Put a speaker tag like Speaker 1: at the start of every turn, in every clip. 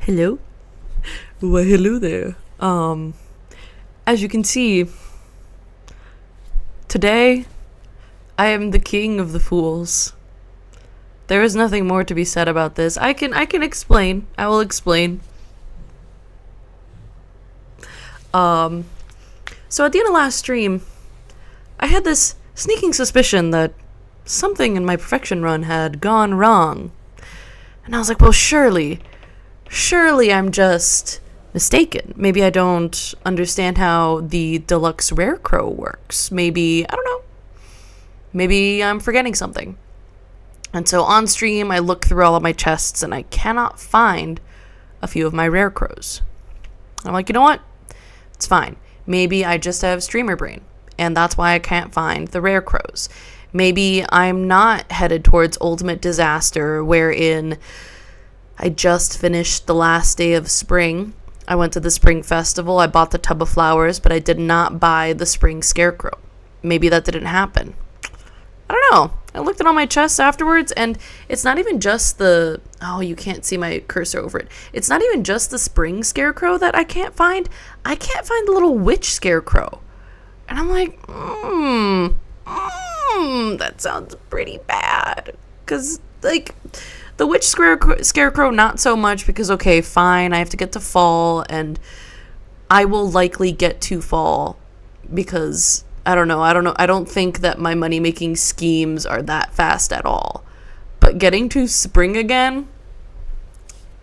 Speaker 1: Hello? Why, hello there. As you can see, today I am the king of the fools. There is nothing more to be said about this. I can explain. I will explain. So at the end of last stream, I had this sneaking suspicion that something in my perfection run had gone wrong. And I was like, well, surely I'm just mistaken. Maybe I don't understand how the deluxe scarecrow works. Maybe, I don't know. Maybe I'm forgetting something. And so on stream, I look through all of my chests and I cannot find a few of my rare crows. I'm like, you know what? It's fine. Maybe I just have streamer brain, and that's why I can't find the rare crows. Maybe I'm not headed towards ultimate disaster, wherein I just finished the last day of spring. I went to the spring festival. I bought the tub of flowers, but I did not buy the spring scarecrow. Maybe that didn't happen. I don't know. I looked at all my chests afterwards, and it's not even just the... Oh, you can't see my cursor over it. It's not even just the spring scarecrow that I can't find. I can't find the little witch scarecrow. And I'm like, that sounds pretty bad. Because, like, the witch scarecrow, not so much, because, okay, fine, I have to get to fall, and I will likely get to fall, because... I don't know. I don't think that my money-making schemes are that fast at all. But getting to spring again,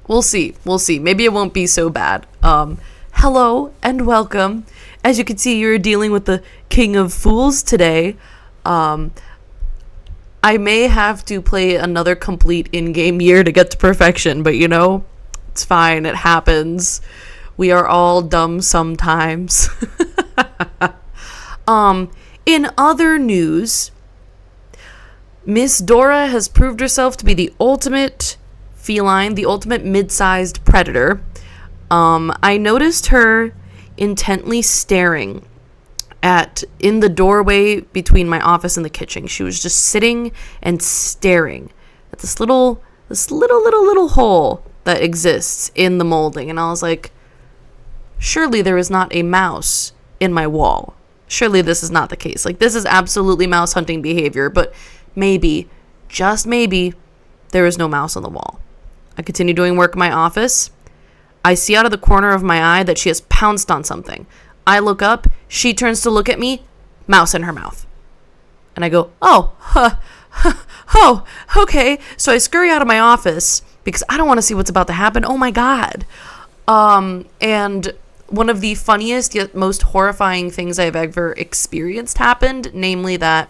Speaker 1: we'll see. Maybe it won't be so bad. Hello and welcome. As you can see, you're dealing with the King of Fools today. I may have to play another complete in-game year to get to perfection, but you know, it's fine. It happens. We are all dumb sometimes. In other news, Miss Dora has proved herself to be the ultimate feline, the ultimate mid-sized predator. I noticed her intently staring in the doorway between my office and the kitchen. She was just sitting and staring at this little hole that exists in the molding. And I was like, surely there is not a mouse in my wall. Surely this is not the case. Like, this is absolutely mouse hunting behavior, but maybe, just maybe, there is no mouse on the wall. I continue doing work in my office. I see out of the corner of my eye that she has pounced on something. I look up, she turns to look at me, mouse in her mouth. And I go, okay. So I scurry out of my office because I don't want to see what's about to happen. Oh my God. And one of the funniest yet most horrifying things I've ever experienced happened, namely that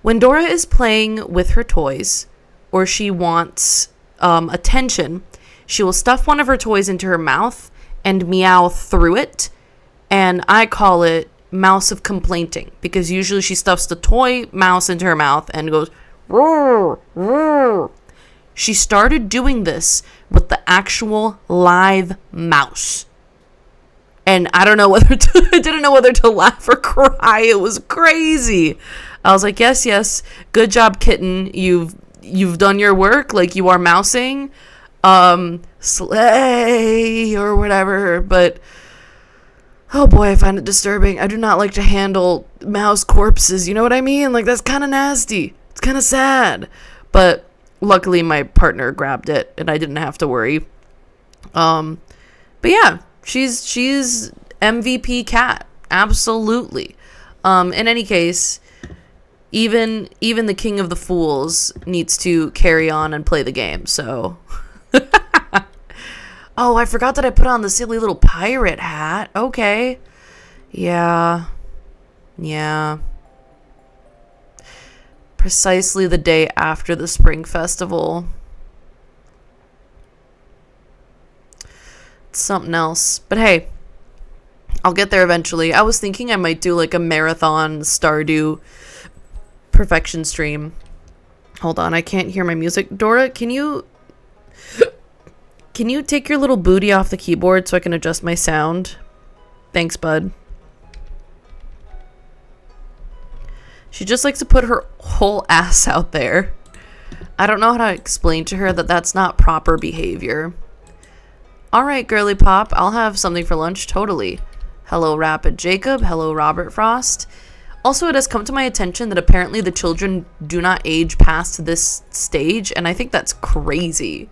Speaker 1: when Dora is playing with her toys, or she wants attention, she will stuff one of her toys into her mouth and meow through it, and I call it mouse of complaining, because usually she stuffs the toy mouse into her mouth and goes, roar, roar. She started doing this with the actual live mouse. And I don't know I didn't know whether to laugh or cry. It was crazy. I was like, yes, good job, kitten. You've done your work. Like, you are mousing. Slay or whatever. But, oh boy, I find it disturbing. I do not like to handle mouse corpses. You know what I mean? Like, that's kind of nasty. It's kind of sad. But luckily my partner grabbed it and I didn't have to worry. But yeah. She's MVP cat. Absolutely. In any case, even the King of the Fools needs to carry on and play the game, so. Oh, I forgot that I put on the silly little pirate hat. Okay. Yeah. Precisely the day after the Spring Festival. Something else, but hey, I'll get there eventually. I was thinking I might do like a marathon Stardew perfection stream. Hold on, I can't hear my music. Dora, can you take your little booty off the keyboard so I can adjust my sound? Thanks, bud. She just likes to put her whole ass out there. I don't know how to explain to her that that's not proper behavior. All right, girly pop, I'll have something for lunch, totally. Hello, Rapid Jacob. Hello, Robert Frost. Also, it has come to my attention that apparently the children do not age past this stage, and I think that's crazy.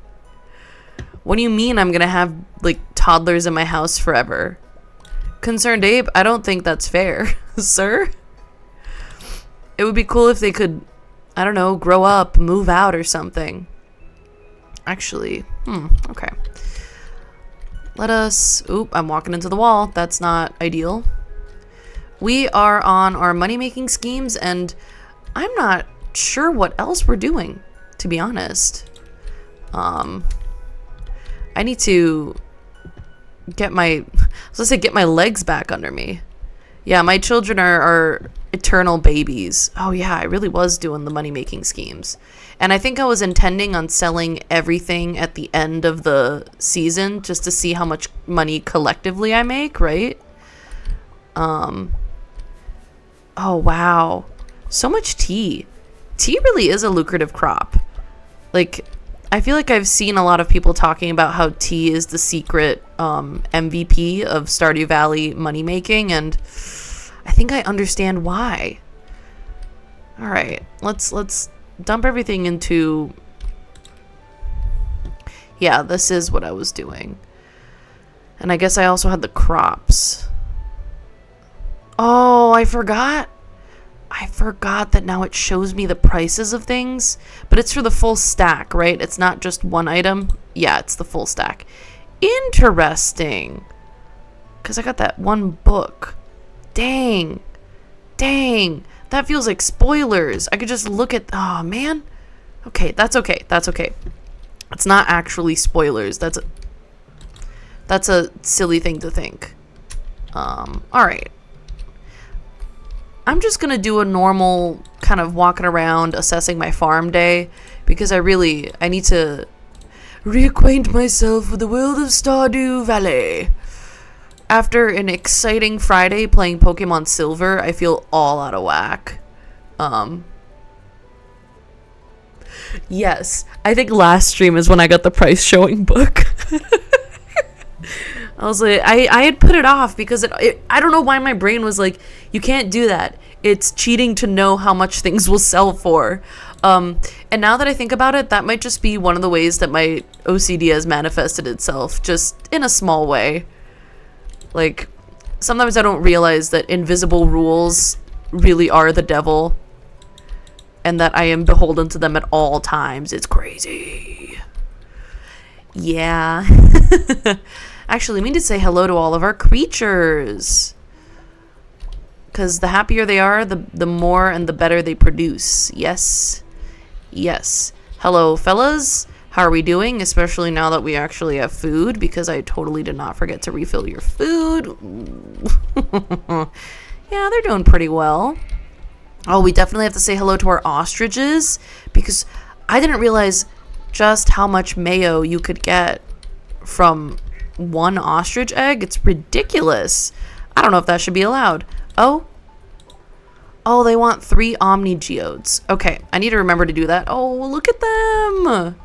Speaker 1: What do you mean I'm gonna have, like, toddlers in my house forever? Concerned Abe, I don't think that's fair, sir. It would be cool if they could, I don't know, grow up, move out or something. Actually, okay. Let us... Oop, I'm walking into the wall. That's not ideal. We are on our money-making schemes, and I'm not sure what else we're doing, to be honest. I need to get my... I was gonna say get my legs back under me. Yeah, my children are eternal babies. Oh yeah, I really was doing the money-making schemes. And I think I was intending on selling everything at the end of the season just to see how much money collectively I make, right? Oh, wow. So much tea. Tea really is a lucrative crop. Like, I feel like I've seen a lot of people talking about how tea is the secret MVP of Stardew Valley money making, and I think I understand why. All right, let's dump everything into... Yeah, this is what I was doing. And I guess I also had the crops. Oh, I forgot. I forgot that now it shows me the prices of things. But it's for the full stack, right? It's not just one item. Yeah, it's the full stack. Interesting. Because I got that one book. Dang. Dang. That feels like spoilers. I could just look at... Oh, man. Okay, that's okay. That's okay. It's not actually spoilers. That's a silly thing to think. Alright. I'm just gonna do a normal kind of walking around, assessing my farm day. Because I need to reacquaint myself with the world of Stardew Valley. After an exciting Friday playing Pokemon Silver, I feel all out of whack. Yes, I think last stream is when I got the price showing book. I was like, I had put it off because I don't know why my brain was like, you can't do that. It's cheating to know how much things will sell for. And now that I think about it, that might just be one of the ways that my OCD has manifested itself, just in a small way. Like, sometimes I don't realize that invisible rules really are the devil, and that I am beholden to them at all times. It's crazy. Yeah. Actually, we need to say hello to all of our creatures. Because the happier they are, the more and the better they produce. Yes. Yes. Hello, fellas. How are we doing? Especially now that we actually have food, because I totally did not forget to refill your food. Yeah, they're doing pretty well. Oh, we definitely have to say hello to our ostriches, because I didn't realize just how much mayo you could get from one ostrich egg. It's ridiculous. I don't know if that should be allowed. Oh, they want 3 Omni Geodes. Okay, I need to remember to do that. Oh, look at them.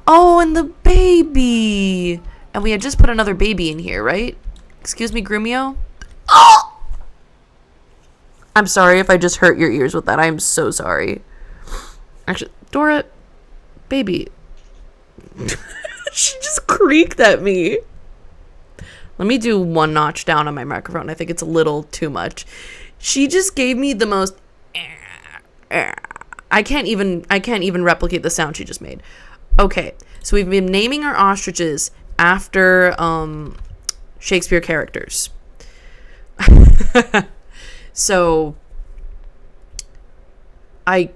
Speaker 1: Oh, and the baby. And we had just put another baby in here, right? Excuse me, Grumio? Oh! I'm sorry if I just hurt your ears with that. I'm so sorry. Actually, Dora, baby. She just creaked at me. Let me do one notch down on my microphone. I think it's a little too much. She just gave me the most... I can't even replicate the sound she just made. Okay, so we've been naming our ostriches after Shakespeare characters. So I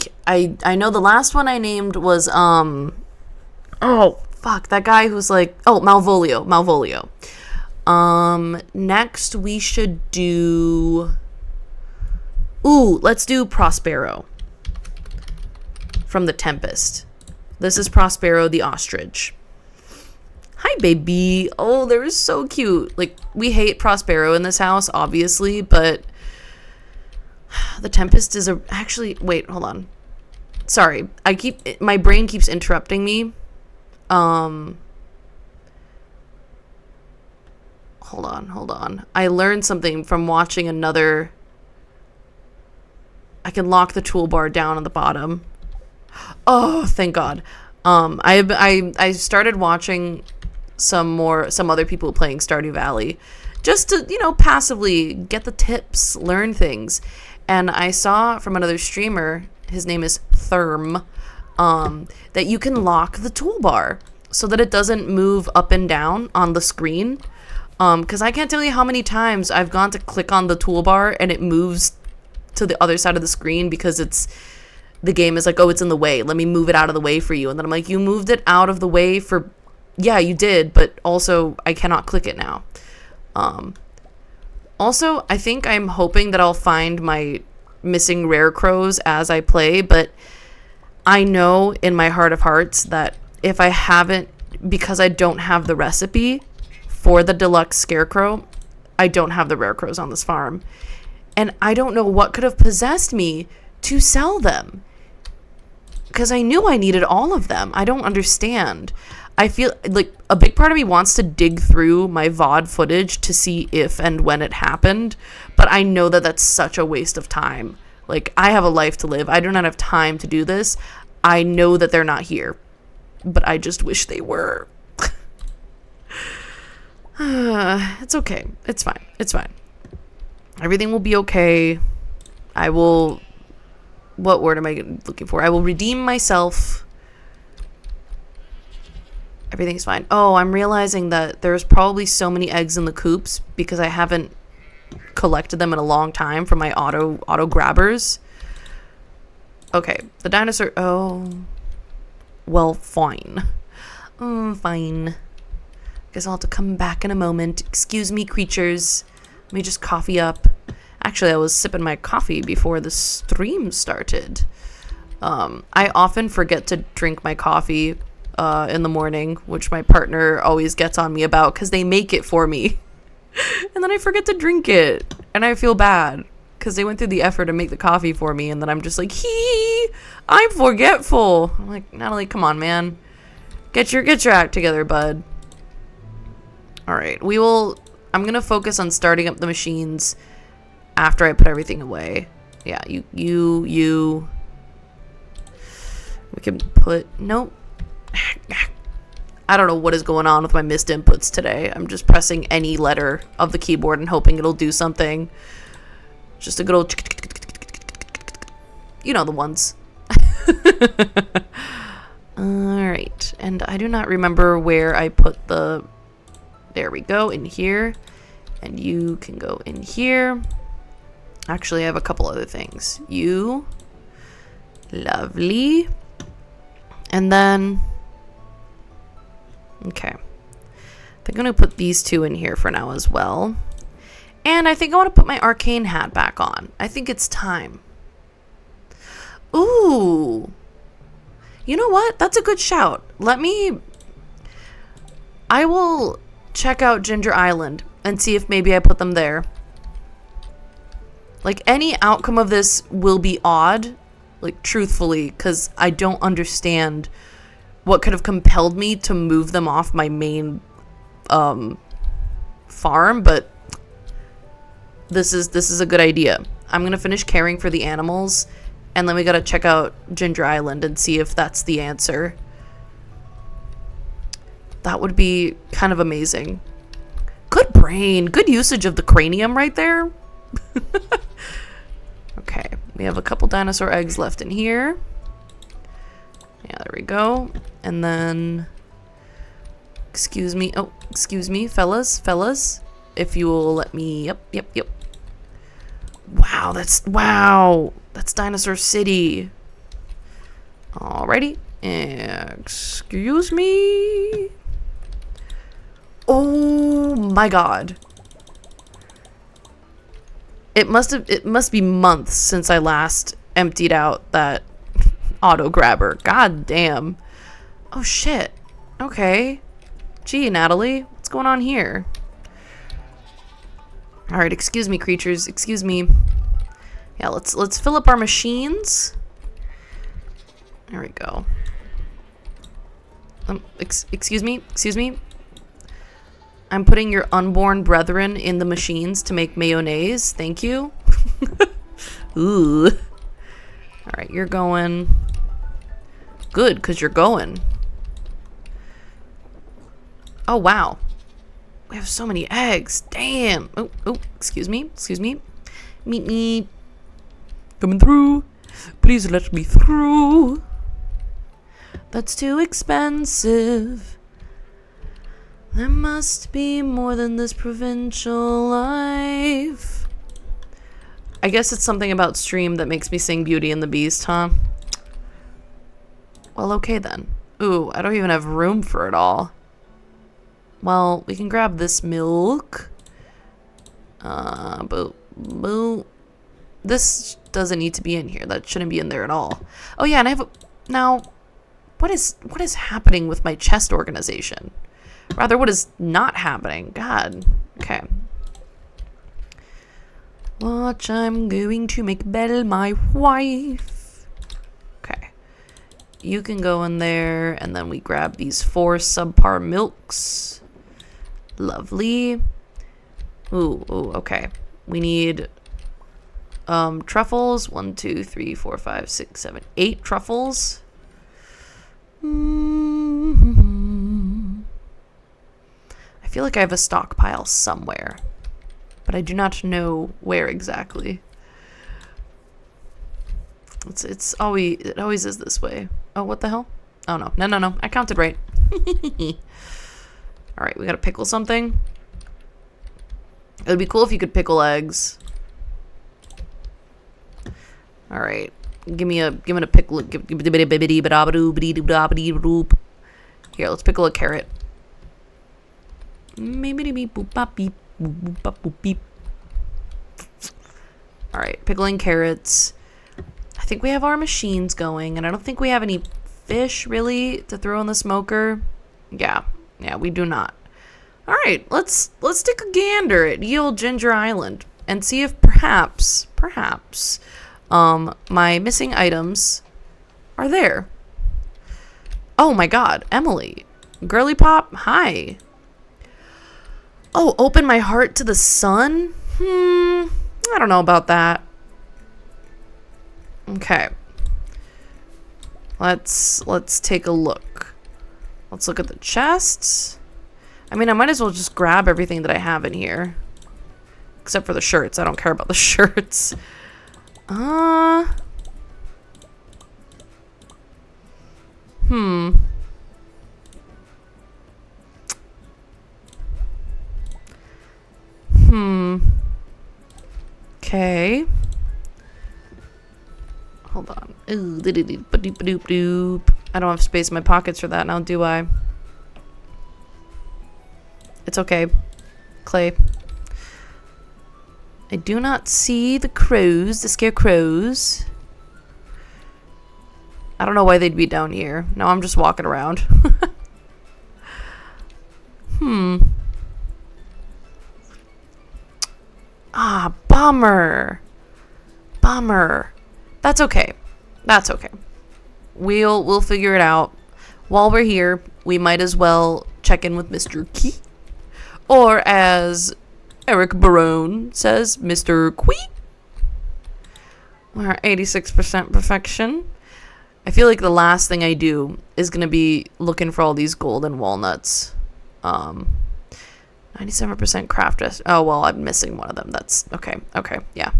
Speaker 1: know the last one I named was oh fuck, that guy who's like, oh, Malvolio. Next we should do, let's do Prospero from The Tempest. This is Prospero the ostrich. Hi, baby. Oh, they're so cute. Like, we hate Prospero in this house, obviously, but the Tempest is actually, wait, hold on. Sorry. My brain keeps interrupting me. hold on. I learned something from watching another. I can lock the toolbar down on the bottom. Oh, thank God. I started watching some other people playing Stardew Valley just to, passively get the tips, learn things. And I saw from another streamer, his name is Therm, that you can lock the toolbar so that it doesn't move up and down on the screen. Because I can't tell you how many times I've gone to click on the toolbar and it moves to the other side of the screen because the game is like, oh, it's in the way. Let me move it out of the way for you. And then I'm like, you moved it out of the way for, yeah, you did, but also I cannot click it now. Also, I think I'm hoping that I'll find my missing rare crows as I play, but I know in my heart of hearts that if I haven't, because I don't have the recipe for the deluxe scarecrow, I don't have the rare crows on this farm. And I don't know what could have possessed me to sell them. Because I knew I needed all of them. I don't understand. I feel like a big part of me wants to dig through my VOD footage to see if and when it happened. But I know that that's such a waste of time. Like, I have a life to live. I do not have time to do this. I know that they're not here. But I just wish they were. It's okay. It's fine. It's fine. Everything will be okay. I will... What word am I looking for? I will redeem myself. Everything's fine. Oh, I'm realizing that there's probably so many eggs in the coops because I haven't collected them in a long time from my auto grabbers. Okay, the dinosaur... Oh. Well, fine. Fine. Guess I'll have to come back in a moment. Excuse me, creatures. Let me just coffee up. Actually, I was sipping my coffee before the stream started. I often forget to drink my coffee in the morning, which my partner always gets on me about because they make it for me. And then I forget to drink it. And I feel bad because they went through the effort to make the coffee for me. And then I'm just like, I'm forgetful. I'm like, Natalie, come on, man. Get your act together, bud. All right, I'm going to focus on starting up the machines after I put everything away. Yeah, you. We can put, nope. I don't know what is going on with my missed inputs today. I'm just pressing any letter of the keyboard and hoping it'll do something. Just a good old, you know the ones. Alright, and I do not remember where I put the, there we go, in here. And you can go in here. Actually, I have a couple other things. You. Lovely. And then... Okay. I think I'm going to put these two in here for now as well. And I think I want to put my arcane hat back on. I think it's time. Ooh. You know what? That's a good shout. I will check out Ginger Island and see if maybe I put them there. Like, any outcome of this will be odd, like, truthfully, because I don't understand what could have compelled me to move them off my main farm, but this is a good idea. I'm gonna finish caring for the animals, and then we gotta check out Ginger Island and see if that's the answer. That would be kind of amazing. Good brain. Good usage of the cranium right there. Okay, we have a couple dinosaur eggs left in here. Yeah, there we go. And then, excuse me, fellas, if you will let me, yep. Wow, that's Dinosaur City. Alrighty, excuse me. Oh my God. It must be months since I last emptied out that auto grabber. God damn. Oh shit. Okay. Gee, Natalie, what's going on here? All right, excuse me, creatures. Excuse me. Yeah, let's fill up our machines. There we go. Excuse me. I'm putting your unborn brethren in the machines to make mayonnaise. Thank you. Ooh. All right, you're going. Good, because you're going. Oh, wow. We have so many eggs. Damn. Oh, excuse me. Excuse me. Meet me. Coming through. Please let me through. That's too expensive. There must be more than this provincial life. I guess it's something about stream that makes me sing Beauty and the Beast, huh? Well, okay then. Ooh, I don't even have room for it all. Well, we can grab this milk. Boo. This doesn't need to be in here. That shouldn't be in there at all. Oh yeah, and I have now, what is happening with my chest organization? Rather, what is not happening? God. Okay. Watch, I'm going to make Belle my wife. Okay. You can go in there, and then we grab these 4 subpar milks. Lovely. Ooh, okay. We need truffles. 1, 2, 3, 4, 5, 6, 7, 8 truffles. I feel like I have a stockpile somewhere, but I do not know where exactly. It always is this way. Oh, what the hell? Oh no. I counted right. All right, we gotta pickle something. It would be cool if you could pickle eggs. All right, give me a pickle. Here, let's pickle a carrot. All right, pickling carrots. I think we have our machines going, and I don't think we have any fish really to throw in the smoker. Yeah, we do not. All right, let's take a gander at ye old Ginger Island and see if perhaps my missing items are there. Oh my God, Emily, Girly Pop, hi. Oh, open my heart to the sun? I don't know about that. Okay. Let's take a look. Let's look at the chests. I mean, I might as well just grab everything that I have in here. Except for the shirts. I don't care about the shirts. Okay. Hold on. I don't have space in my pockets for that now, do I? It's okay. Clay. I do not see the crows, the scarecrows. I don't know why they'd be down here. No, I'm just walking around. Ah, bummer. That's okay. We'll figure it out. While we're here, we might as well check in with Mr. Key. Or as Eric Barone says, Mr. Quee. We're at 86% perfection. I feel like the last thing I do is going to be looking for all these golden walnuts. 97% craft rest. Oh, well, I'm missing one of them. That's okay. Yeah.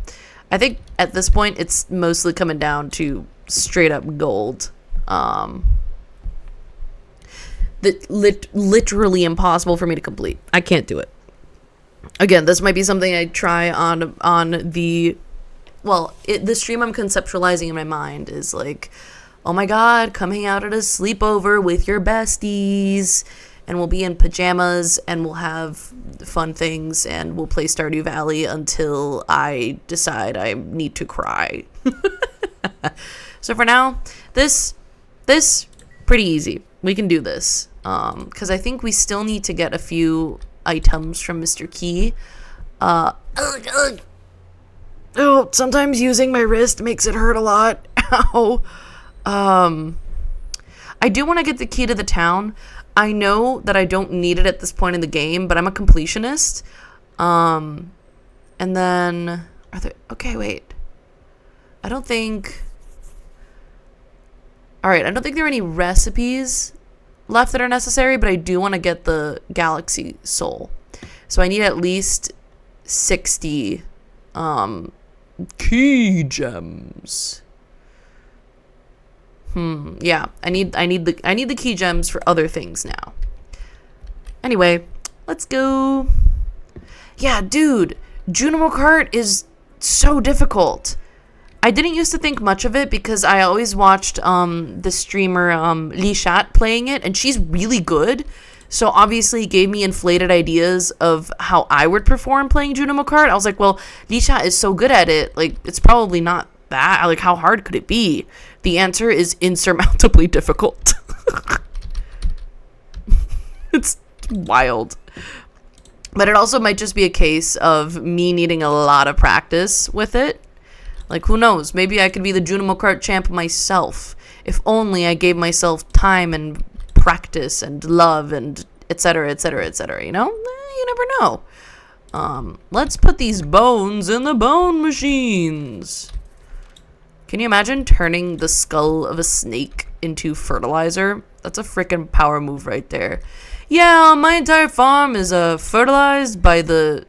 Speaker 1: I think at this point, it's mostly coming down to straight up gold. Literally impossible for me to complete. I can't do it. Again, this might be something I try on the... Well, the stream I'm conceptualizing in my mind is like, oh my God, come hang out at a sleepover with your besties. And we'll be in pajamas and we'll have fun things and we'll play Stardew Valley until I decide I need to cry. So for now, this pretty easy. We can do this. Because I think we still need to get a few items from Mr. Key. Sometimes using my wrist makes it hurt a lot. Ow. I do want to get the key to the town. I know that I don't need it at this point in the game, but I'm a completionist. And then, okay, wait. I don't think there are any recipes left that are necessary, but I do want to get the galaxy soul. So I need at least 60 key gems. Yeah, I need the key gems for other things now. Anyway, let's go. Yeah, dude, Junimo Kart is so difficult. I didn't used to think much of it because I always watched the streamer Lishat playing it, and she's really good. So obviously it gave me inflated ideas of how I would perform playing Junimo Kart. I was like, well, Lishat is so good at it, like it's probably not that. Like, how hard could it be? The answer is insurmountably difficult. It's wild. But it also might just be a case of me needing a lot of practice with it. Like, who knows? Maybe I could be the Junimo Kart champ myself. If only I gave myself time and practice and love and etc., etc., etc., you know? You never know. Let's put these bones in the bone machines. Can you imagine turning the skull of a snake into fertilizer? That's a freaking power move right there. Yeah, my entire farm is fertilized by the...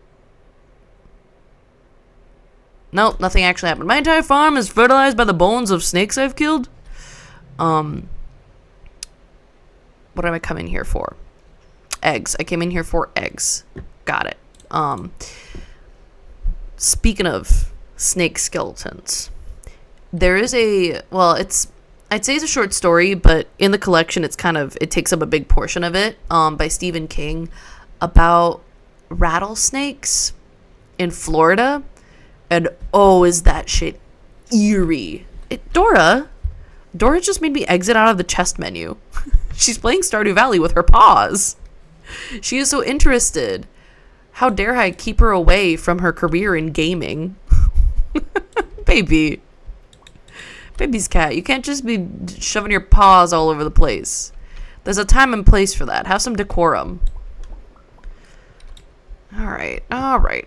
Speaker 1: Nope, nothing actually happened. My entire farm is fertilized by the bones of snakes I've killed. What am I coming here for? Eggs. I came in here for eggs. Got it. Speaking of snake skeletons, there is I'd say it's a short story, but in the collection it takes up a big portion of it, by Stephen King, about rattlesnakes in Florida. And oh, is that shit eerie. Dora just made me exit out of the chest menu. She's playing Stardew Valley with her paws. She is so interested. How dare I keep her away from her career in gaming? Baby's cat. You can't just be shoving your paws all over the place. There's a time and place for that. Have some decorum. All right. I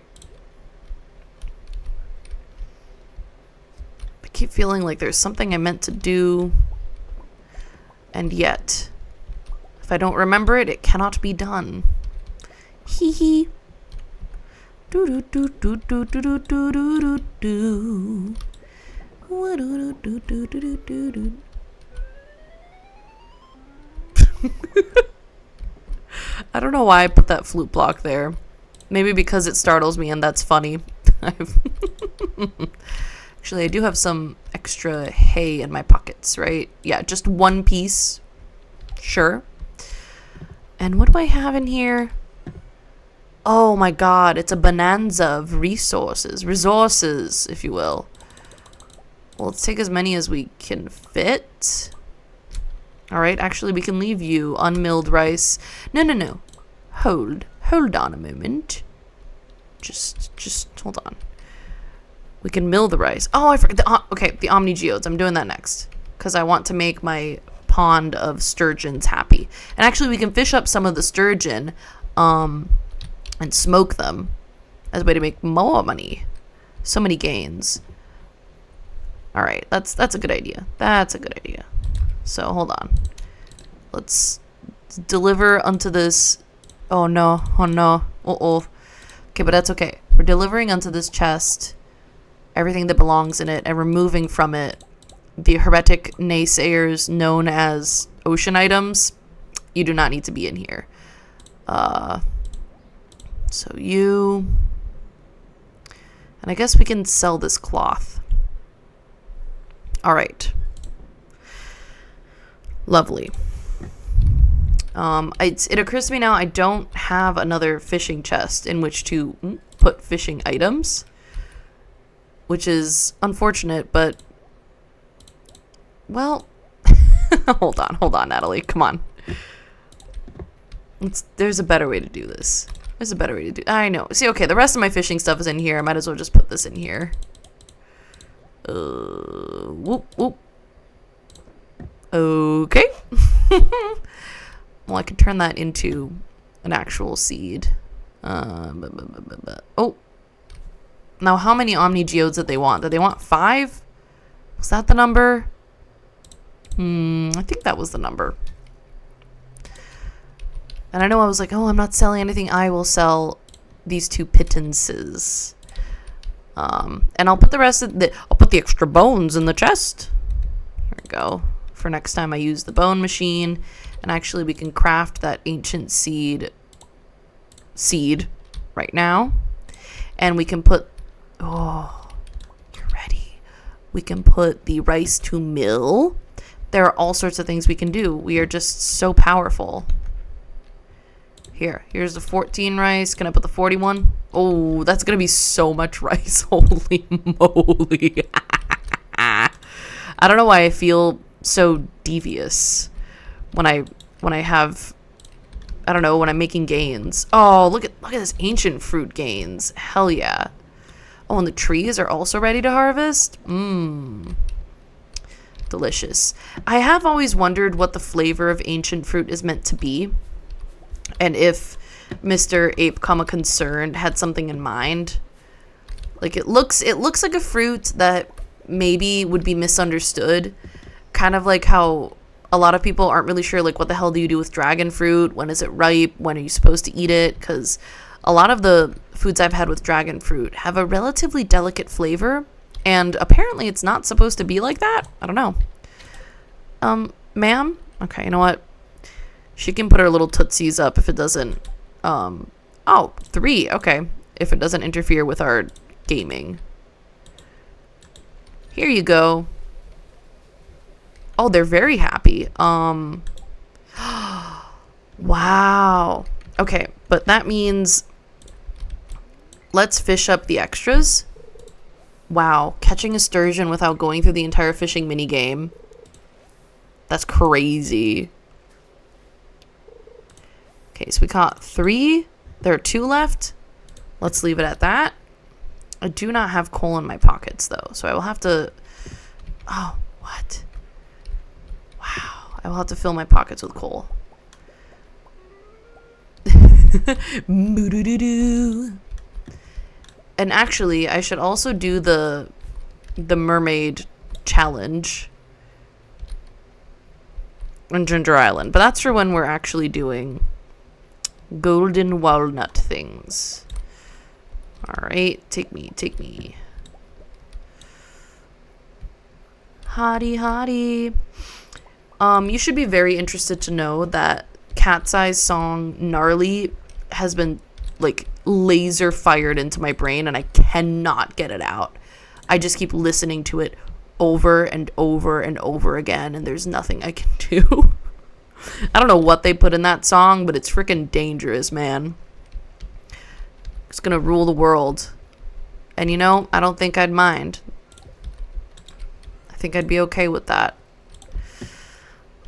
Speaker 1: keep feeling like there's something I meant to do, and yet, if I don't remember it, it cannot be done. Hee hee. Do do do do do do do do do do. I don't know why I put that flute block there. Maybe because it startles me and that's funny. Actually, I do have some extra hay in my pockets, right? Yeah, just one piece. Sure. And what do I have in here? Oh my god, it's a bonanza of resources, if you will. Well, let's take as many as we can fit. Alright, actually, we can leave you unmilled rice. No. Hold on a moment. Just hold on. We can mill the rice. Oh, I forgot. The Omni Geodes. I'm doing that next. Because I want to make my pond of sturgeons happy. And actually, we can fish up some of the sturgeon and smoke them as a way to make more money. So many gains. Alright, that's a good idea. That's a good idea. So, hold on. Let's deliver unto this... Oh, no. Uh-oh. Okay, but that's okay. We're delivering unto this chest everything that belongs in it and removing from it the heretic naysayers known as ocean items. You do not need to be in here. So you... And I guess we can sell this cloth. Alright. Lovely. It occurs to me now I don't have another fishing chest in which to put fishing items, which is unfortunate, but well, hold on, Natalie, come on. There's a better way to do this. I know. See, okay, the rest of my fishing stuff is in here. I might as well just put this in here. Whoop. Okay. Well, I could turn that into an actual seed. Oh. Now, how many Omni Geodes did they want? Did they want 5? Was that the number? I think that was the number. And I know I was like, oh, I'm not selling anything. I will sell these 2 pittances. And I'll put the rest of I'll put the extra bones in the chest. Here we go. For next time I use the bone machine. And actually we can craft that ancient seed right now. And we can put, oh, you're ready. We can put the rice to mill. There are all sorts of things we can do. We are just so powerful. Here's the 14 rice. Can I put the 41? Oh, that's going to be so much rice. Holy moly. I don't know why I feel so devious when I have, I don't know, when I'm making gains. Oh, look at this ancient fruit gains. Hell yeah. Oh, and the trees are also ready to harvest. Delicious. I have always wondered what the flavor of ancient fruit is meant to be. And if Mr. Ape, Concerned had something in mind. Like it looks like a fruit that maybe would be misunderstood. Kind of like how a lot of people aren't really sure, like, what the hell do you do with dragon fruit? When is it ripe? When are you supposed to eat it? Because a lot of the foods I've had with dragon fruit have a relatively delicate flavor. And apparently it's not supposed to be like that. I don't know. Ma'am? Okay, you know what? She can put her little tootsies up if it doesn't, oh, 3, okay. If it doesn't interfere with our gaming. Here you go. Oh, they're very happy. Wow. Okay, but that means let's fish up the extras. Wow, catching a sturgeon without going through the entire fishing minigame. That's crazy. Okay, so we caught 3. There are 2 left. Let's leave it at that. I do not have coal in my pockets, though, so I will have to... Oh, what? Wow. I will have to fill my pockets with coal. And actually, I should also do the mermaid challenge on Ginger Island. But that's for when we're actually doing golden walnut things. Alright, take me. Hottie. You should be very interested to know that Cat's Eye's song Gnarly has been, like, laser fired into my brain and I cannot get it out. I just keep listening to it over and over and over again and there's nothing I can do. I don't know what they put in that song, but it's freaking dangerous, man. It's gonna rule the world. And you know, I don't think I'd mind. I think I'd be okay with that.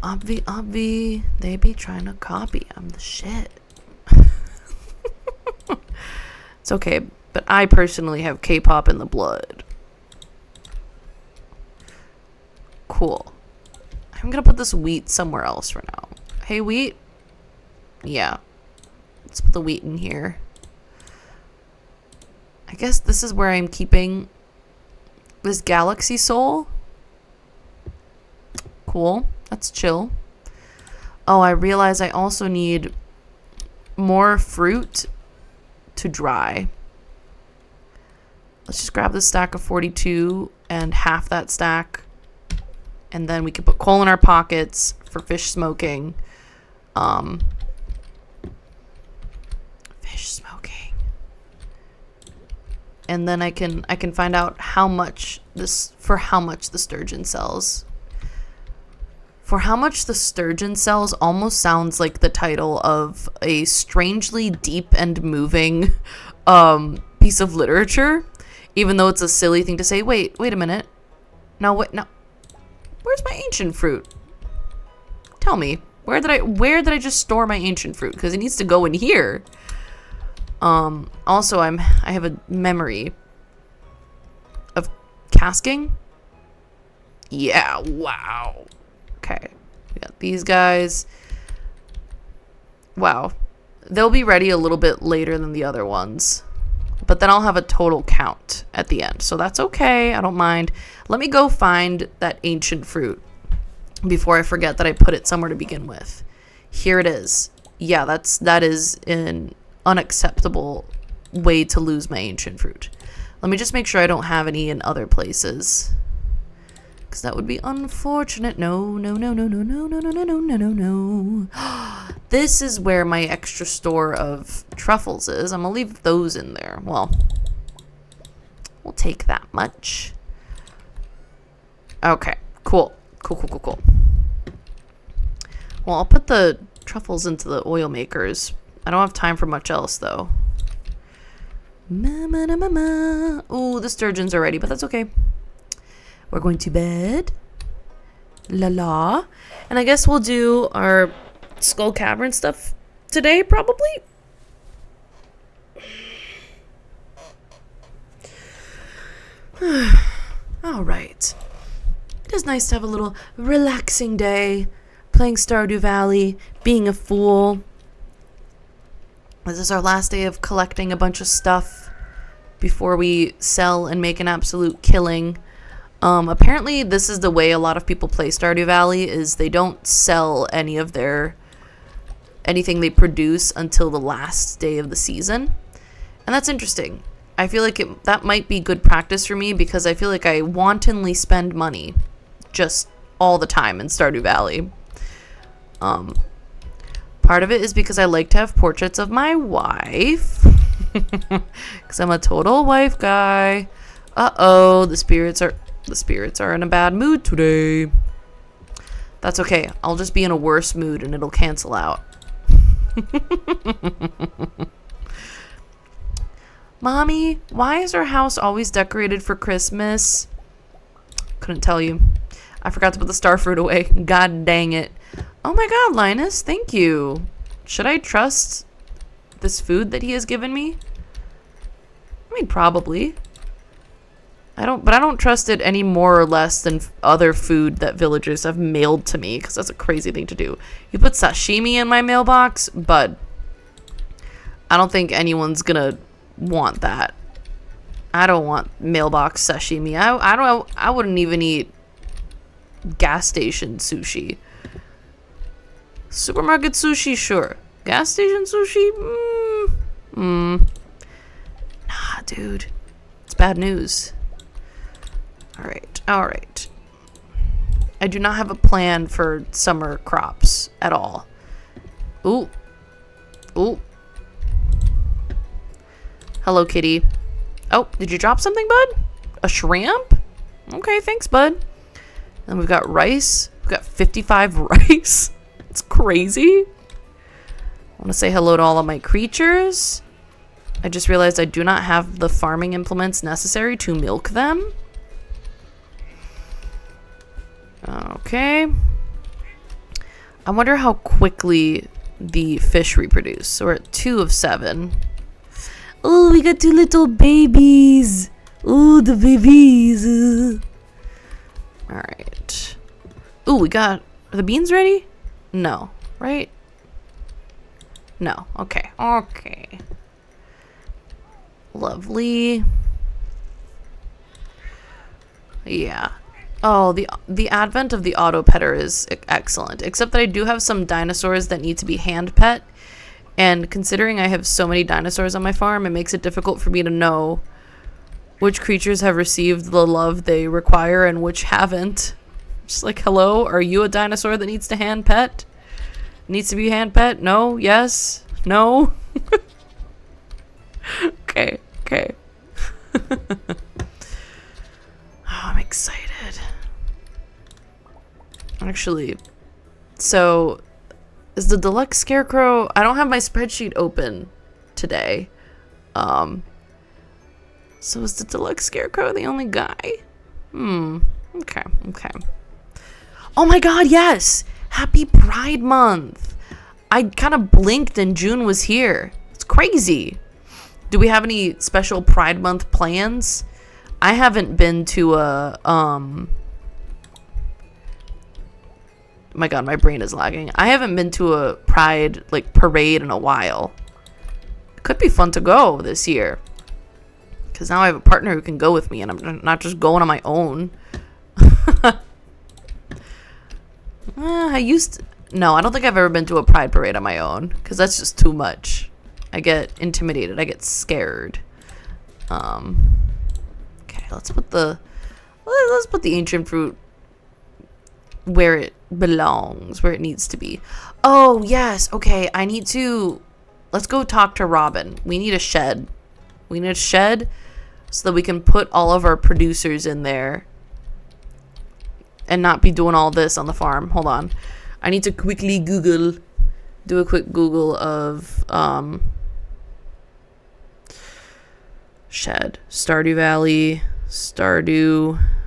Speaker 1: Obvi, they be trying to copy. I'm the shit. It's okay, but I personally have K-pop in the blood. Cool. I'm gonna put this wheat somewhere else for now. Hey, wheat? Yeah. Let's put the wheat in here. I guess this is where I'm keeping this galaxy soul. Cool. That's chill. Oh, I realize I also need more fruit to dry. Let's just grab this stack of 42 and half that stack. And then we can put coal in our pockets for fish smoking. Fish smoking. And then I can find out how much the sturgeon sells. For how much the sturgeon sells almost sounds like the title of a strangely deep and moving piece of literature, even though it's a silly thing to say. Wait a minute. No, where's my ancient fruit? Tell me, where did I just store my ancient fruit? Because it needs to go in here. Also, I have a memory of casking. Yeah, wow. Okay, we got these guys. Wow. They'll be ready a little bit later than the other ones. But then I'll have a total count at the end. So that's okay. I don't mind. Let me go find that ancient fruit before I forget that I put it somewhere to begin with. Here it is. Yeah, that is an unacceptable way to lose my ancient fruit. Let me just make sure I don't have any in other places, because that would be unfortunate. No. This is where my extra store of truffles is. I'm gonna leave those in there. Well, we'll take that much. Okay, cool. Well, I'll put the truffles into the oil makers. I don't have time for much else, though. Ooh, the sturgeons are ready, but that's okay. We're going to bed. La la. And I guess we'll do our Skull Cavern stuff today, probably. All right. It is nice to have a little relaxing day, playing Stardew Valley, being a fool. This is our last day of collecting a bunch of stuff before we sell and make an absolute killing. Apparently this is the way a lot of people play Stardew Valley, is they don't sell anything they produce until the last day of the season. And that's interesting. I feel like that might be good practice for me, because I feel like I wantonly spend money just all the time in Stardew Valley. Part of it is because I like to have portraits of my wife, because I'm a total wife guy. Uh-oh, the spirits are in a bad mood today. That's okay. I'll just be in a worse mood and it'll cancel out. Mommy, why is our house always decorated for Christmas? Couldn't tell you. I forgot to put the star fruit away. God dang it. Oh my god, Linus, thank you. Should I trust this food that he has given me? I mean, probably. But I don't trust it any more or less than other food that villagers have mailed to me, because that's a crazy thing to do. You put sashimi in my mailbox, but I don't think anyone's gonna want that. I don't want mailbox sashimi. I wouldn't even eat gas station sushi. Supermarket sushi, sure. Gas station sushi? Nah, dude. It's bad news. Alright. I do not have a plan for summer crops at all. Ooh. Hello, kitty. Oh, did you drop something, bud? A shrimp? Okay, thanks, bud. Then we've got rice. We've got 55 rice. It's crazy. I want to say hello to all of my creatures. I just realized I do not have the farming implements necessary to milk them. Okay. I wonder how quickly the fish reproduce. So we're at 2 of 7. Oh, we got 2 little babies. Oh, the babies. Alright. Ooh, are the beans ready? No, right? No. Okay. Lovely. Yeah. Oh, the advent of the auto petter is excellent. Except that I do have some dinosaurs that need to be hand pet. And considering I have so many dinosaurs on my farm, it makes it difficult for me to know which creatures have received the love they require and which haven't. Just like, hello, are you a dinosaur that needs to hand pet? Needs to be hand pet? No? Yes? No? Okay. Oh, I'm excited. Actually, so is the deluxe scarecrow... I don't have my spreadsheet open today. So is the deluxe scarecrow the only guy? Okay. Oh my god, yes! Happy Pride Month! I kind of blinked and June was here. It's crazy. Do we have any special Pride Month plans? I haven't been to a My god, my brain is lagging. I haven't been to a pride, like, parade in a while. It could be fun to go this year. Because now I have a partner who can go with me, and I'm not just going on my own. No, I don't think I've ever been to a pride parade on my own. Because that's just too much. I get intimidated. I get scared. Okay, let's put the ancient fruit where it belongs, where it needs to be. Oh, yes. Okay, let's go talk to Robin. We need a shed. We need a shed so that we can put all of our producers in there and not be doing all this on the farm. Hold on. I need to quickly do a quick Google of shed. Stardew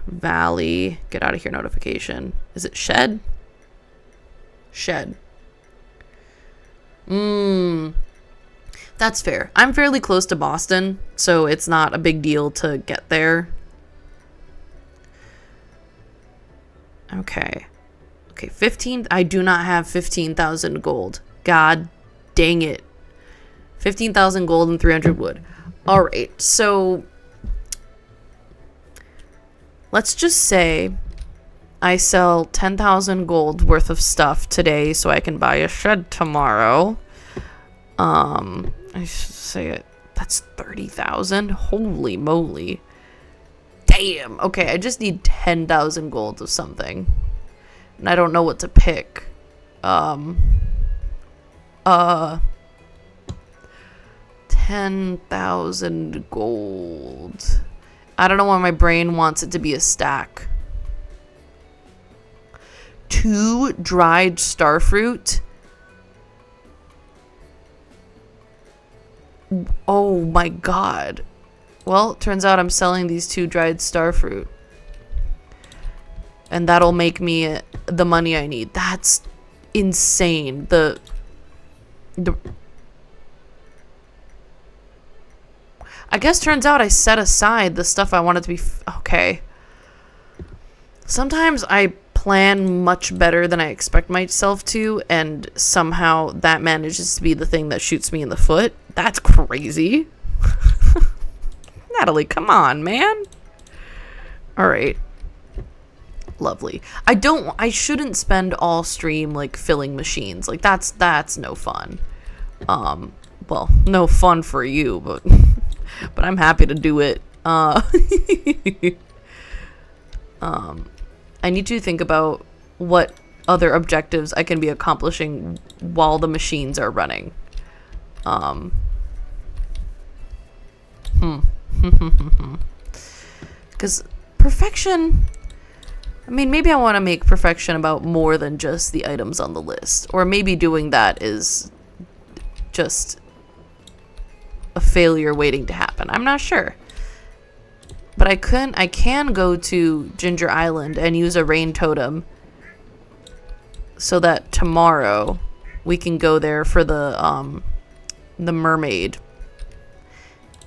Speaker 1: Valley. Get out of here notification. Is it shed? Shed. That's fair. I'm fairly close to Boston, so it's not a big deal to get there. Okay. Okay, 15. I do not have 15,000 gold. God dang it. 15,000 gold and 300 wood. All right, so let's just say I sell 10,000 gold worth of stuff today so I can buy a shed tomorrow. I should say it. That's 30,000. Holy moly. Damn. Okay, I just need 10,000 gold of something. And I don't know what to pick. 10,000 gold. I don't know why my brain wants it to be a stack. 2 dried starfruit. Oh my god. Well, turns out I'm selling these 2 dried starfruit. And that'll make me the money I need. That's insane. I guess turns out I set aside the stuff I wanted to be... okay. Sometimes I plan much better than I expect myself to, and somehow that manages to be the thing that shoots me in the foot. That's crazy. Natalie, come on, man. All right. Lovely. I shouldn't spend all stream like filling machines. Like that's no fun. Well, no fun for you, but but I'm happy to do it. I need to think about what other objectives I can be accomplishing while the machines are running. Because perfection... I mean, maybe I want to make perfection about more than just the items on the list. Or maybe doing that is just a failure waiting to happen. I'm not sure. But I can go to Ginger Island and use a rain totem so that tomorrow we can go there for the mermaid.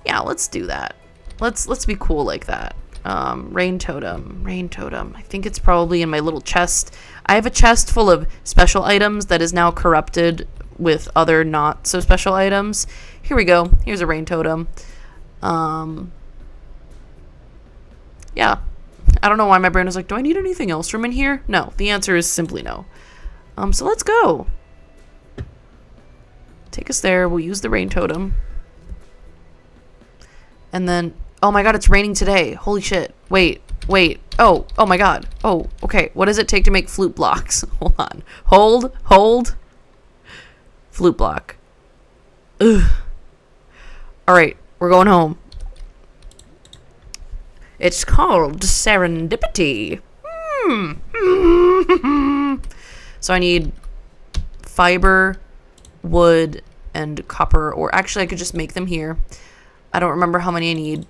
Speaker 1: Yeah, let's do that. Let's be cool like that. Rain totem. I think it's probably in my little chest. I have a chest full of special items that is now corrupted with other not so special items. Here we go. Here's a rain totem. Yeah. I don't know why my brain was like, do I need anything else from in here? No. The answer is simply no. So let's go. Take us there. We'll use the rain totem. And then, oh my god, it's raining today. Holy shit. Wait. Oh my god. Oh, okay. What does it take to make flute blocks? Hold on. Hold. Flute block. Ugh. Alright, we're going home. It's called serendipity. So I need fiber, wood, and copper. Or actually, I could just make them here. I don't remember how many I need.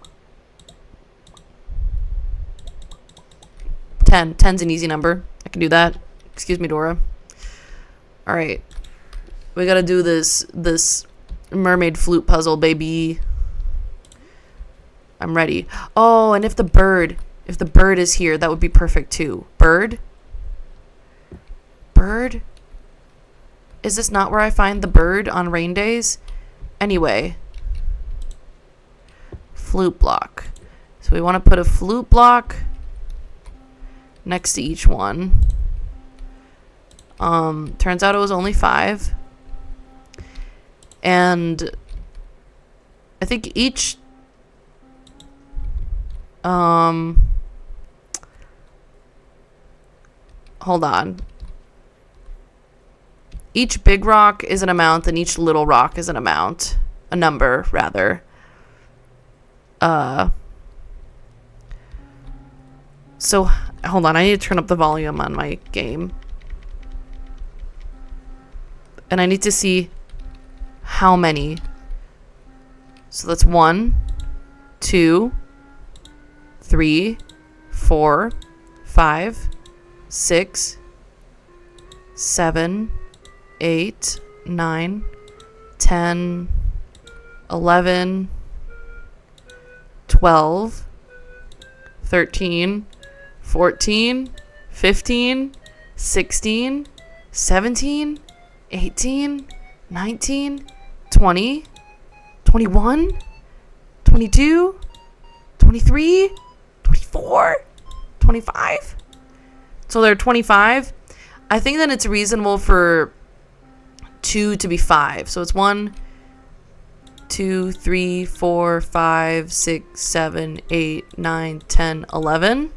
Speaker 1: 10. 10's an easy number. I can do that. Excuse me, Dora. Alright. We gotta do this mermaid flute puzzle, baby. I'm ready. Oh, and if the bird is here, that would be perfect too. Bird? bird? Is this not where I find the bird on rain days? Anyway. Flute block. So we want to put a flute block next to each one. Turns out it was only 5. And I think each hold on. Each big rock is an amount and each little rock is an amount. A number, rather. So, hold on. I need to turn up the volume on my game. And I need to see how many. So that's 1, 2, 3, 4, 5, 6, 7, 8, 9, 10, 11, 12, 13, 14, 15, 16, 17, 18, 19, 20, 21, 22, 23, 24, 25. So there are 25. I think that it's reasonable for 2 to be 5. So it's 1, 2, 3, 4, 5, 6, 7, 8, 9, 10, 11.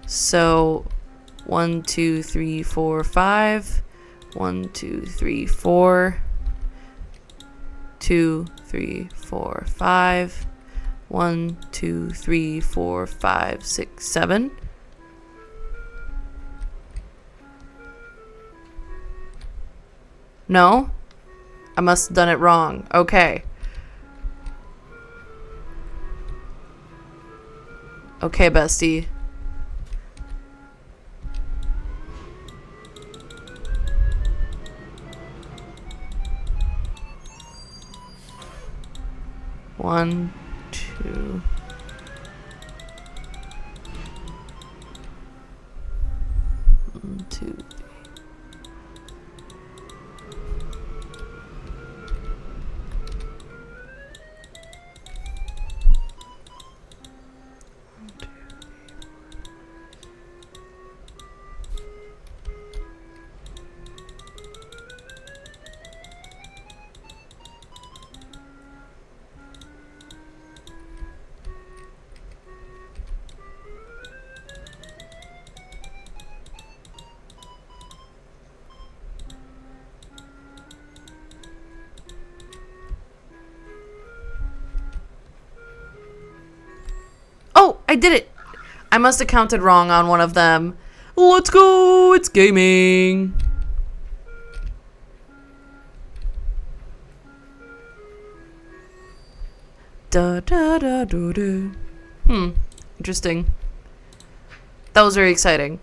Speaker 1: So 1, 2, 3, 4, 5. 1, 2, 3, 4. 2, 3, 4, 5. 1, 2, 3, 4, 5, 6, 7. No? I must have done it wrong. Okay. Okay, bestie. One, 2. One, 2, 3. Oh, I did it. I must have counted wrong on one of them. Let's go. It's gaming. Da da da da da. Interesting. That was very exciting.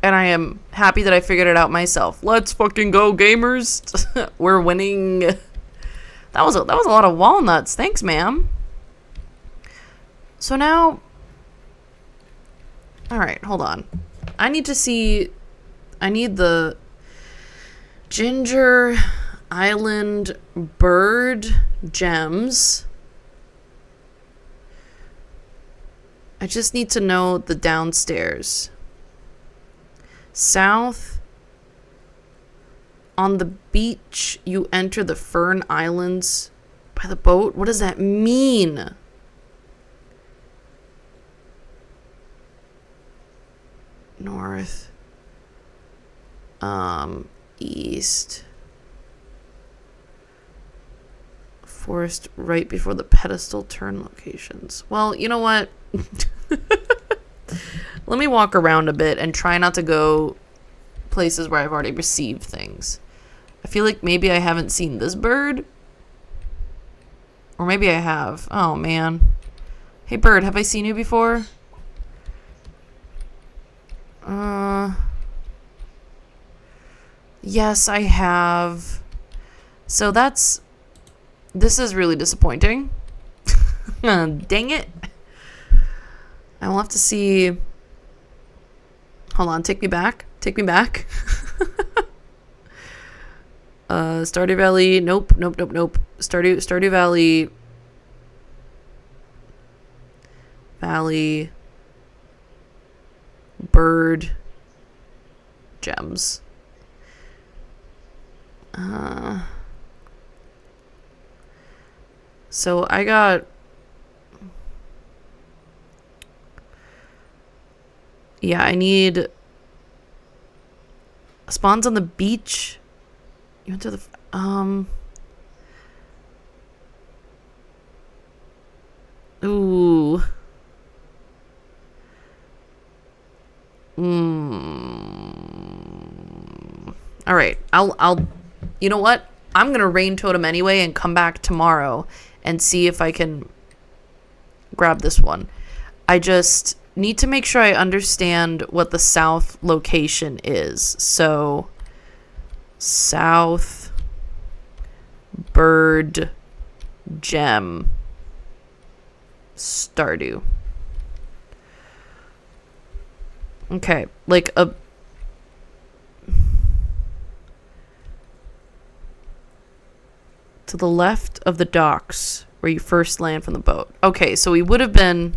Speaker 1: And I am happy that I figured it out myself. Let's fucking go, gamers. We're winning. That was a lot of walnuts. Thanks, ma'am. So now, all right, hold on. I need the Ginger Island bird gems. I just need to know the downstairs. South. On the beach, you enter the Fern Islands by the boat. What does that mean? North, east, forest right before the pedestal turn locations. Well, you know what? Let me walk around a bit and try not to go places where I've already received things. I feel like maybe I haven't seen this bird. Or maybe I have. Oh, man. Hey, bird, have I seen you before? Yes, I have. So this is really disappointing. Dang it. I will have to see. Hold on, take me back. Take me back. Stardew Valley. Nope. Stardew Valley. Valley. Bird. Gems. So I got... Yeah, I need... Spawns on the beach. You went to the... Ooh. All right. I'll... You know what? I'm going to rain totem anyway and come back tomorrow and see if I can grab this one. I just need to make sure I understand what the south location is. So, south bird gem Stardew. Okay, like a... To the left of the docks where you first land from the boat. Okay, so we would have been...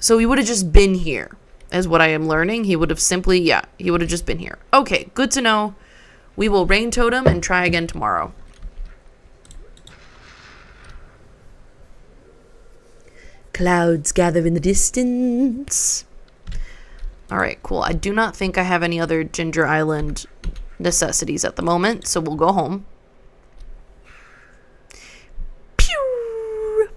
Speaker 1: So he would have just been here, is what I am learning. He would have simply, yeah, he would have just been here. Okay, good to know. We will rain totem and try again tomorrow. Clouds gather in the distance. All right, cool. I do not think I have any other Ginger Island necessities at the moment, so we'll go home. Pew!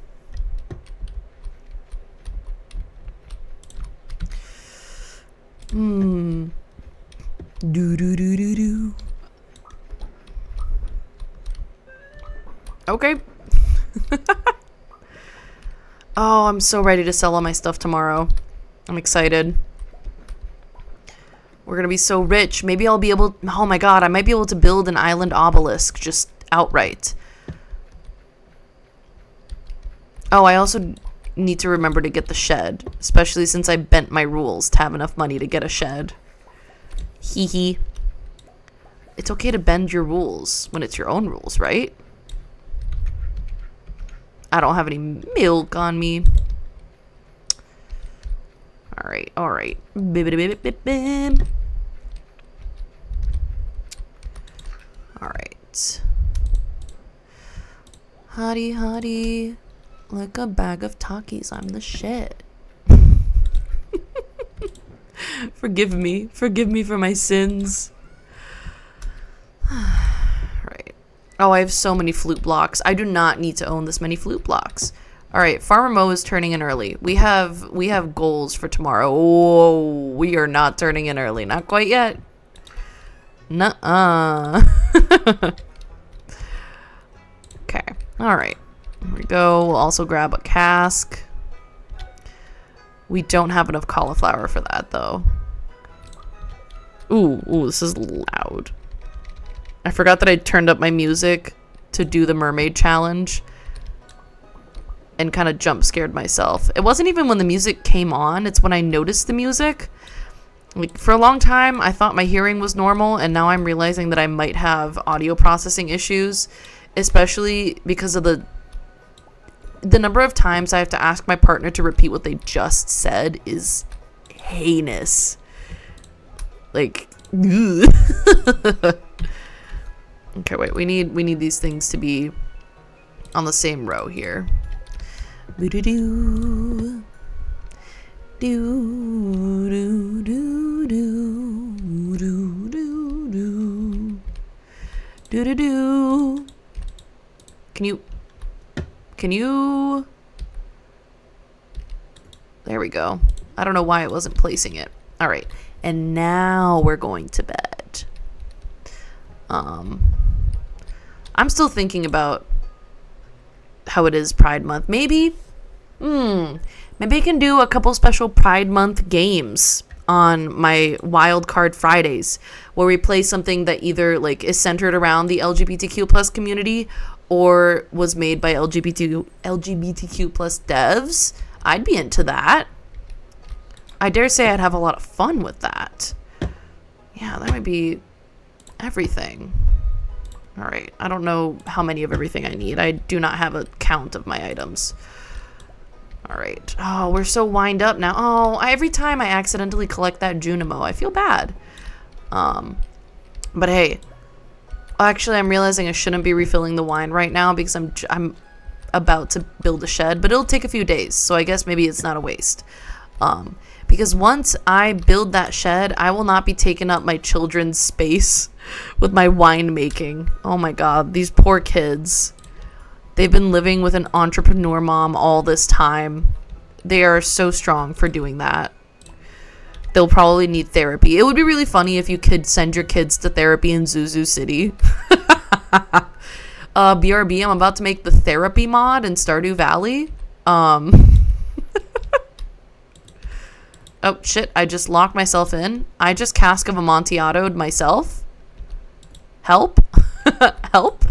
Speaker 1: Do. Okay. Oh, I'm so ready to sell all my stuff tomorrow. I'm excited. We're gonna be so rich. Maybe I'll be able... Oh my god, I might be able to build an island obelisk just outright. Oh, I also need to remember to get the shed. Especially since I bent my rules to have enough money to get a shed. Hee hee. It's okay to bend your rules when it's your own rules, right? I don't have any milk on me. Alright, alright. Alright. Hottie, hottie. Like a bag of Takis. I'm the shit. Forgive me. Forgive me for my sins. Right. Oh, I have so many flute blocks. I do not need to own this many flute blocks. All right, Farmer Mo is turning in early. We have goals for tomorrow. Oh, we are not turning in early. Not quite yet. Nuh-uh. Okay. All right. Here we go. We'll also grab a cask. We don't have enough cauliflower for that, though. Ooh, this is loud. I forgot that I turned up my music to do the mermaid challenge and kind of jump scared myself. It wasn't even when the music came on, it's when I noticed the music. Like, for a long time, I thought my hearing was normal, and now I'm realizing that I might have audio processing issues, especially because of the number of times I have to ask my partner to repeat what they just said is heinous. Like, okay, wait, we need these things to be on the same row here. Boo-doo-doo. Do-do-do-do-do-do-do-do. Do-do-do. Can you... There we go. I don't know why it wasn't placing it. All right. And now we're going to bed. I'm still thinking about how it is Pride Month. Maybe I can do a couple special Pride Month games on my Wild Card Fridays where we play something that either like is centered around the LGBTQ plus community or was made by LGBTQ plus devs. I'd be into that. I dare say I'd have a lot of fun with that. Yeah, that might be everything. All right. I don't know how many of everything I need. I do not have a count of my items. All right. Oh, we're so wind up now. Oh, every time I accidentally collect that Junimo, I feel bad. But hey, actually, I'm realizing I shouldn't be refilling the wine right now because I'm about to build a shed, but it'll take a few days, so I guess maybe it's not a waste. Because once I build that shed, I will not be taking up my children's space with my wine making. Oh my god, these poor kids. They've been living with an entrepreneur mom all this time. They are so strong for doing that. They'll probably need therapy. It would be really funny if you could send your kids to therapy in Zuzu City. BRB, I'm about to make the therapy mod in Stardew Valley. Oh shit, I just locked myself in. I just Cask of Amontillato'd myself. Help. Help.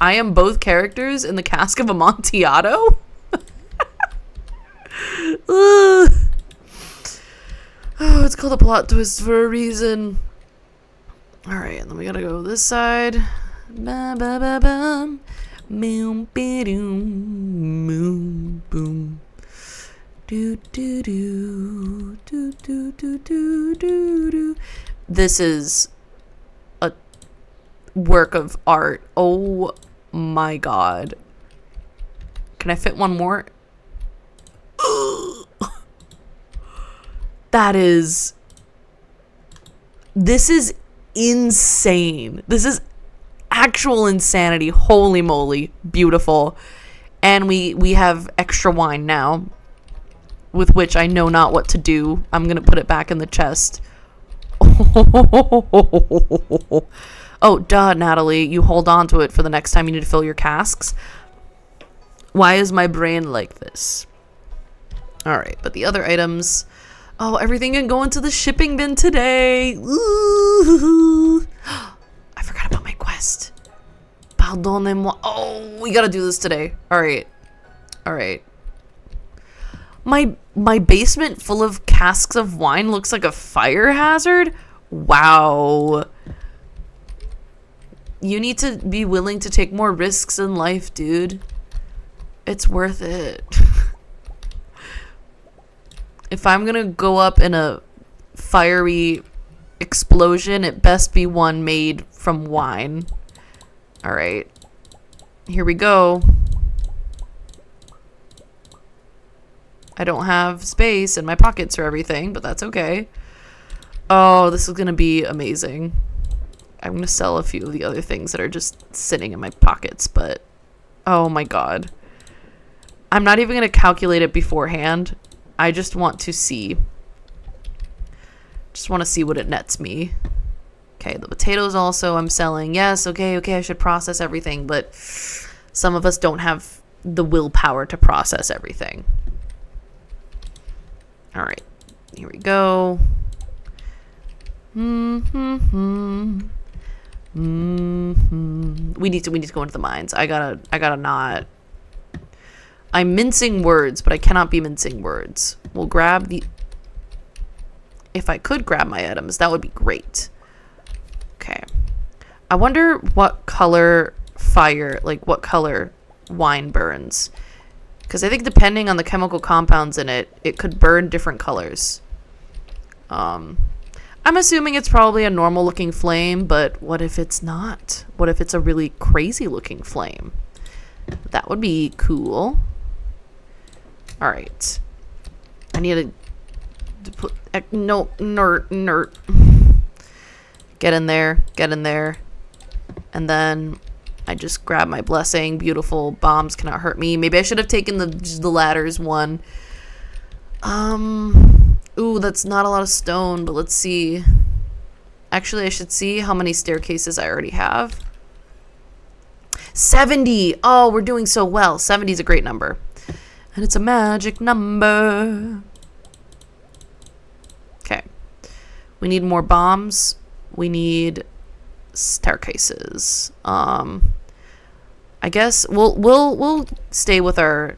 Speaker 1: I am both characters in the Cask of Amontillado. Oh, it's called a plot twist for a reason. Alright, and then we gotta go this side. Ba ba ba bum. Boom boom boom boom. Do do do do do do do do. This is a work of art. Oh my god. Can I fit one more? This is insane. This is actual insanity. Holy moly. Beautiful. And we have extra wine now, with which I know not what to do. I'm gonna put it back in the chest. Oh, duh, Natalie. You hold on to it for the next time you need to fill your casks. Why is my brain like this? Alright, but the other items... Oh, everything can go into the shipping bin today. Ooh. I forgot about my quest. Pardonnez-moi. Oh, we gotta do this today. Alright. Alright. My basement full of casks of wine looks like a fire hazard? Wow. You need to be willing to take more risks in life, dude. It's worth it. If I'm gonna go up in a fiery explosion, it best be one made from wine. Alright. Here we go. I don't have space in my pockets for everything, but that's okay. Oh, this is gonna be amazing. I'm gonna sell a few of the other things that are just sitting in my pockets, but... Oh my god. I'm not even gonna calculate it beforehand. I just want to see. Just want to see what it nets me. Okay, the potatoes also I'm selling. Yes, okay, I should process everything, but some of us don't have the willpower to process everything. All right, here we go. We need to go into the mines. I gotta not. I'm mincing words, but I cannot be mincing words. We'll grab the... If I could grab my items, that would be great. Okay. I wonder what color fire, like what color wine burns. Because I think depending on the chemical compounds in it, it could burn different colors. I'm assuming it's probably a normal looking flame, but what if it's not? What if it's a really crazy looking flame? That would be cool. All right. I need to put... No, nerd. Get in there. And then I just grab my blessing. Beautiful. Bombs cannot hurt me. Maybe I should have taken the ladders one. Ooh, that's not a lot of stone, but let's see. Actually, I should see how many staircases I already have. 70. Oh, we're doing so well. 70 is a great number. And it's a magic number. Okay. We need more bombs. We need staircases. I guess we'll stay with our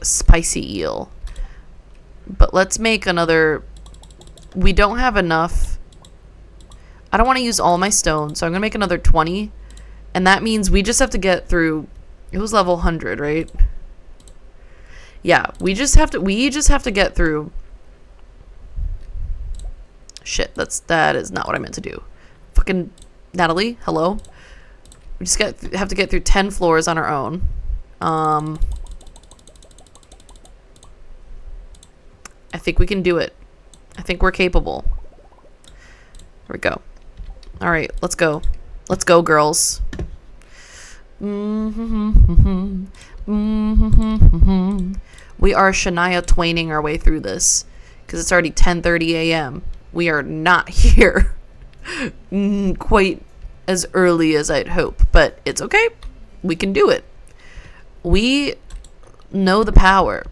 Speaker 1: spicy eel. But let's make another. We don't have enough I don't want to use all my stone, so I'm going to make another 20. And that means we just have to get through... It was level 100, right? Yeah, we just have to get through... Shit, that is not what I meant to do. Fucking Natalie, hello? We just have to get through 10 floors on our own. I think we can do it. I think we're capable. Here we go. All right, let's go. Let's go, girls. We are Shania Twaining our way through this because it's already 10:30 a.m. We are not here quite as early as I'd hope, but it's okay. We can do it. We know the power.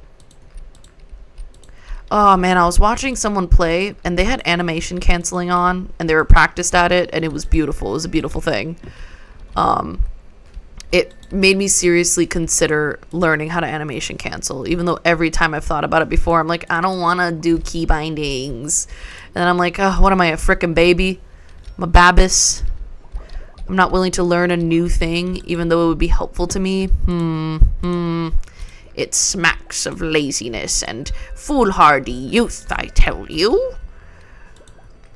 Speaker 1: Oh man, I was watching someone play and they had animation canceling on and they were practiced at it and it was beautiful. It was a beautiful thing. It made me seriously consider learning how to animation cancel, even though every time I've thought about it before, I'm like, I don't want to do key bindings. And then I'm like, oh, what am I, a frickin' baby? I'm a babis. I'm not willing to learn a new thing, even though it would be helpful to me. It smacks of laziness and foolhardy youth, I tell you.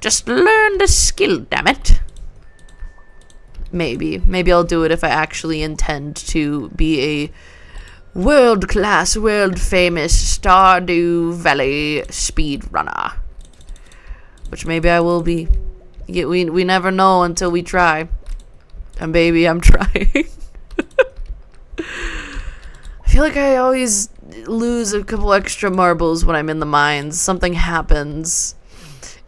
Speaker 1: Just learn the skill, damn it. Maybe I'll do it if I actually intend to be a world-class, world-famous Stardew Valley speedrunner. Which maybe I will be. We never know until we try. And baby, I'm trying. I feel like I always lose a couple extra marbles when I'm in the mines. Something happens.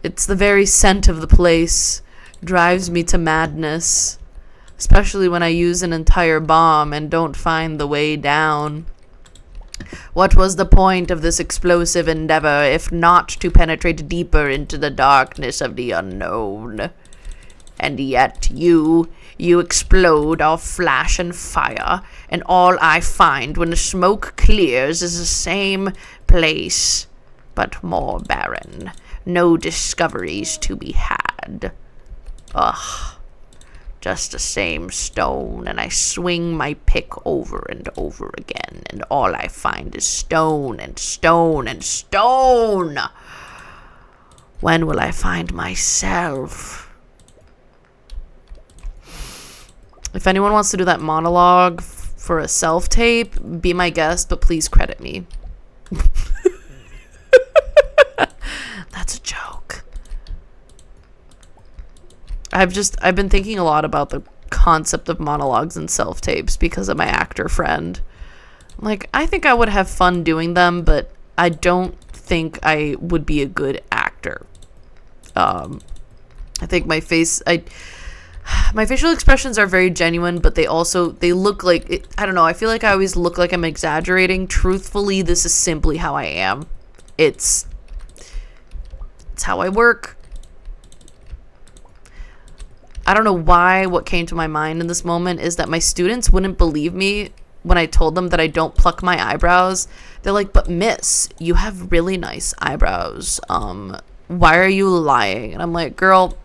Speaker 1: It's the very scent of the place drives me to madness. Especially when I use an entire bomb and don't find the way down. What was the point of this explosive endeavor if not to penetrate deeper into the darkness of the unknown? And yet you explode all flash and fire, and all I find when the smoke clears is the same place, but more barren. No discoveries to be had. Ugh. Just the same stone, and I swing my pick over and over again, and all I find is stone and stone and stone. When will I find myself? If anyone wants to do that monologue for a self-tape, be my guest, but please credit me. That's a joke. I've been thinking a lot about the concept of monologues and self-tapes because of my actor friend. Like, I think I would have fun doing them, but I don't think I would be a good actor. I think my facial expressions are very genuine, but they look like it, I don't know, I feel like I always look like I'm exaggerating. Truthfully, this is simply how I am. It's how I work. I don't know why what came to my mind in this moment is that my students wouldn't believe me when I told them that I don't pluck my eyebrows. They're like, but miss, you have really nice eyebrows. Why are you lying? And I'm like, girl,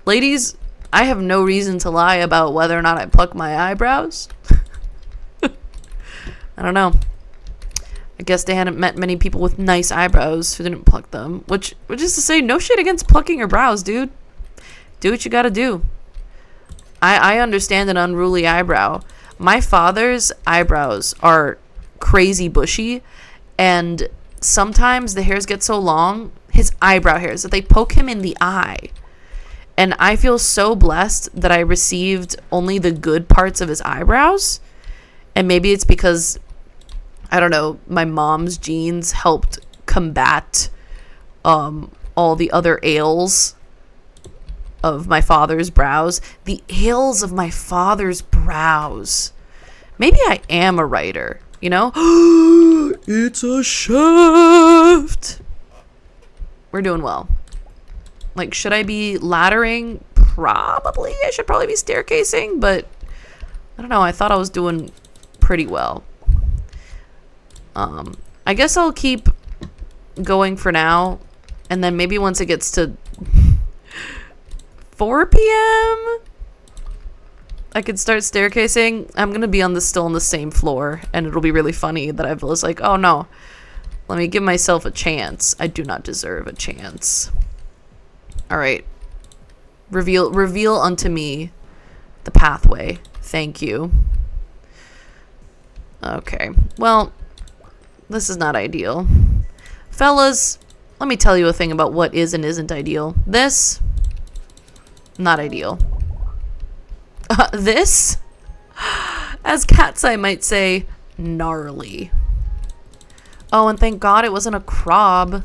Speaker 1: ladies, I have no reason to lie about whether or not I pluck my eyebrows. I don't know. I guess they hadn't met many people with nice eyebrows who didn't pluck them. Which is to say, no shit against plucking your brows, dude. Do what you gotta do. I understand an unruly eyebrow. My father's eyebrows are crazy bushy, and sometimes the hairs get so long, his eyebrow hairs, that they poke him in the eye. And I feel so blessed that I received only the good parts of his eyebrows. And maybe it's because, I don't know, my mom's genes helped combat all the other ails of my father's brows. The ails of my father's brows. Maybe I am a writer, you know? It's a shaft. We're doing well. Like, should I be laddering? Probably. I should probably be staircasing, but I don't know. I thought I was doing pretty well. I guess I'll keep going for now, and then maybe once it gets to 4 p.m. I could start staircasing. I'm gonna be still on the same floor, and it'll be really funny that I was like, oh no, let me give myself a chance. I do not deserve a chance. All right, reveal unto me the pathway. Thank you. Okay, well, this is not ideal. Fellas, let me tell you a thing about what is and isn't ideal. This, not ideal. This, as cats I might say, gnarly. Oh, and thank God it wasn't a crab.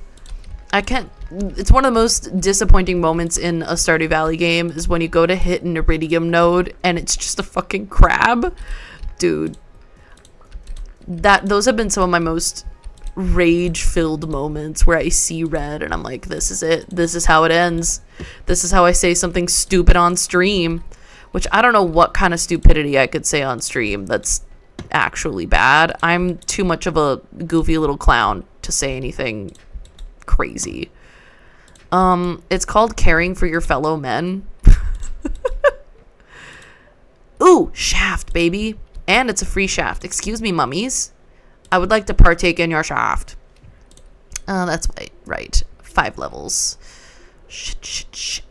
Speaker 1: It's one of the most disappointing moments in a Stardew Valley game is when you go to hit an iridium node and it's just a fucking crab. Dude. Those have been some of my most rage-filled moments where I see red and I'm like, this is it. This is how it ends. This is how I say something stupid on stream. Which I don't know what kind of stupidity I could say on stream that's actually bad. I'm too much of a goofy little clown to say anything crazy. It's called caring for your fellow men. Ooh, shaft, baby. And it's a free shaft. Excuse me, mummies. I would like to partake in your shaft. That's right. 5 levels. Shit.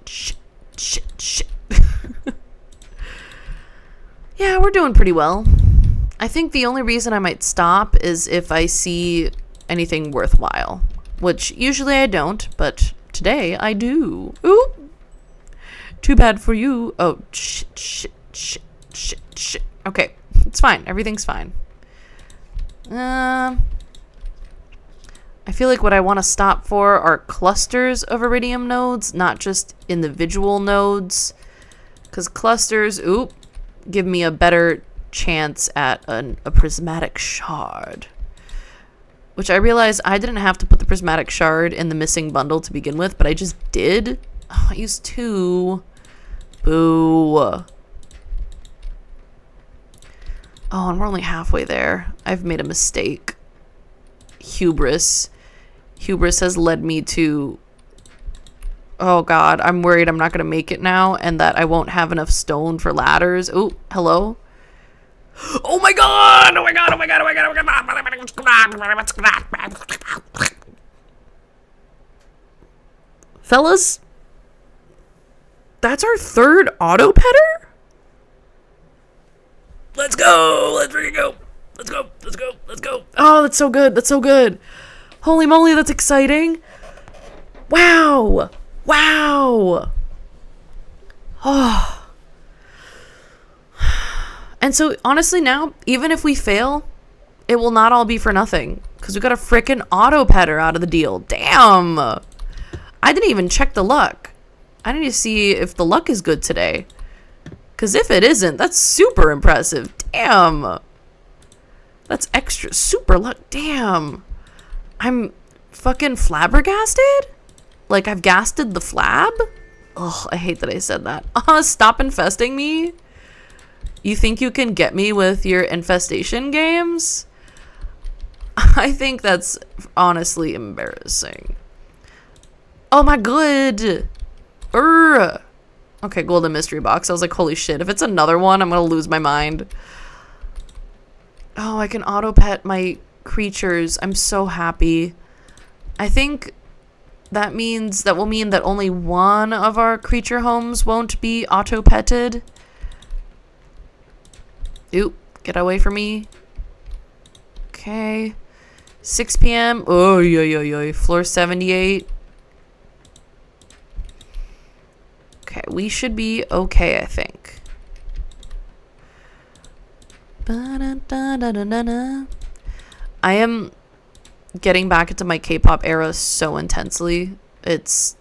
Speaker 1: Yeah, we're doing pretty well. I think the only reason I might stop is if I see anything worthwhile. Which usually I don't, but today I do. Ooh! Too bad for you. Oh, shit. Okay, it's fine. Everything's fine. I feel like what I want to stop for are clusters of iridium nodes, not just individual nodes. Because clusters, give me a better chance at a prismatic shard. Which I realized I didn't have to put the prismatic shard in the missing bundle to begin with, but I just did. Oh, I used 2. Boo. Oh, and we're only halfway there. I've made a mistake. Hubris. Hubris has led me to... Oh god, I'm worried I'm not going to make it now and that I won't have enough stone for ladders. Oh, hello? Oh my god! Fellas, that's our 3rd auto petter? Let's go! Let's freaking go! Let's go! Oh, that's so good! Holy moly, that's exciting! Wow! Oh. And so, honestly now, even if we fail, it will not all be for nothing. Because we got a frickin' auto petter out of the deal. Damn! I didn't even check the luck. I need to see if the luck is good today. Because if it isn't, that's super impressive. Damn! That's extra super luck. Damn! I'm fucking flabbergasted? Like, I've gasted the flab? Ugh, I hate that I said that. Stop infesting me? You think you can get me with your infestation games? I think that's honestly embarrassing. Oh my god! Okay, golden mystery box. I was like, holy shit, if it's another one, I'm gonna lose my mind. Oh, I can auto pet my creatures. I'm so happy. I think that will mean that only one of our creature homes won't be auto petted. Oop, get away from me. Okay. 6 p.m. Oh, yo. Floor 78. Okay, we should be okay, I think. I am getting back into my K-pop era so intensely. It's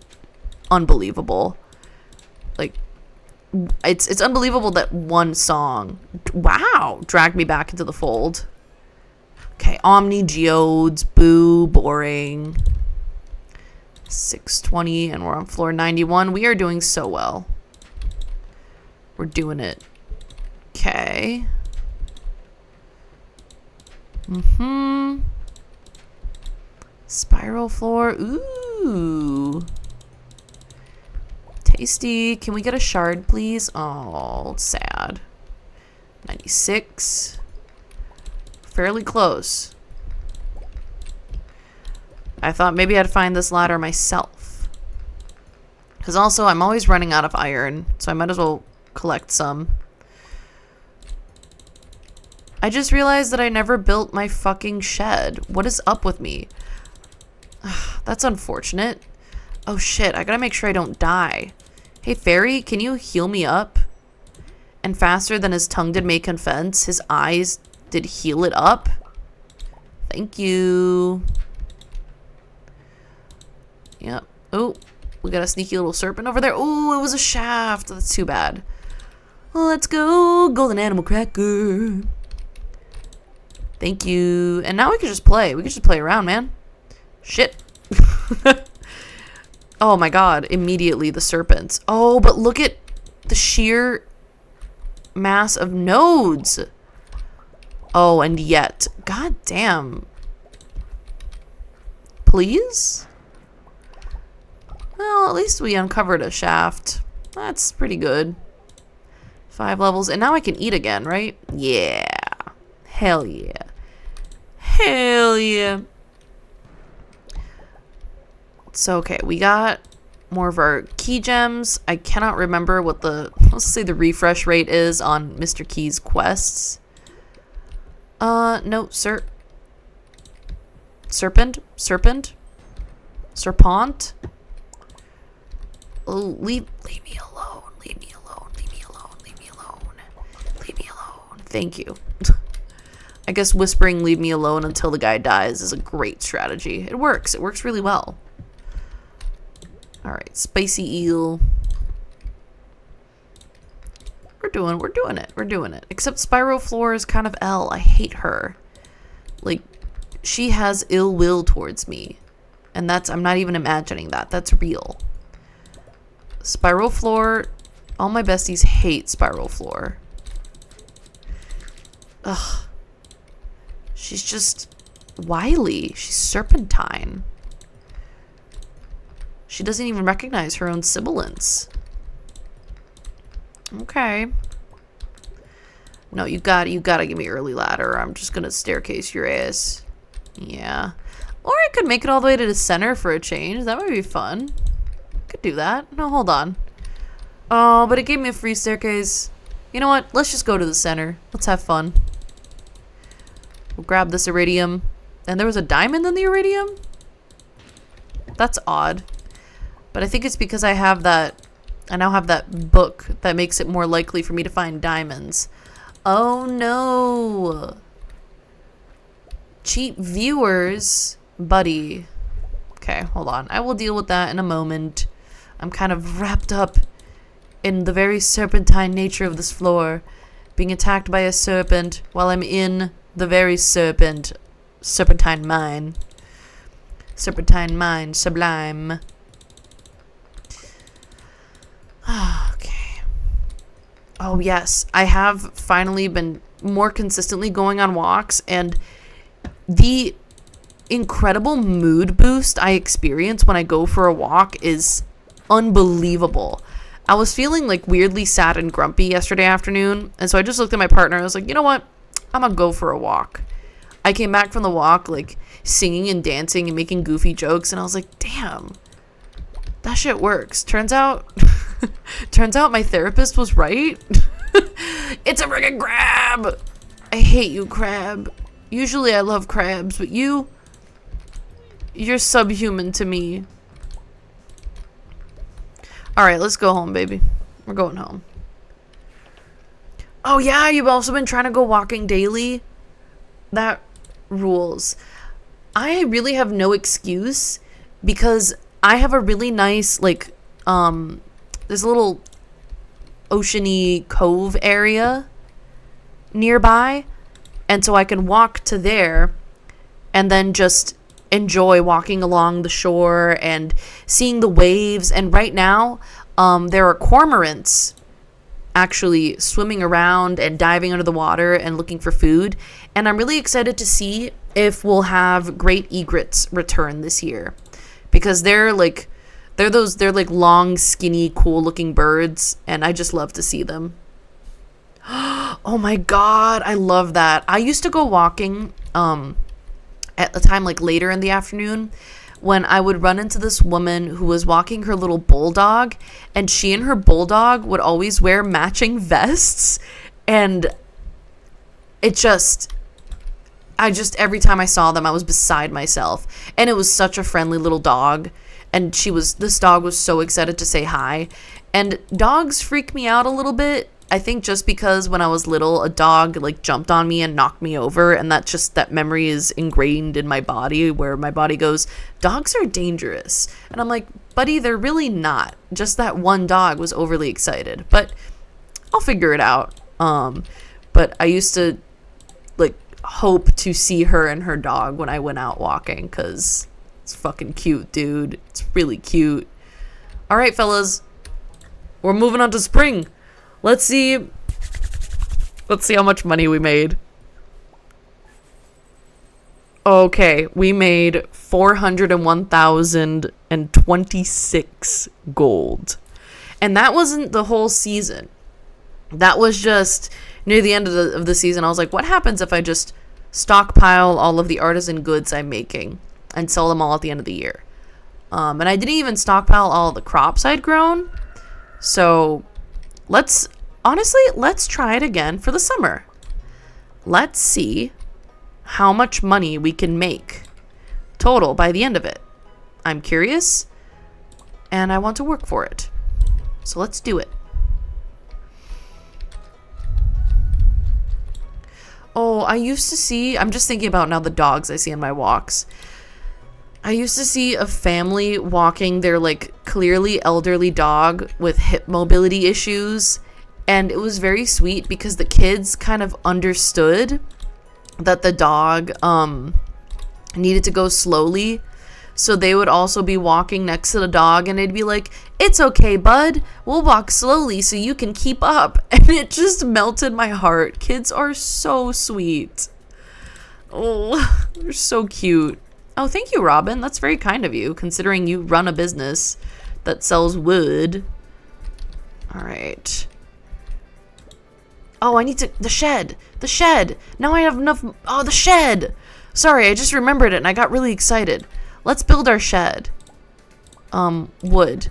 Speaker 1: unbelievable. Like, it's unbelievable that one song, wow, dragged me back into the fold. Okay, Omni Geodes, boo, boring. 620, and we're on floor 91. We are doing so well. We're doing it. Okay. Spiral floor. Ooh. Feisty, can we get a shard, please? Oh, sad. 96. Fairly close. I thought maybe I'd find this ladder myself. Because also, I'm always running out of iron, so I might as well collect some. I just realized that I never built my fucking shed. What is up with me? That's unfortunate. Oh shit, I gotta make sure I don't die. Hey fairy, can you heal me up? And faster than his tongue did make offense, his eyes did heal it up. Thank you. Yep. Oh, we got a sneaky little serpent over there. Oh, it was a shaft. That's too bad. Let's go, golden animal cracker. Thank you. And now we can just play. We can just play around, man. Shit. Oh my god. Immediately the serpents. Oh, but look at the sheer mass of nodes. Oh, and yet. God damn. Please? Well, at least we uncovered a shaft. That's pretty good. 5 levels. And now I can eat again, right? Yeah. Hell yeah. Hell yeah. So, okay, we got more of our key gems. I cannot remember what the, let's say the refresh rate is on Mr. Key's quests. No, serpent? Serpent? Oh, leave me alone. Leave me alone. Leave me alone. Leave me alone. Leave me alone. Thank you. I guess whispering leave me alone until the guy dies is a great strategy. It works. It works really well. Alright, spicy eel. We're doing it. We're doing it. Except Spiroflora is kind of L. I hate her. Like, she has ill will towards me. And that's, I'm not even imagining that. That's real. Spiroflora, all my besties hate Spiroflora. Ugh. She's just wily. She's serpentine. She doesn't even recognize her own sibilance. Okay. No, you gotta give me early ladder, or I'm just gonna staircase your ass. Yeah. Or I could make it all the way to the center for a change. That might be fun. Could do that. No, hold on. Oh, but it gave me a free staircase. You know what? Let's just go to the center. Let's have fun. We'll grab this iridium. And there was a diamond in the iridium? That's odd. But I think it's because I now have that book that makes it more likely for me to find diamonds. Oh no. Cheap viewers, buddy. Okay, hold on. I will deal with that in a moment. I'm kind of wrapped up in the very serpentine nature of this floor, being attacked by a serpent while I'm in the very serpentine mine. Serpentine mine, sublime. Okay. Oh yes, I have finally been more consistently going on walks, and the incredible mood boost I experience when I go for a walk is unbelievable. I was feeling like weirdly sad and grumpy yesterday afternoon, and so I just looked at my partner. I was like, you know what? I'm gonna go for a walk. I came back from the walk like singing and dancing and making goofy jokes, and I was like, damn, that shit works. Turns out my therapist was right. It's a friggin' crab. I hate you, crab. Usually I love crabs, but you're subhuman to me. Alright, let's go home, baby. We're going home. Oh yeah, you've also been trying to go walking daily? That rules. I really have no excuse because I have a really nice, like, this little oceany cove area nearby, and so I can walk to there and then just enjoy walking along the shore and seeing the waves. And right now there are cormorants actually swimming around and diving under the water and looking for food, and I'm really excited to see if we'll have great egrets return this year, because they're like They're like long, skinny, cool looking birds, and I just love to see them. Oh my god, I love that. I used to go walking at the time, like later in the afternoon, when I would run into this woman who was walking her little bulldog, and she and her bulldog would always wear matching vests, and every time I saw them, I was beside myself. And it was such a friendly little dog, and this dog was so excited to say hi. And dogs freak me out a little bit. I think just because when I was little, a dog like jumped on me and knocked me over, and that memory is ingrained in my body, where my body goes, dogs are dangerous. And I'm like, buddy, they're really not. Just that one dog was overly excited, but I'll figure it out. But I used to like hope to see her and her dog when I went out walking, because it's fucking cute, dude. It's really cute. All right, fellas, we're moving on to spring. Let's see how much money we made. Okay, we made 401,026 gold. And that wasn't the whole season. That was just near the end of the season. I was like, what happens if I just stockpile all of the artisan goods I'm making and sell them all at the end of the year? And I didn't even stockpile all the crops I'd grown. So let's try it again for the summer. Let's see how much money we can make total by the end of it. I'm curious, and I want to work for it. So let's do it. Oh, I'm just thinking about now the dogs I see on my walks. I used to see a family walking their like clearly elderly dog with hip mobility issues, and it was very sweet because the kids kind of understood that the dog needed to go slowly. So they would also be walking next to the dog, and they'd be like, "It's okay, bud. We'll walk slowly so you can keep up." And it just melted my heart. Kids are so sweet. Oh, they're so cute. Oh, thank you, Robin. That's very kind of you, considering you run a business that sells wood. All right. Oh, I need the shed. The shed. Now I have enough. Oh, the shed. Sorry, I just remembered it and I got really excited. Let's build our shed. Wood.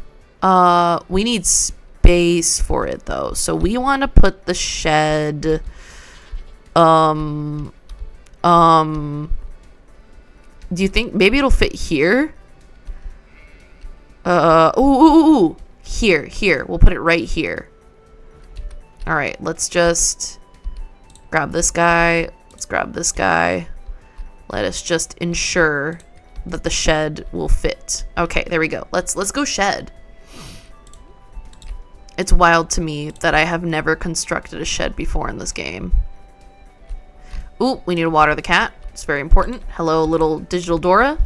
Speaker 1: We need space for it though. So we want to put the shed, do you think maybe it'll fit here? Ooh. Here. We'll put it right here. All right, let's just grab this guy. Let's grab this guy. Let us just ensure that the shed will fit. Okay, there we go. Let's go shed. It's wild to me that I have never constructed a shed before in this game. Ooh, we need to water the cat. It's very important. Hello, little digital Dora.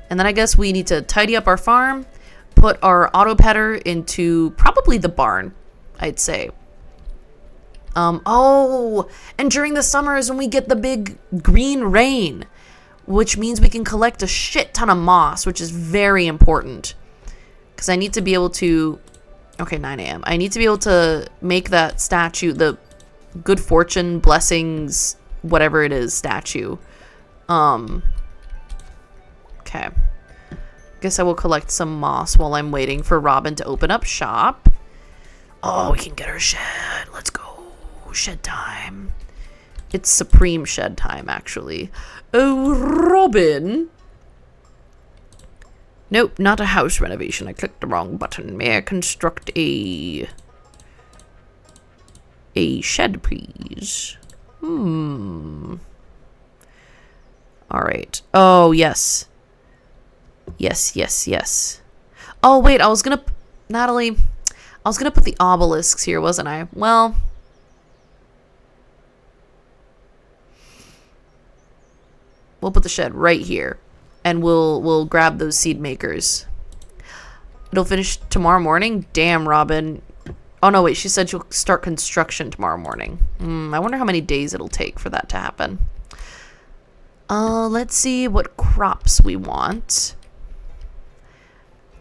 Speaker 1: And then I guess we need to tidy up our farm, put our auto petter into probably the barn, I'd say. Oh, and during the summer is when we get the big green rain, which means we can collect a shit ton of moss, which is very important. Because I need to be able to... Okay, 9 a.m. I need to be able to make that statue, the good fortune, blessings, whatever it is, statue. Okay. Guess I will collect some moss while I'm waiting for Robin to open up shop. Oh, we can get our shed. Let's go. Shed time. It's supreme shed time, actually. Oh, Robin. Nope, not a house renovation. I clicked the wrong button. May I construct a shed, please? All right. Oh, yes. Yes. Oh, wait, Natalie, I was gonna put the obelisks here, wasn't I? Well, we'll put the shed right here, and we'll grab those seed makers. It'll finish tomorrow morning? Damn, Robin. Oh, no, wait, she said she'll start construction tomorrow morning. I wonder how many days it'll take for that to happen. Let's see what crops we want.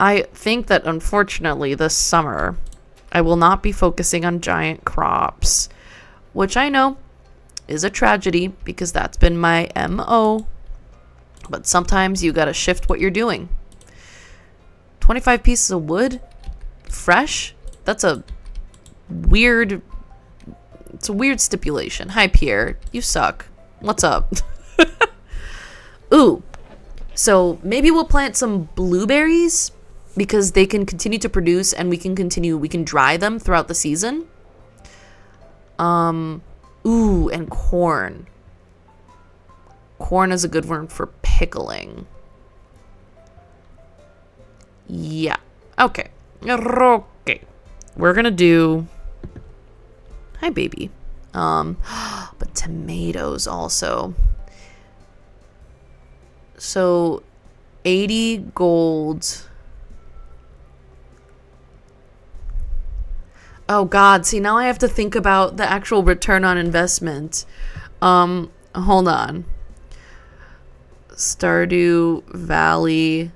Speaker 1: I think that unfortunately this summer I will not be focusing on giant crops, which I know is a tragedy because that's been my MO. But sometimes you gotta shift what you're doing. 25 pieces of wood? Fresh? That's a weird... It's a weird stipulation. Hi, Pierre. You suck. What's up? Ooh. So maybe we'll plant some blueberries because they can continue to produce and we can dry them throughout the season. Ooh, and corn. Corn is a good one for pickling. Yeah. Okay. Okay. We're gonna do... Hi, baby. But tomatoes also. So, 80 gold. Oh, God. See, now I have to think about the actual return on investment. Hold on. Stardew Valley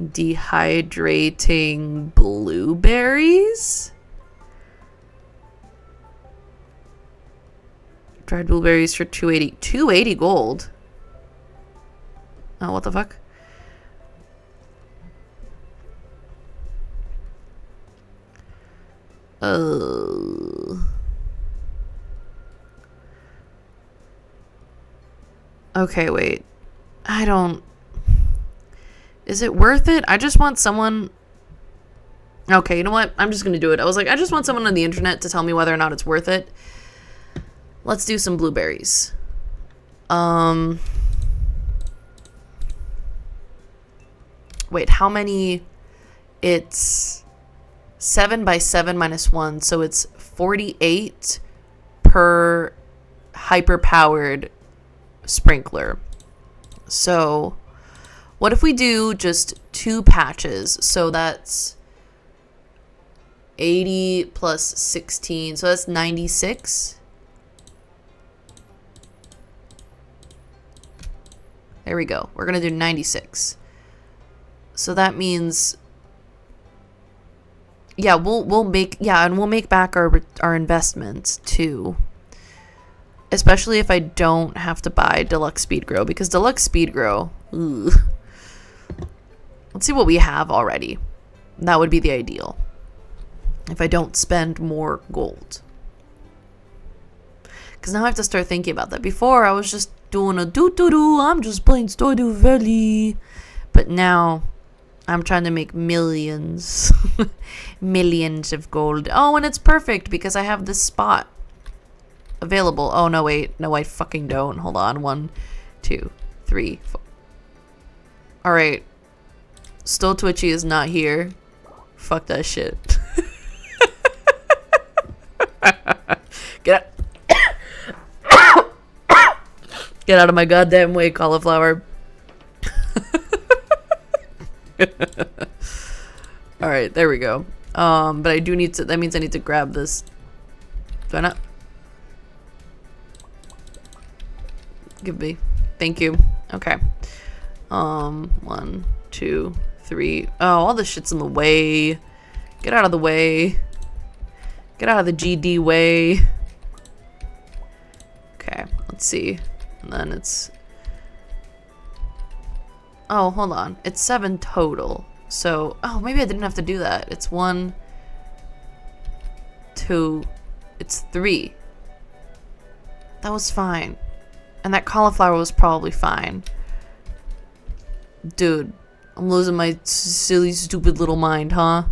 Speaker 1: dehydrating blueberries? Dried blueberries for 280. 280 gold? Oh, what the fuck? Okay, wait. I don't... Is it worth it? I just want someone... Okay, you know what? I'm just gonna do it. I was like, I just want someone on the internet to tell me whether or not it's worth it. Let's do some blueberries. Wait, how many? It's 7 by 7 minus 1, so it's 48 per hyper-powered sprinkler. So, what if we do just 2 patches? So that's 80 plus 16, so that's 96. There we go. We're gonna do 96. So that means, yeah, we'll make back our investment too. Especially if I don't have to buy deluxe speed grow, because deluxe speed grow, ugh. Let's see what we have already. That would be the ideal. If I don't spend more gold. Because now I have to start thinking about that. Before I was just doing a doo-doo-doo, I'm just playing Stardew Valley. But now I'm trying to make millions. Millions of gold. Oh, and it's perfect because I have this spot available. Oh, no, wait. No, I fucking don't. Hold on. 1, 2, 3, 4. Alright. Still Twitchy is not here. Fuck that shit. Get out. Get out of my goddamn way, cauliflower. Alright, there we go. But I do need to, that means I need to grab this. Do I not? Give me. Thank you. Okay. 1, 2, 3. Oh, all this shit's in the way. Get out of the way. Get out of the GD way. Okay, let's see. And then it's... Oh, hold on. It's 7 total. So, oh, maybe I didn't have to do that. It's 1, 2, it's 3. That was fine. And that cauliflower was probably fine. Dude, I'm losing my silly, stupid little mind, huh?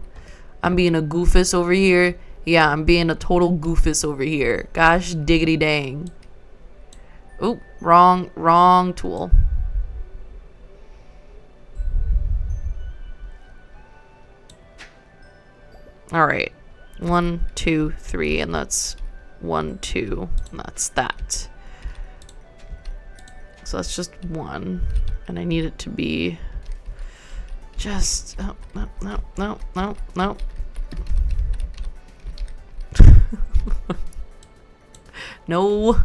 Speaker 1: I'm being a goofus over here. Yeah, I'm being a total goofus over here. Gosh diggity dang. Oop, wrong tool. Alright. 1, 2, 3, and that's 1, 2, and that's that. So that's just 1. And I need it to be just... Oh, no. No.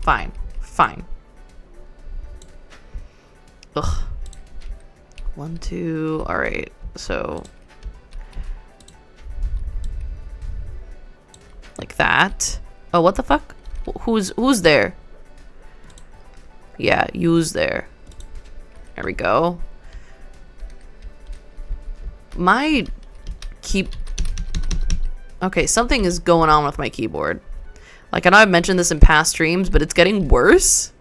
Speaker 1: Fine. Ugh. 1, 2. Alright. So Like that. Oh, what the fuck? Who's there? Yeah, you's there. There we go. My Okay, something is going on with my keyboard. Like, I know I've mentioned this in past streams, but it's getting worse.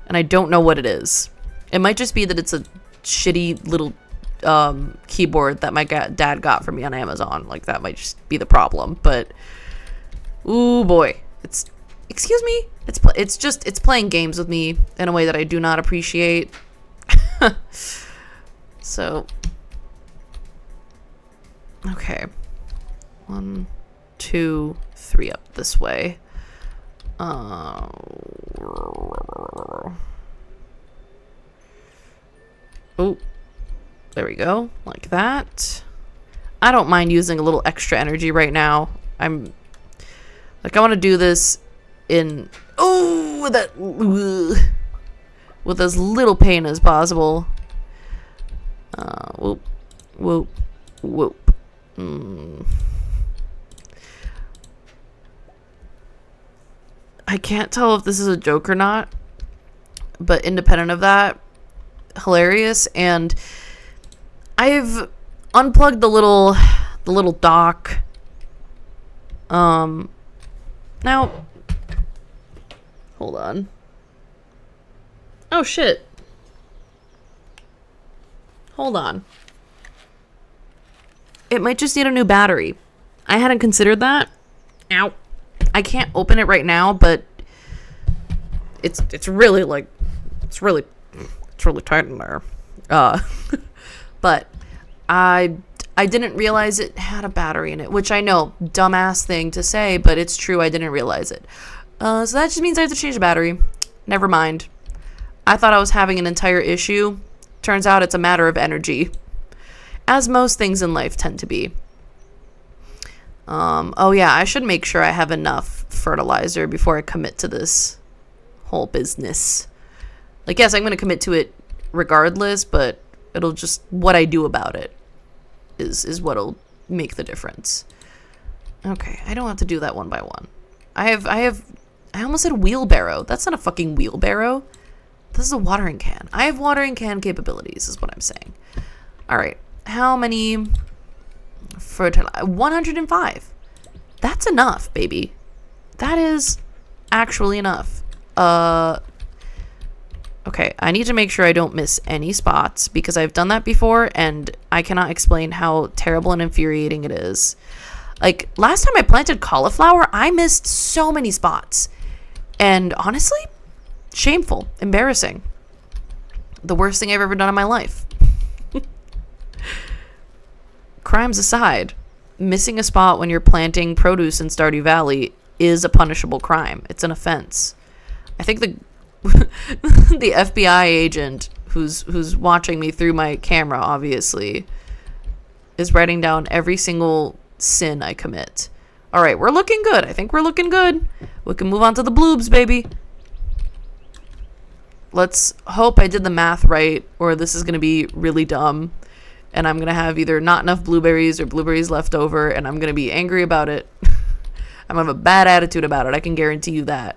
Speaker 1: And I don't know what it is. It might just be that it's a shitty little keyboard that my dad got for me on Amazon. Like, that might just be the problem. But, ooh boy. Excuse me? It's playing games with me in a way that I do not appreciate. So, okay. 1, 2, 3 up this way. Oh, there we go. Like that. I don't mind using a little extra energy right now. I want to do this in with as little pain as possible. Whoop, whoop, whoop. I can't tell if this is a joke or not, but independent of that, hilarious. And I've unplugged the little dock. Now, hold on. Oh shit. Hold on. It might just need a new battery. I hadn't considered that. Ow. I can't open it right now, but it's really tight in there. But I didn't realize it had a battery in it, which I know, dumbass thing to say, but it's true. I didn't realize it. So that just means I have to change the battery. Never mind. I thought I was having an entire issue. Turns out it's a matter of energy, as most things in life tend to be. Oh yeah, I should make sure I have enough fertilizer before I commit to this whole business. Like, yes, I'm going to commit to it regardless, but it'll just, what I do about it is what'll make the difference. Okay, I don't have to do that one by one. I almost said wheelbarrow. That's not a fucking wheelbarrow. This is a watering can. I have watering can capabilities, is what I'm saying. All right, how many... 105. That's enough, baby. That is actually enough. Okay, I need to make sure I don't miss any spots because I've done that before and I cannot explain how terrible and infuriating it is. Like, last time I planted cauliflower, I missed so many spots. And honestly, shameful, embarrassing. The worst thing I've ever done in my life. Crimes aside, missing a spot when you're planting produce in Stardew Valley is a punishable crime. It's an offense. I think the the FBI agent who's watching me through my camera, obviously, is writing down every single sin I commit. All right, we're looking good. I think we're looking good. We can move on to the bloobs, baby. Let's hope I did the math right, or this is going to be really dumb. And I'm going to have either not enough blueberries or blueberries left over, and I'm going to be angry about it. I'm going to have a bad attitude about it. I can guarantee you that.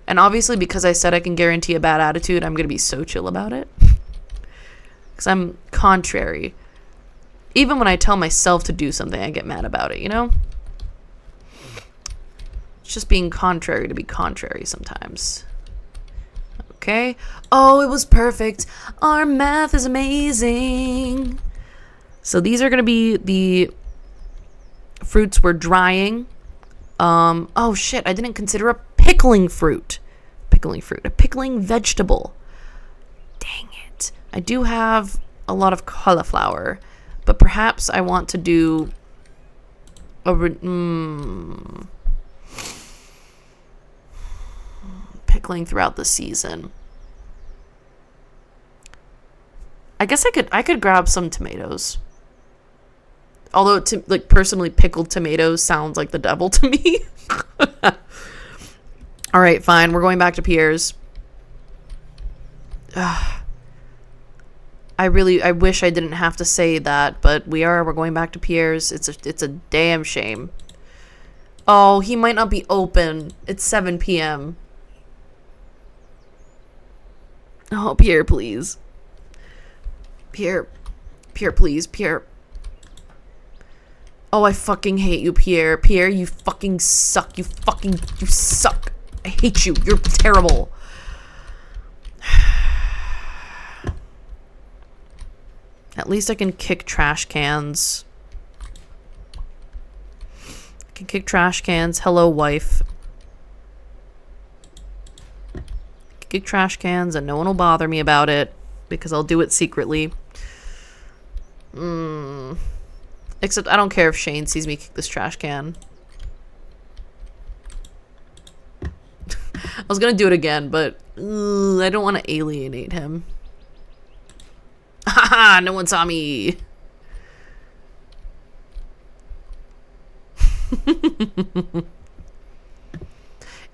Speaker 1: And obviously, because I said I can guarantee a bad attitude, I'm going to be so chill about it. Because I'm contrary. Even when I tell myself to do something, I get mad about it, you know? It's just being contrary to be contrary sometimes. Okay. Oh, it was perfect. Our math is amazing. So these are going to be the fruits we're drying. Oh shit, I didn't consider a pickling fruit. A pickling vegetable. Dang it. I do have a lot of cauliflower, but perhaps I want to do a pickling throughout the season. I guess I could grab some tomatoes. Although, personally, pickled tomatoes sounds like the devil to me. All right, fine. We're going back to Pierre's. I wish I didn't have to say that, but we're going back to Pierre's. It's a damn shame. Oh, he might not be open. It's 7 p.m. Oh, Pierre, please. Pierre, please. Pierre. Oh, I fucking hate you, Pierre. Pierre, you fucking suck. You suck. I hate you. You're terrible. At least I can kick trash cans. I can kick trash cans. Hello, wife. I can kick trash cans and no one will bother me about it because I'll do it secretly. Except I don't care if Shane sees me kick this trash can. I was gonna do it again, but I don't want to alienate him. Haha, no one saw me.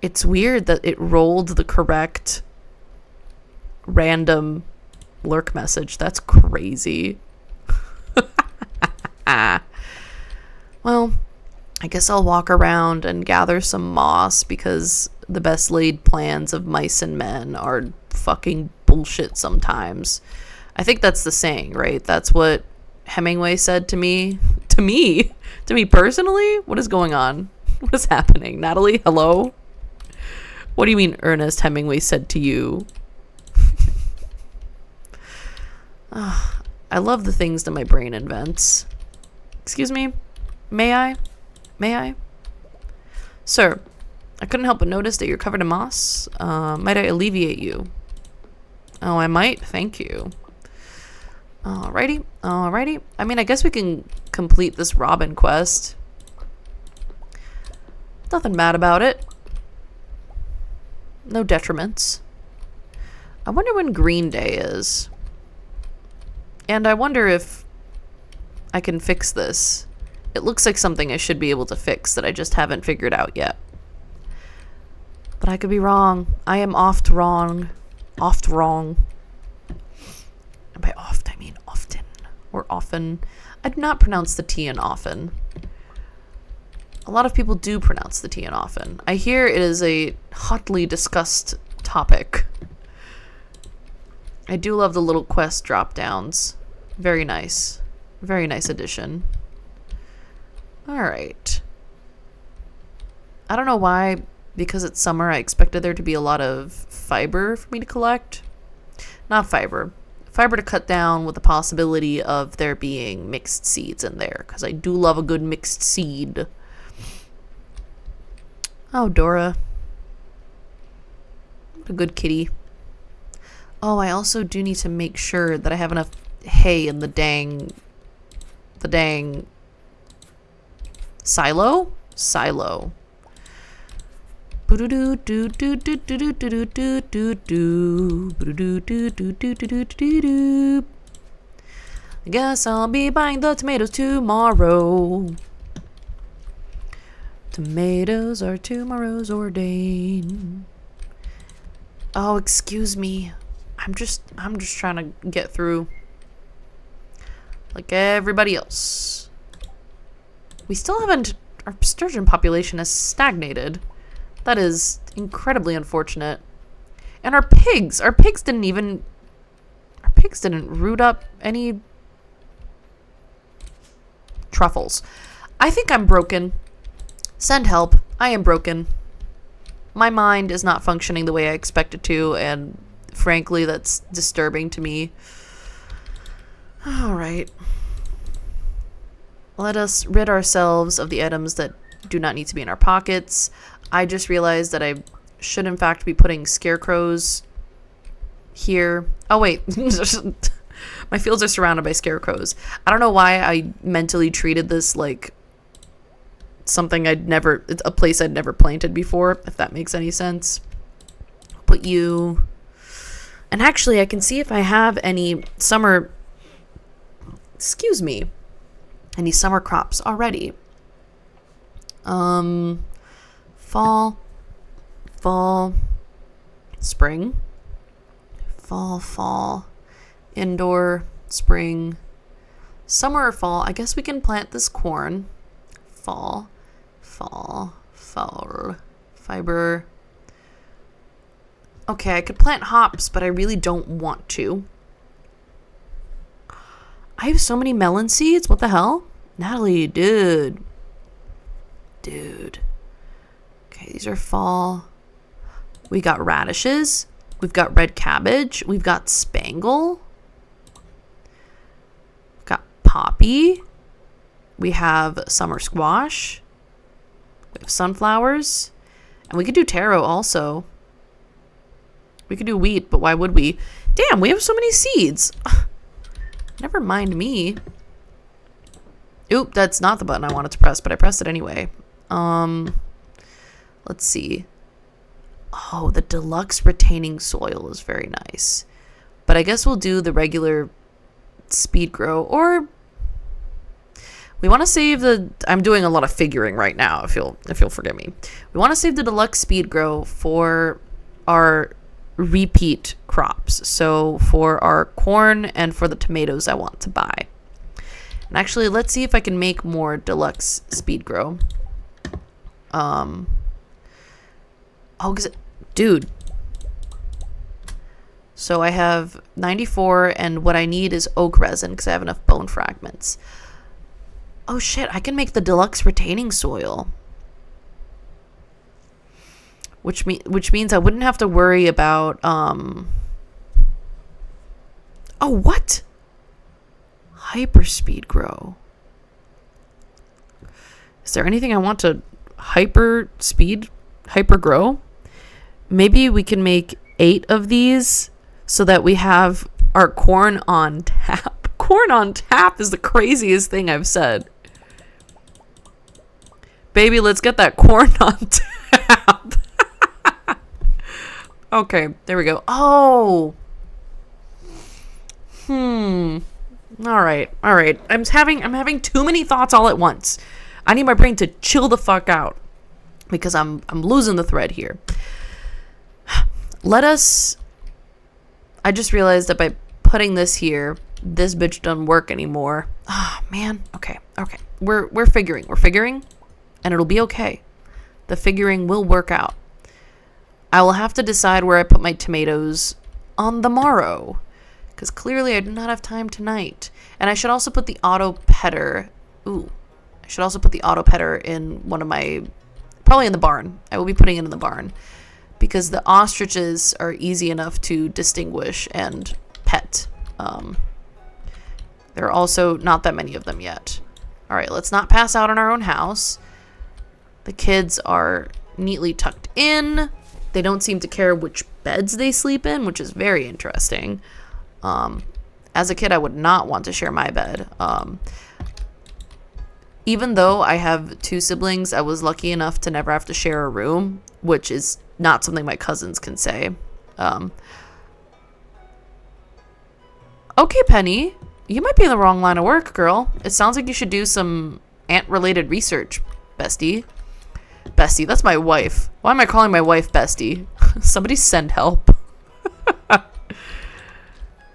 Speaker 1: It's weird that it rolled the correct random lurk message. That's crazy. Well, I guess I'll walk around and gather some moss because the best laid plans of mice and men are fucking bullshit sometimes. I think that's the saying, right? That's what Hemingway said to me. To me personally? What is going on? What is happening? Natalie, hello? What do you mean Ernest Hemingway said to you? I love the things that my brain invents. Excuse me? May I? Sir, I couldn't help but notice that you're covered in moss. Might I alleviate you? Oh, I might? Thank you. Alrighty. I mean, I guess we can complete this Robin quest. Nothing bad about it. No detriments. I wonder when Green Day is. And I wonder if I can fix this. It looks like something I should be able to fix that I just haven't figured out yet. But I could be wrong. I am oft wrong. Oft wrong. And by oft, I mean often. Or often. I do not pronounce the T in often. A lot of people do pronounce the T in often. I hear it is a hotly discussed topic. I do love the little quest drop downs. Very nice. Very nice addition. Alright. I don't know why, because it's summer, I expected there to be a lot of fiber for me to collect. Not fiber. Fiber to cut down with the possibility of there being mixed seeds in there, because I do love a good mixed seed. Oh, Dora. What a good kitty. Oh, I also do need to make sure that I have enough hay in the dang silo? Silo. I guess I'll be buying the tomatoes tomorrow. Tomatoes are tomorrow's ordain. Oh, excuse me. I'm just trying to get through like everybody else. We still haven't, our sturgeon population has stagnated. That is incredibly unfortunate. And our pigs didn't root up any truffles. I think I'm broken. Send help. I am broken. My mind is not functioning the way I expect it to, and frankly, that's disturbing to me. Alright. Let us rid ourselves of the items that do not need to be in our pockets. I just realized that I should in fact be putting scarecrows here. Oh wait, my fields are surrounded by scarecrows. I don't know why I mentally treated this like something a place I'd never planted before, if that makes any sense. Put you, and actually I can see if I have any summer, any summer crops already. Fall, spring, fall, indoor, spring, summer or fall. I guess we can plant this corn. Fall, Foul. Fiber. Okay, I could plant hops, but I really don't want to. I have so many melon seeds. What the hell? Natalie, dude. Dude. Okay, these are fall. We got radishes. We've got red cabbage. We've got spangle. We've got poppy. We have summer squash. We have sunflowers. And we could do taro also. We could do wheat, but why would we? Damn, we have so many seeds. Never mind me. Oop, that's not the button I wanted to press, but I pressed it anyway. Let's see. Oh, the deluxe retaining soil is very nice. But I guess we'll do the regular speed grow, or we want to save the, I'm doing a lot of figuring right now, if you'll forgive me. We want to save the deluxe speed grow for our repeat crops. So for our corn and for the tomatoes I want to buy. And actually, let's see if I can make more deluxe speed grow. Oh, dude. So I have 94, and what I need is oak resin because I have enough bone fragments. Oh shit, I can make the deluxe retaining soil. Which means I wouldn't have to worry about oh, what? Hyperspeed grow. Is there anything I want to hyper grow? Maybe we can make 8 of these so that we have our corn on tap. Corn on tap is the craziest thing I've said. Baby, let's get that corn on tap. Okay, there we go. Oh. All right. I'm having too many thoughts all at once. I need my brain to chill the fuck out because I'm losing the thread here. I just realized that by putting this here, this bitch doesn't work anymore. Oh, man. Okay. We're figuring, and it'll be okay. The figuring will work out. I will have to decide where I put my tomatoes on the morrow, because clearly I do not have time tonight. And I should also put the auto petter. I should also put the auto petter in one of my, probably in the barn. I will be putting it in the barn because the ostriches are easy enough to distinguish and pet. There are also not that many of them yet. All right, let's not pass out in our own house. The kids are neatly tucked in. They don't seem to care which beds they sleep in, which is very interesting. As a kid, I would not want to share my bed. Even though I have 2 siblings, I was lucky enough to never have to share a room, which is not something my cousins can say. Okay, Penny, you might be in the wrong line of work, girl. It sounds like you should do some ant-related research, bestie. Bestie, that's my wife. Why am I calling my wife Bestie? Somebody send help.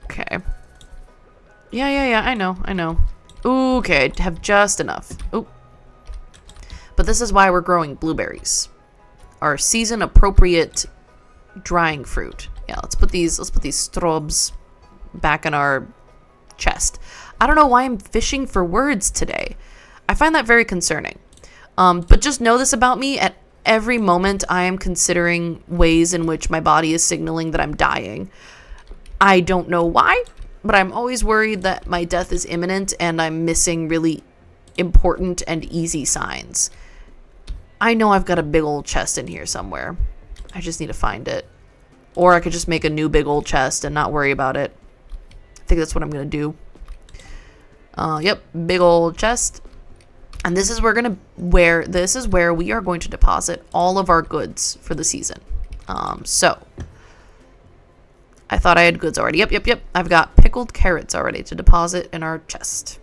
Speaker 1: Okay. Yeah, I know. Ooh, okay, I have just enough. Ooh. But this is why we're growing blueberries. Our season-appropriate drying fruit. Yeah, let's put these strobes back in our chest. I don't know why I'm fishing for words today. I find that very concerning. But just know this about me. At every moment, I am considering ways in which my body is signaling that I'm dying. I don't know why, but I'm always worried that my death is imminent and I'm missing really important and easy signs. I know I've got a big old chest in here somewhere. I just need to find it. Or I could just make a new big old chest and not worry about it. I think that's what I'm going to do. Yep, big old chest. And this is where we are going to deposit all of our goods for the season. So I thought I had goods already. Yep. I've got pickled carrots already to deposit in our chest.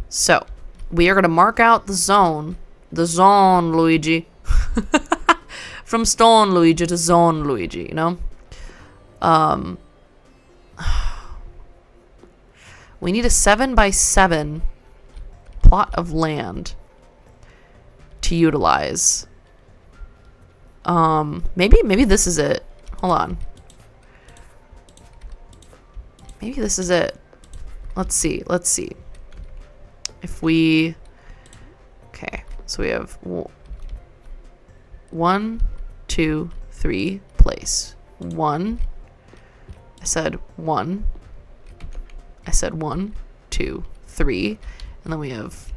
Speaker 1: So we are going to mark out the zone, Luigi. From Stone Luigi to Zone Luigi, you know? We need a 7x7 plot of land. to utilize. Maybe this is it. Hold on. Maybe this is it. Let's see. If we... Okay, so we have 1, 2, 3, place. 1. I said 1. I said 1, 2, 3. And then we have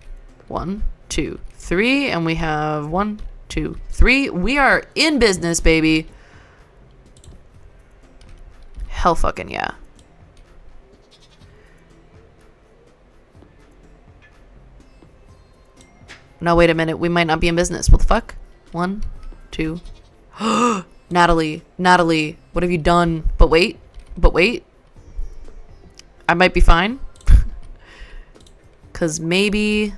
Speaker 1: 1, 2, 3. And we have 1, 2, 3. We are in business, baby. Hell fucking yeah. No, wait a minute. We might not be in business. What the fuck? 1, 2. Natalie, what have you done? But wait. I might be fine. Because maybe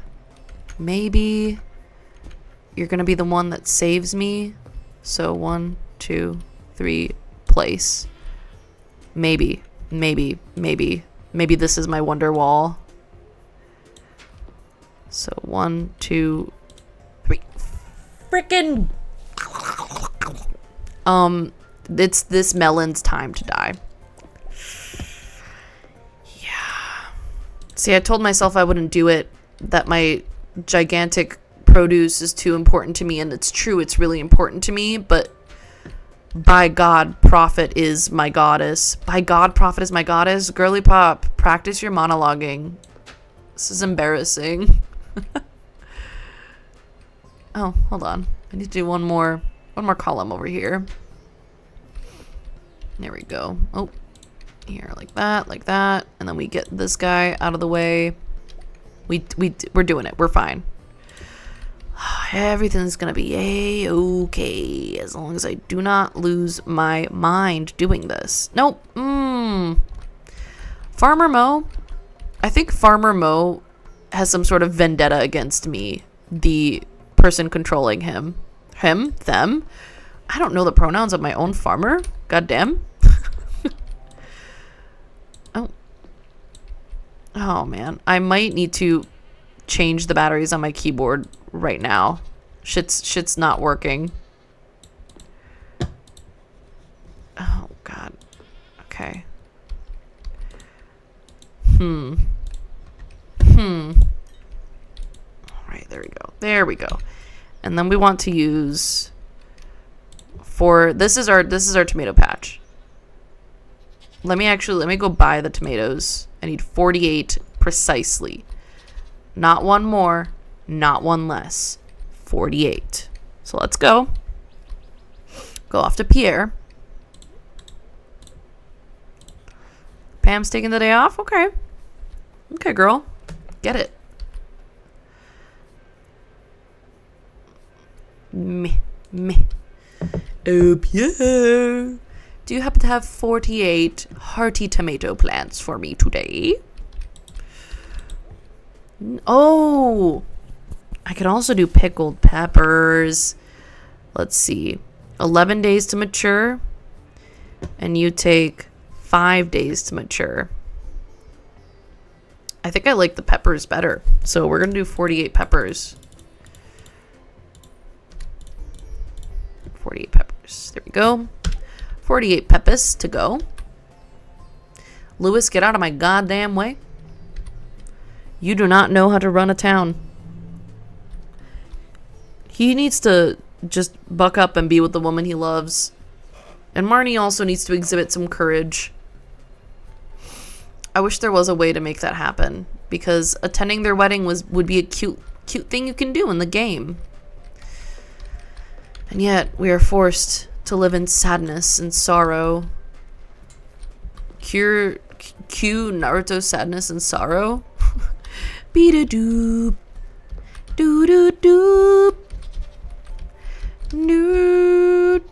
Speaker 1: you're going to be the one that saves me. So 1, 2, 3, place. Maybe this is my wonder wall. So 1, 2, 3. Frickin'. It's this melon's time to die. Yeah. See, I told myself I wouldn't do it, that my gigantic produce is too important to me, and it's true, it's really important to me, but by God, Prophet is my goddess. By God, Prophet is my goddess. Girly Pop, practice your monologuing. This is embarrassing. Oh, hold on. I need to do one more column over here. There we go. Oh, here, like that. And then we get this guy out of the way. We're doing it. We're fine. Everything's gonna be a-okay as long as I do not lose my mind doing this. Nope. Farmer Mo. I think Farmer Mo has some sort of vendetta against me. The person controlling him. Them. I don't know the pronouns of my own farmer. Goddamn. Oh man. I might need to change the batteries on my keyboard right now. Shit's not working. Oh god. Okay. All right, there we go. And then we want to use this is our tomato patch. Let me go buy the tomatoes. I need 48 precisely. Not one more, not one less. 48. So let's go. Go off to Pierre. Pam's taking the day off? Okay. Okay, girl. Get it. Me. Oh, Pierre. Do you happen to have 48 hearty tomato plants for me today? Oh, I could also do pickled peppers. Let's see. 11 days to mature. And you take 5 days to mature. I think I like the peppers better. So we're going to do 48 peppers. 48 peppers. There we go. 48 peppers to go. Lewis, get out of my goddamn way. You do not know how to run a town. He needs to just buck up and be with the woman he loves. And Marnie also needs to exhibit some courage. I wish there was a way to make that happen, because attending their wedding would be a cute thing you can do in the game. And yet, we are forced to live in sadness and sorrow. Cue Naruto's sadness and sorrow. Beat-a-doop. Doo-doo-doop. Doo-doo-doo-doo.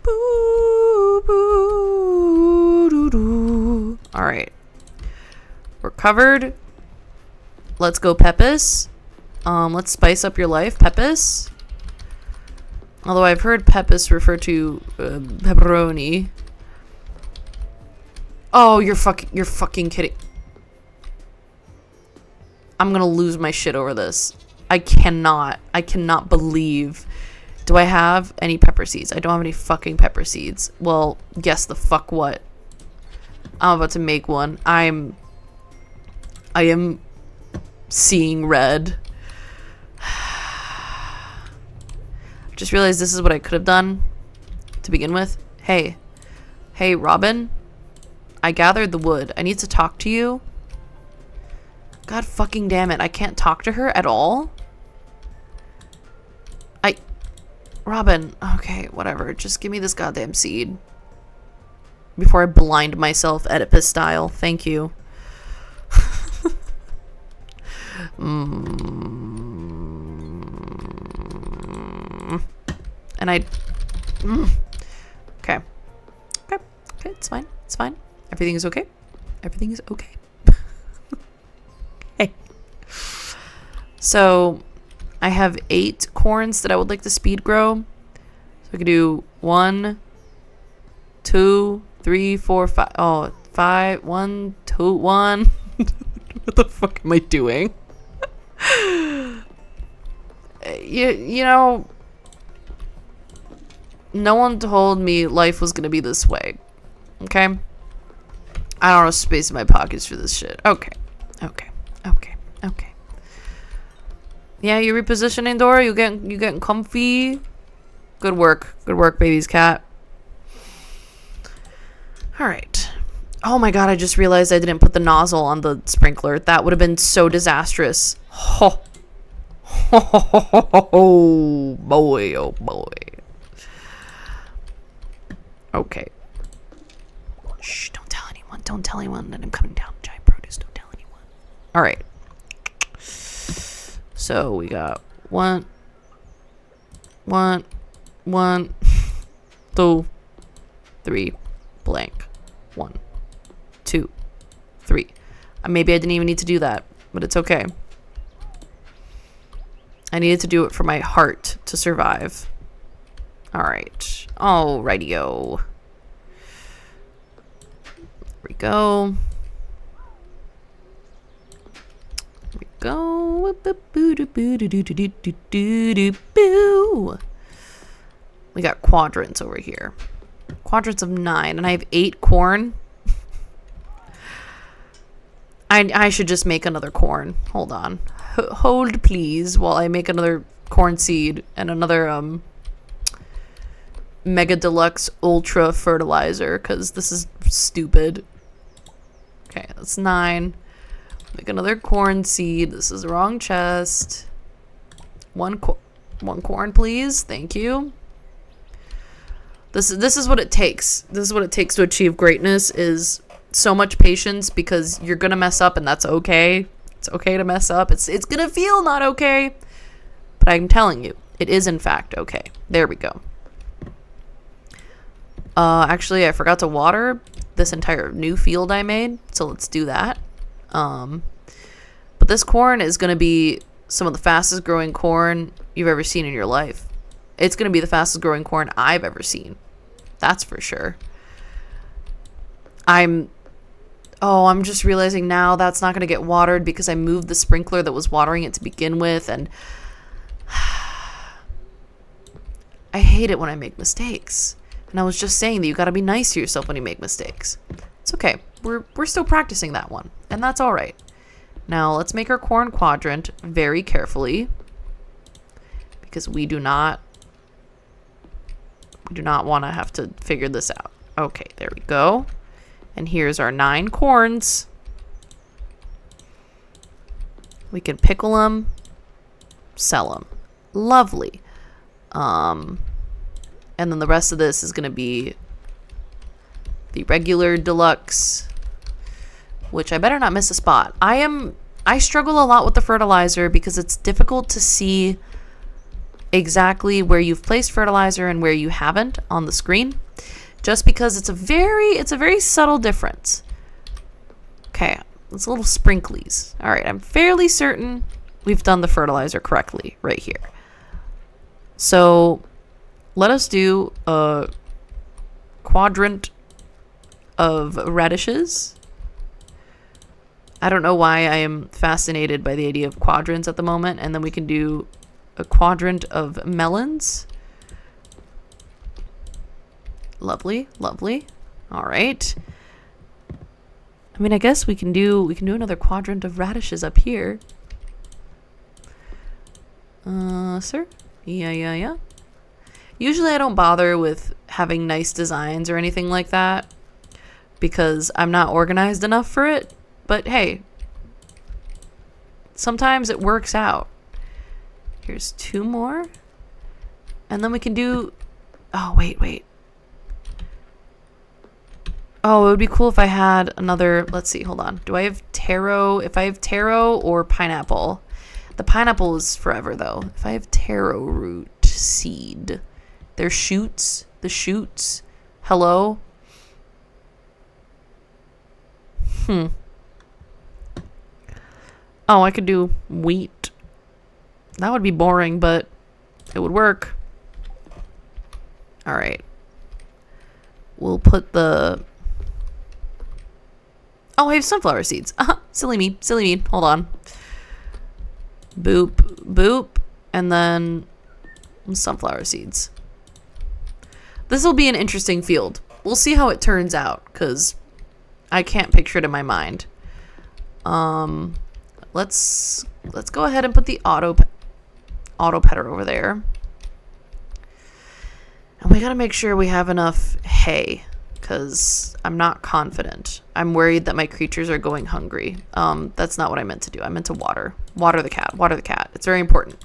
Speaker 1: Boo-boo-doo-doo. All right. We're covered. Let's go, Pepis. Let's spice up your life, Pepis. Although I've heard Pepis refer to pepperoni. Oh, you're fucking kidding. I'm gonna lose my shit over this. I cannot believe. Do I have any pepper seeds? I don't have any fucking pepper seeds. Well, guess the fuck what. I'm about to make one. I am seeing red. Just realized this is what I could have done to begin with. Hey, Robin. I gathered the wood. I need to talk to you. God fucking damn it. I can't talk to her at all. Robin. Okay, whatever. Just give me this goddamn seed. Before I blind myself Oedipus style. Thank you. And I... Okay. Okay, it's fine. It's fine. Everything is okay. Everything is okay. Hey. So, I have 8 corns that I would like to speed grow. So I could do 1, 2, 3, 4, 5. Oh, 5. 1, 2, 1. What the fuck am I doing? You know, no one told me life was gonna be this way. Okay? I don't have space in my pockets for this shit. Okay. Yeah, you repositioning, Dora? You getting comfy? Good work. Good work, baby's cat. Alright. Oh my god, I just realized I didn't put the nozzle on the sprinkler. That would have been so disastrous. Oh. Oh boy, oh boy. Okay. Shh, don't tell anyone. Don't tell anyone that I'm coming down. Giant produce, don't tell anyone. Alright. So we got 1, 2, 3, blank. 1, 2, 3. Maybe I didn't even need to do that, but it's okay. I needed to do it for my heart to survive. Alright. Alrighty-o. There we go. Go. We got quadrants over here. Quadrants of 9, and I have 8 corn. I should just make another corn. Hold on. Hold please while I make another corn seed and another mega deluxe ultra fertilizer, because this is stupid. Okay, that's 9. Make another corn seed. This is the wrong chest. One corn, please. Thank you. This is what it takes. This is what it takes to achieve greatness, is so much patience, because you're gonna mess up, and that's okay. It's okay to mess up. It's gonna feel not okay, but I'm telling you, it is in fact okay. There we go. Actually, I forgot to water this entire new field I made, so let's do that. But this corn is going to be some of the fastest growing corn you've ever seen in your life. It's going to be the fastest growing corn I've ever seen. That's for sure. I'm just realizing now that's not going to get watered because I moved the sprinkler that was watering it to begin with, and I hate it when I make mistakes. And I was just saying that you got to be nice to yourself when you make mistakes. It's okay. We're still practicing that one, and that's all right. Now let's make our corn quadrant very carefully, because we do not want to have to figure this out. Okay, there we go. And here's our 9 corns. We can pickle them, sell them. Lovely. And then the rest of this is going to be the regular deluxe, which I better not miss a spot. I struggle a lot with the fertilizer because it's difficult to see exactly where you've placed fertilizer and where you haven't on the screen, just because it's a very subtle difference. Okay, it's a little sprinklies. All right, I'm fairly certain we've done the fertilizer correctly right here. So let us do a quadrant of radishes. I don't know why I am fascinated by the idea of quadrants at the moment. And then we can do a quadrant of melons. Lovely, lovely. All right. I mean, I guess we can do another quadrant of radishes up here. Sir? Yeah. Usually I don't bother with having nice designs or anything like that because I'm not organized enough for it. But hey, sometimes it works out. Here's 2 more. And then we can do... Oh, wait. Oh, it would be cool if I had another... Let's see, hold on. Do I have taro? If I have taro or pineapple. The pineapple is forever, though. If I have taro root seed. They're shoots. The shoots. Hello? Oh, I could do wheat. That would be boring, but it would work. All right. We'll put the... Oh, I have sunflower seeds. Silly me. Hold on. Boop. And then sunflower seeds. This will be an interesting field. We'll see how it turns out, because I can't picture it in my mind. Let's go ahead and put the auto petter over there. And we gotta make sure we have enough hay, because I'm not confident. I'm worried that my creatures are going hungry. That's not what I meant to do. I meant to water. Water the cat. It's very important.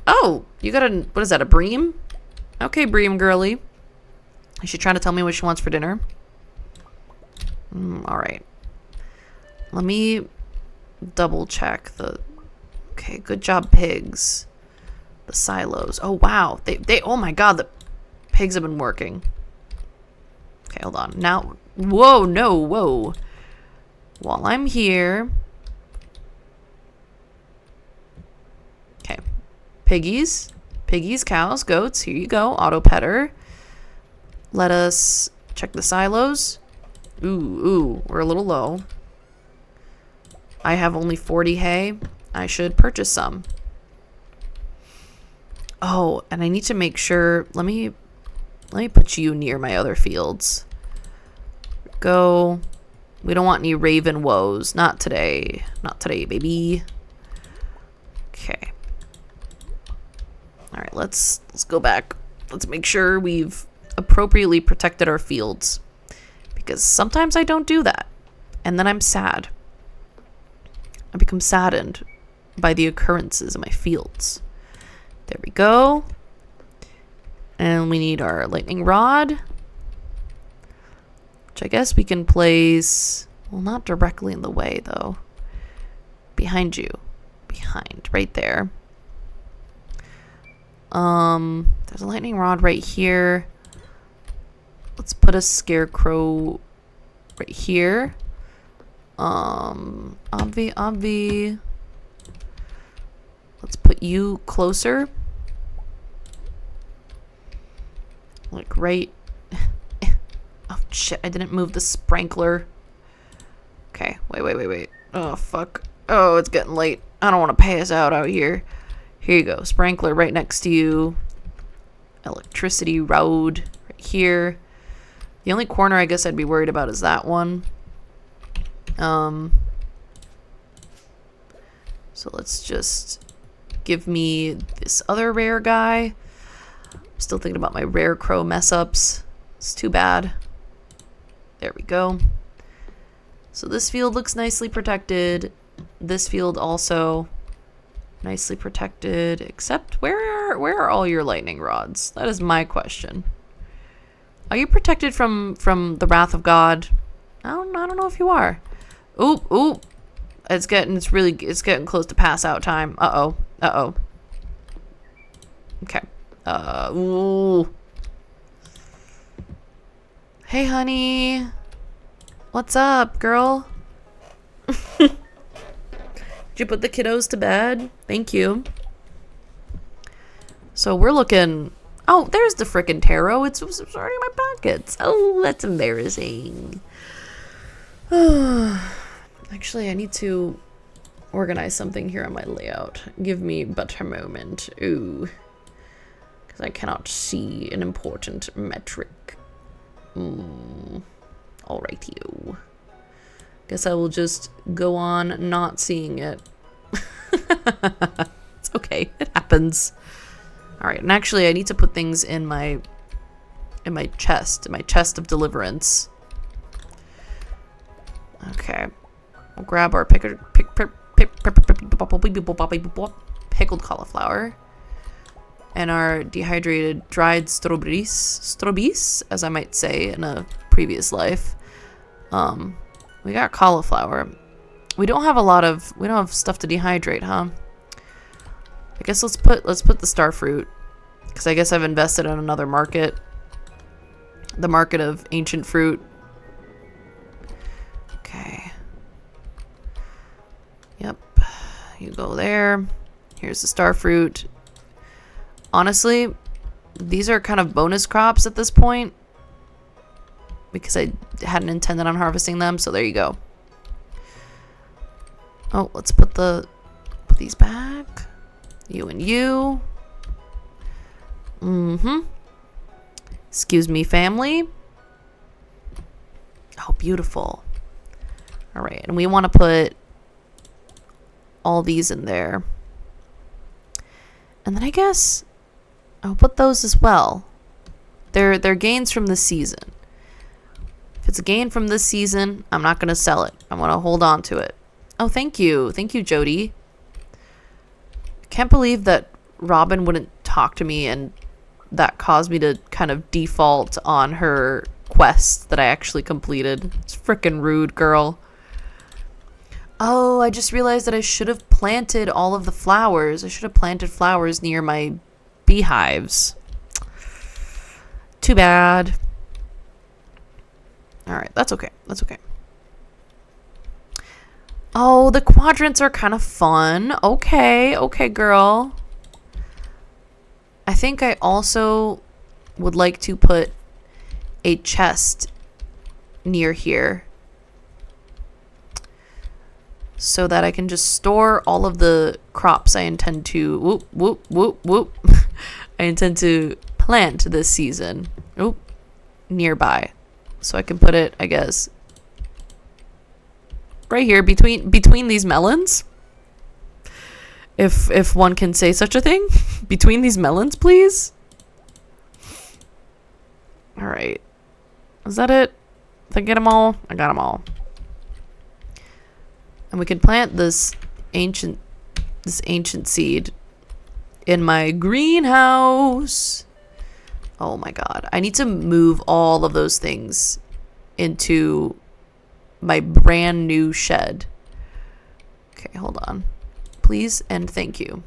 Speaker 1: Oh, you got a... What is that, a bream? Okay, bream girly. Is she trying to tell me what she wants for dinner? All right. Let me double check the... Okay, good job, pigs. The silos. Oh, wow. They oh my god, the pigs have been working. Okay, hold on. Now, whoa. While I'm here... Okay. Piggies, cows, goats. Here you go. Auto petter. Let us check the silos. Ooh, we're a little low. I have only 40 hay. I should purchase some. Oh, and I need to make sure... Let me put you near my other fields. Go. We don't want any raven woes. Not today. Not today, baby. Okay. All right, let's go back. Let's make sure we've appropriately protected our fields. Because sometimes I don't do that. And then I'm sad. I become saddened by the occurrences in my fields. There we go. And we need our lightning rod. Which I guess we can place... Well, not directly in the way, though. Behind you. Behind. Right there. There's a lightning rod right here. Let's put a scarecrow right here. Obvi. Let's put you closer. Like right... Oh, shit. I didn't move the sprinkler. Okay. Wait. Oh, fuck. Oh, it's getting late. I don't want to pay us out here. Here you go. Sprinkler right next to you. Electricity road right here. The only corner I guess I'd be worried about is that one. So let's just give me this other rare guy. I'm still thinking about my rare crow mess ups. It's too bad. There we go. So this field looks nicely protected. This field also nicely protected, except where are all your lightning rods? That is my question. Are you protected from the wrath of God? I don't know if you are. Oop. It's getting close to pass out time. Uh-oh. Okay. Ooh. Hey, honey. What's up, girl? Did you put the kiddos to bed? Thank you. So we're looking... Oh, there's the frickin' taro. It's already in my pockets. Oh, that's embarrassing. I Actually, I need to organize something here on my layout. Give me but a moment. Ooh. Because I cannot see an important metric. Alrightio. Guess I will just go on not seeing it. It's okay. It happens. Alright, and actually I need to put things in my chest of deliverance. Okay. We'll grab our pickled cauliflower and our dehydrated dried strawberries, as I might say in a previous life. We got cauliflower. We don't have stuff to dehydrate, huh? I guess let's put the star fruit, because I guess I've invested in another market. The market of ancient fruit. Okay. Yep. You go there. Here's the star fruit. Honestly, these are kind of bonus crops at this point, because I hadn't intended on harvesting them, so there you go. Oh, let's put these back. You and you. Excuse me, family. Oh, beautiful. All right, and we want to put all these in there. And then I guess I'll put those as well. They're gains from this season. If it's a gain from this season, I'm not going to sell it. I want to hold on to it. Oh, thank you. Thank you, Jody. I can't believe that Robin wouldn't talk to me, and that caused me to kind of default on her quest that I actually completed. It's freaking rude, girl. Oh, I just realized that I should have planted all of the flowers. I should have planted flowers near my beehives. Too bad. Alright, that's okay. That's okay. Oh, the quadrants are kind of fun. Okay, okay, girl. I think I also would like to put a chest near here, so that I can just store all of the crops I intend to I intend to plant this season nearby. So I can put it, I guess, right here between these melons. If one can say such a thing. Between these melons, please. All right. Is that it? Did I get them all? I got them all. And we can plant this ancient seed in my greenhouse. Oh my god. I need to move all of those things into my brand new shed. Okay, hold on. Please and thank you.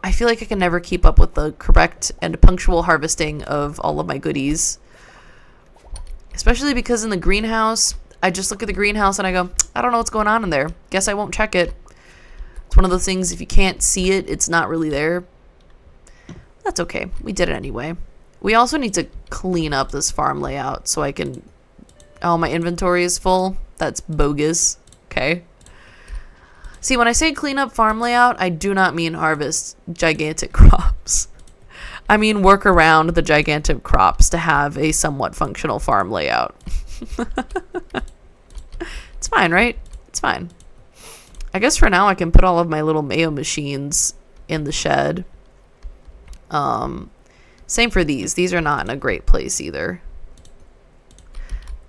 Speaker 1: I feel like I can never keep up with the correct and punctual harvesting of all of my goodies. Especially because in the greenhouse, I just look at the greenhouse and I go, I don't know what's going on in there. Guess I won't check it. It's one of those things, if you can't see it, it's not really there. That's okay. We did it anyway. We also need to clean up this farm layout so I can... Oh, my inventory is full. That's bogus. Okay. See, when I say clean up farm layout, I do not mean harvest gigantic crops. I mean work around the gigantic crops to have a somewhat functional farm layout. It's fine, right? It's fine. I guess for now I can put all of my little mayo machines in the shed. Same for these. These are not in a great place either.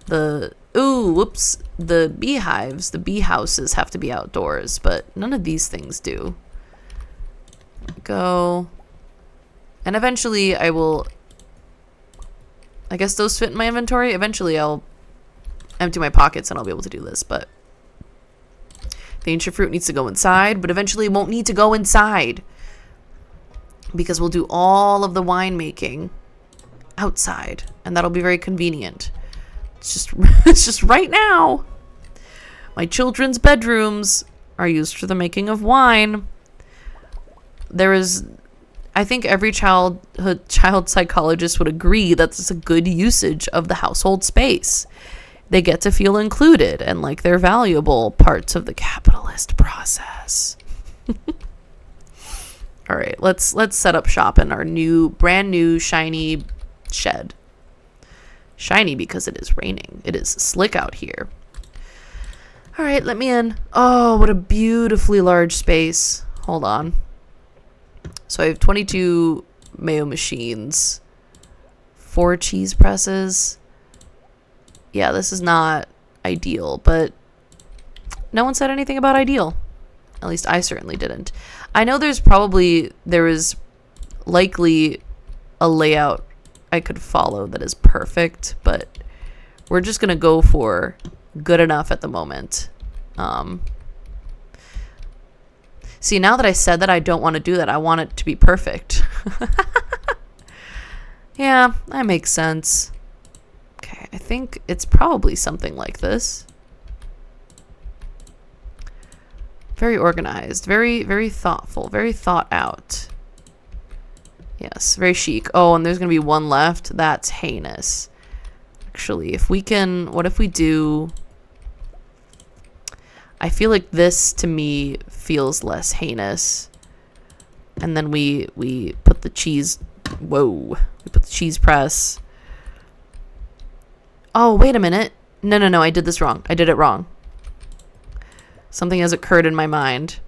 Speaker 1: The beehives, the bee houses have to be outdoors, but none of these things do. Go. And eventually I will... I guess those fit in my inventory. Eventually I'll empty my pockets and I'll be able to do this, but... The ancient fruit needs to go inside, but eventually it won't need to go inside. Because we'll do all of the winemaking outside, and that'll be very convenient. It's just right now. My children's bedrooms are used for the making of wine. I think every child psychologist would agree that it's a good usage of the household space. they get to feel included and like they're valuable parts of the capitalist process. All right, let's set up shop in our brand new shiny shed. Shiny because it is raining. It is slick out here. All right, let me in. Oh, what a beautifully large space. Hold on. So I have 22 mayo machines, 4 cheese presses. Yeah, this is not ideal, but no one said anything about ideal. At least I certainly didn't. I know there is likely a layout I could follow that is perfect, but we're just going to go for good enough at the moment. See, now that I said that, I don't want to do that. I want it to be perfect. Yeah, that makes sense. Okay, I think it's probably something like this. Very organized, very, very thoughtful, very thought out. Yes, very chic. Oh, and there's going to be one left. That's heinous. Actually, what if we do... I feel like this, to me, feels less heinous. And then we put the cheese... Whoa. We put the cheese press. Oh, wait a minute. No, I did this wrong. I did it wrong. Something has occurred in my mind.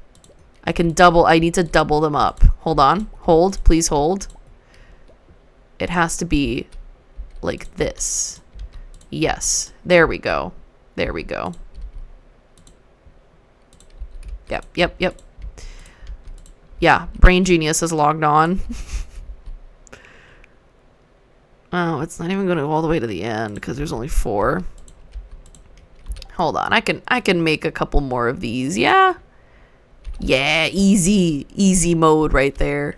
Speaker 1: I need to double them up. Hold on. Hold. Please hold. It has to be like this. Yes. There we go. There we go. Yep. Yeah, Brain Genius has logged on. Oh, it's not even going to go all the way to the end because there's only 4. Hold on. I can make a couple more of these. Yeah. Yeah, easy mode right there.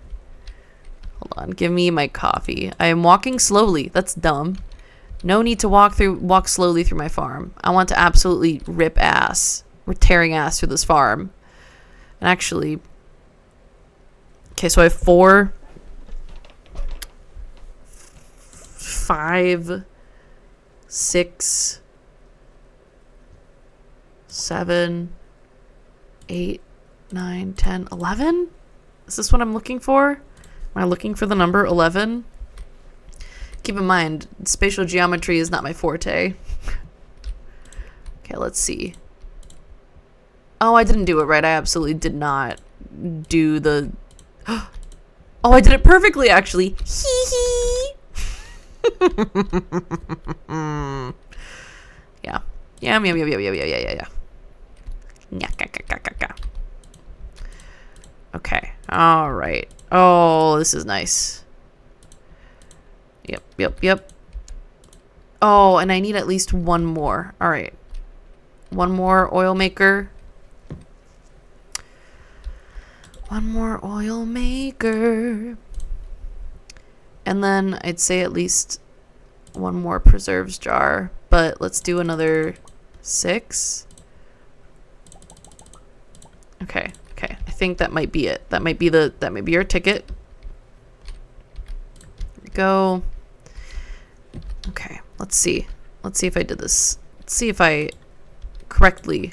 Speaker 1: Hold on. Give me my coffee. I am walking slowly. That's dumb. No need to walk slowly through my farm. I want to absolutely rip ass. We're tearing ass through this farm. And actually, okay, so I have 4, 5, 6, 7, 8, 9, 10, 11? Is this what I'm looking for? Am I looking for the number 11? Keep in mind, spatial geometry is not my forte. Okay, let's see. Oh, I didn't do it right. I absolutely did not do the... Oh, I did it perfectly, actually. Hee hee. Yeah. Yeah. Okay. All right. Oh, this is nice. Yep. Oh, and I need at least one more. All right. One more oil maker. One more oil maker. And then I'd say at least one more preserves jar. But let's do another 6. Okay. I think that might be it. That might be our ticket. There we go. Okay, let's see. Let's see if I did this. Let's see if I correctly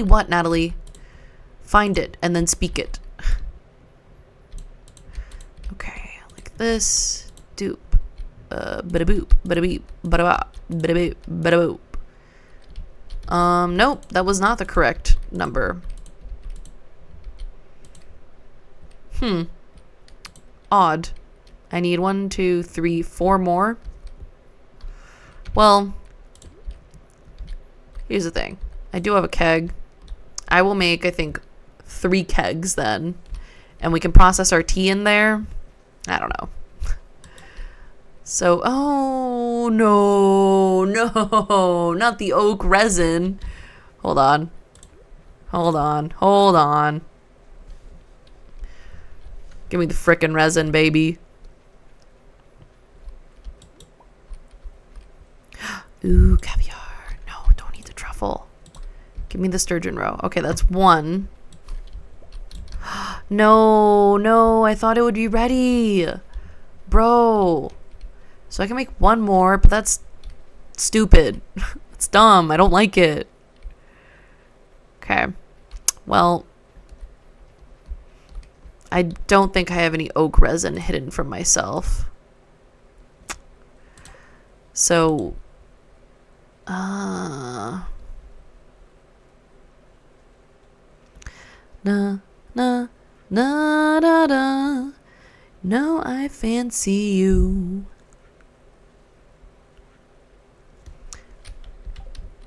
Speaker 1: what, Natalie? Find it and then speak it. Okay, like this. Doop. Bada boop. Bada beep. Bada bop. Bada boop. Bada boop. Nope, that was not the correct number. Odd. I need 1, 2, 3, 4 more. Well, here's the thing. I do have a keg. I will make, I think, 3 kegs then. And we can process our tea in there. I don't know. So, oh, no, not the oak resin. Hold on. Give me the frickin' resin, baby. Ooh, caviar. No, don't eat the truffle. Give me the sturgeon roe. Okay, that's 1. No, I thought it would be ready. Bro. So I can make 1 more, but that's stupid. It's dumb. I don't like it. Okay. Well, I don't think I have any oak resin hidden from myself. So, na, na, na, da, da. No, I fancy you.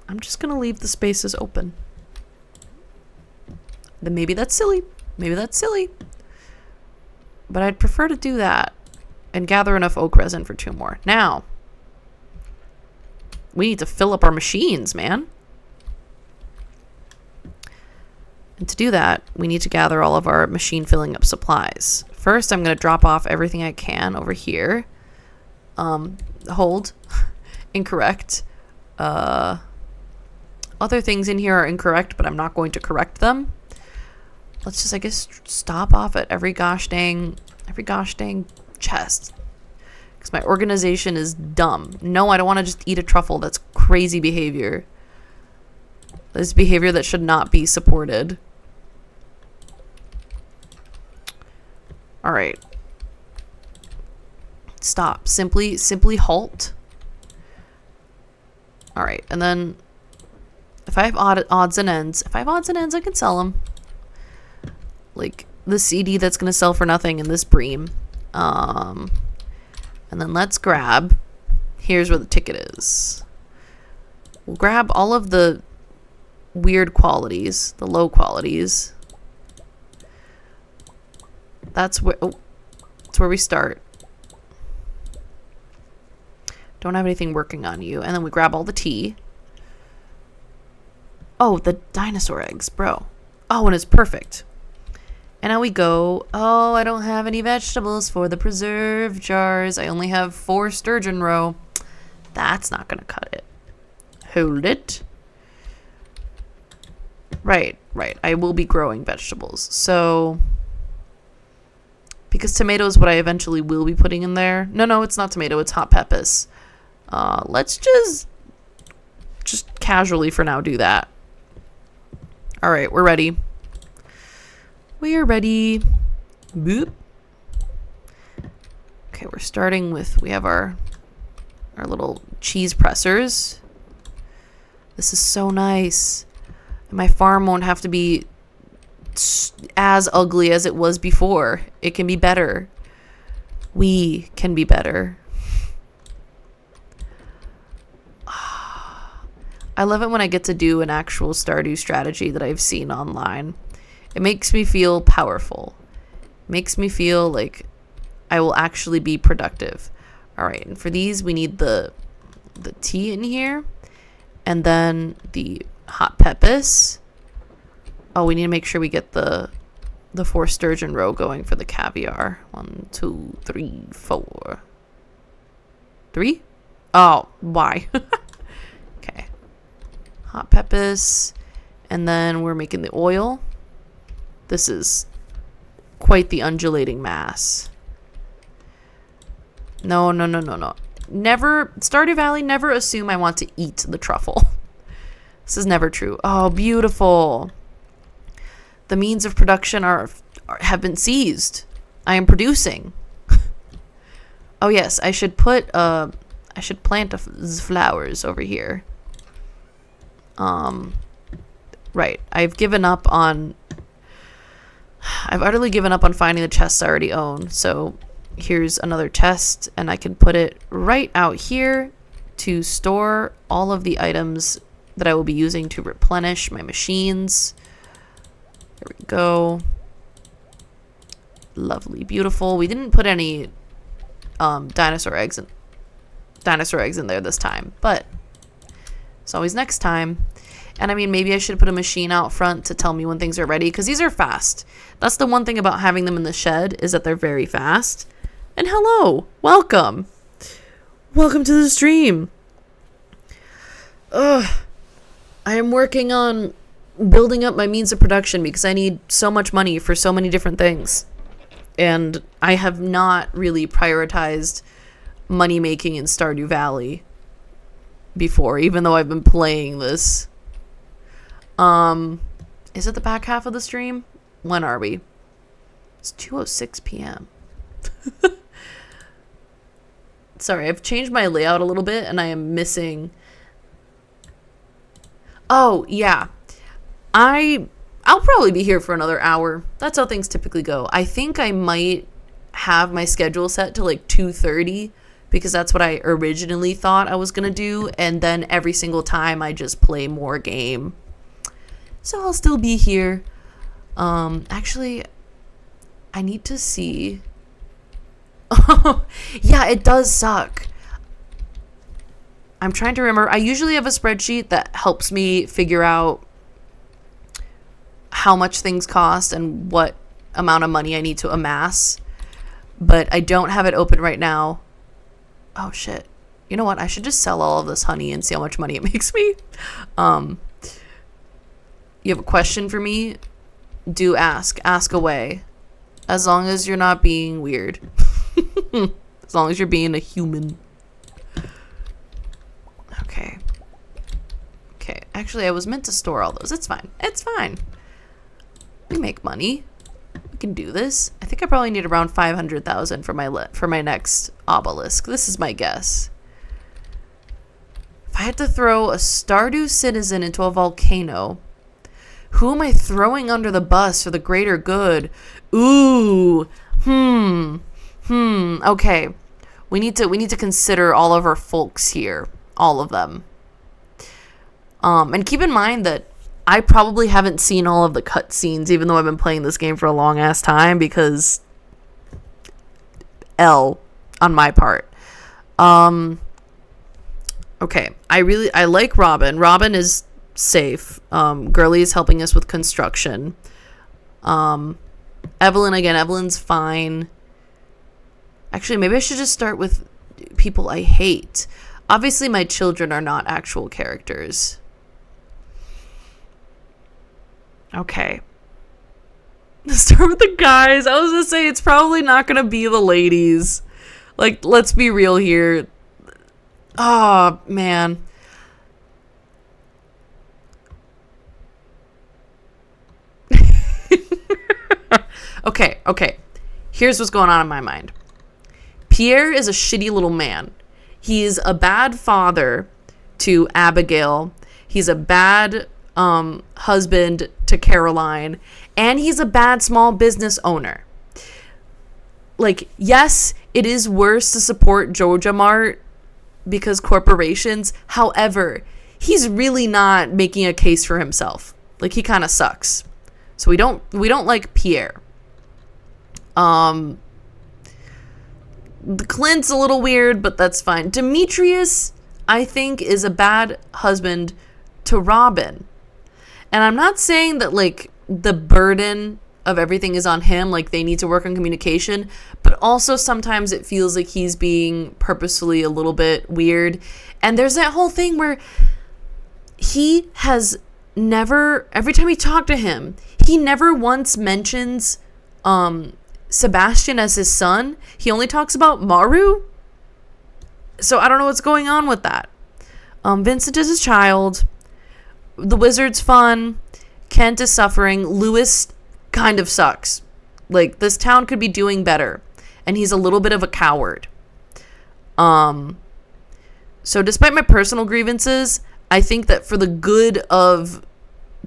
Speaker 1: I'm just gonna leave the spaces open. Then maybe that's silly. Maybe that's silly. But I'd prefer to do that and gather enough oak resin for 2 more. Now, we need to fill up our machines, man. And to do that, we need to gather all of our machine filling up supplies. First, I'm going to drop off everything I can over here. Hold. Incorrect. Other things in here are incorrect, but I'm not going to correct them. Let's just, I guess, stop off at every gosh dang chest. Because my organization is dumb. No, I don't want to just eat a truffle. That's crazy behavior. This behavior that should not be supported. All right. Stop. Simply halt. All right, and then if I have odds and ends, I can sell them. Like the CD that's gonna sell for nothing and this bream. And then let's grab. Here's where the ticket is. We'll grab all of the weird qualities, the low qualities. That's where we start. Don't have anything working on you. And then we grab all the tea. Oh, the dinosaur eggs, bro. Oh, and it's perfect. And now we go. Oh, I don't have any vegetables for the preserve jars. I only have 4 sturgeon roe. That's not going to cut it. Hold it. Right. I will be growing vegetables. So, because tomato is what I eventually will be putting in there. No, it's not tomato. It's hot peppers. Let's just casually for now do that. All right, we're ready. We are ready. Boop. Okay, we're starting with, we have our little cheese pressers. This is so nice. And my farm won't have to be as ugly as it was before. It can be better. We can be better. I love it when I get to do an actual Stardew strategy that I've seen online. It makes me feel powerful. It makes me feel like I will actually be productive. All right, and for these, we need the tea in here. And then the hot peppers. Oh, we need to make sure we get the 4 sturgeon roe going for the caviar. 1, 2, 3, 4. 3? Oh, why? Okay. Hot peppers. And then we're making the oil. This is quite the undulating mass. No. Never, Stardew Valley, never assume I want to eat the truffle. This is never true. Oh, beautiful. The means of production have been seized. I am producing. Oh yes, I should put I should plant flowers over here. Right. I've utterly given up on finding the chests I already own. So here's another chest, and I can put it right out here to store all of the items that I will be using to replenish my machines. There we go. Lovely, beautiful. We didn't put any dinosaur eggs in there this time, but it's always next time. And I mean, maybe I should put a machine out front to tell me when things are ready, because these are fast. That's the one thing about having them in the shed, is that they're very fast. And hello, welcome to the stream. I am working on building up my means of production because I need so much money for so many different things. And I have not really prioritized money making in Stardew Valley. before, even though I've been playing this. Is it the back half of the stream? When are we? It's 2:06 p.m. Sorry, I've changed my layout a little bit and I am missing... Oh, yeah. I'll probably be here for another hour. That's how things typically go. I think I might have my schedule set to like 2:30 because that's what I originally thought I was going to do. And then every single time I just play more game. So I'll still be here. Actually, I need to see. Yeah, it does suck. I'm trying to remember. I usually have a spreadsheet that helps me figure out how much things cost and what amount of money I need to amass. But I don't have it open right now. Oh, shit. You know what? I should just sell all of this honey and see how much money it makes me. You have a question for me? Do ask. Ask away. As long as you're not being weird. As long as you're being a human. Okay. Okay. Actually, I was meant to store all those. It's fine. It's fine. We make money. We can do this. I think I probably need around 500,000 for my next obelisk. This is my guess. If I had to throw a Stardew citizen into a volcano, who am I throwing under the bus for the greater good? Ooh. Okay. We need to consider all of our folks here. All of them. And keep in mind that I probably haven't seen all of the cutscenes, even though I've been playing this game for a long ass time, because L on my part. Okay. I like Robin. Robin is safe. Girly is helping us with construction. Evelyn, again, Evelyn's fine. Actually, maybe I should just start with people I hate. Obviously, my children are not actual characters. Okay. Let's start with the guys. I was gonna say, it's probably not gonna be the ladies. Like, let's be real here. Oh, man. Okay. Here's what's going on in my mind. Pierre is a shitty little man. He's a bad father to Abigail. He's a bad husband to Caroline. And he's a bad small business owner. Like, yes, it is worse to support Joja Mart because corporations. However, he's really not making a case for himself. Like, he kind of sucks. So we don't like Pierre. Clint's a little weird, but that's fine. Demetrius, I think, is a bad husband to Robin. And I'm not saying that, like, the burden of everything is on him, like they need to work on communication, but also sometimes it feels like he's being purposefully a little bit weird. And there's that whole thing where he has never, every time we talk to him, he never once mentions Sebastian as his son. He only talks about Maru. So I don't know what's going on with that. Vincent is his child. The wizard's fun. Kent is suffering. Lewis kind of sucks. Like, this town could be doing better. And he's a little bit of a coward. So despite my personal grievances, I think that for the good of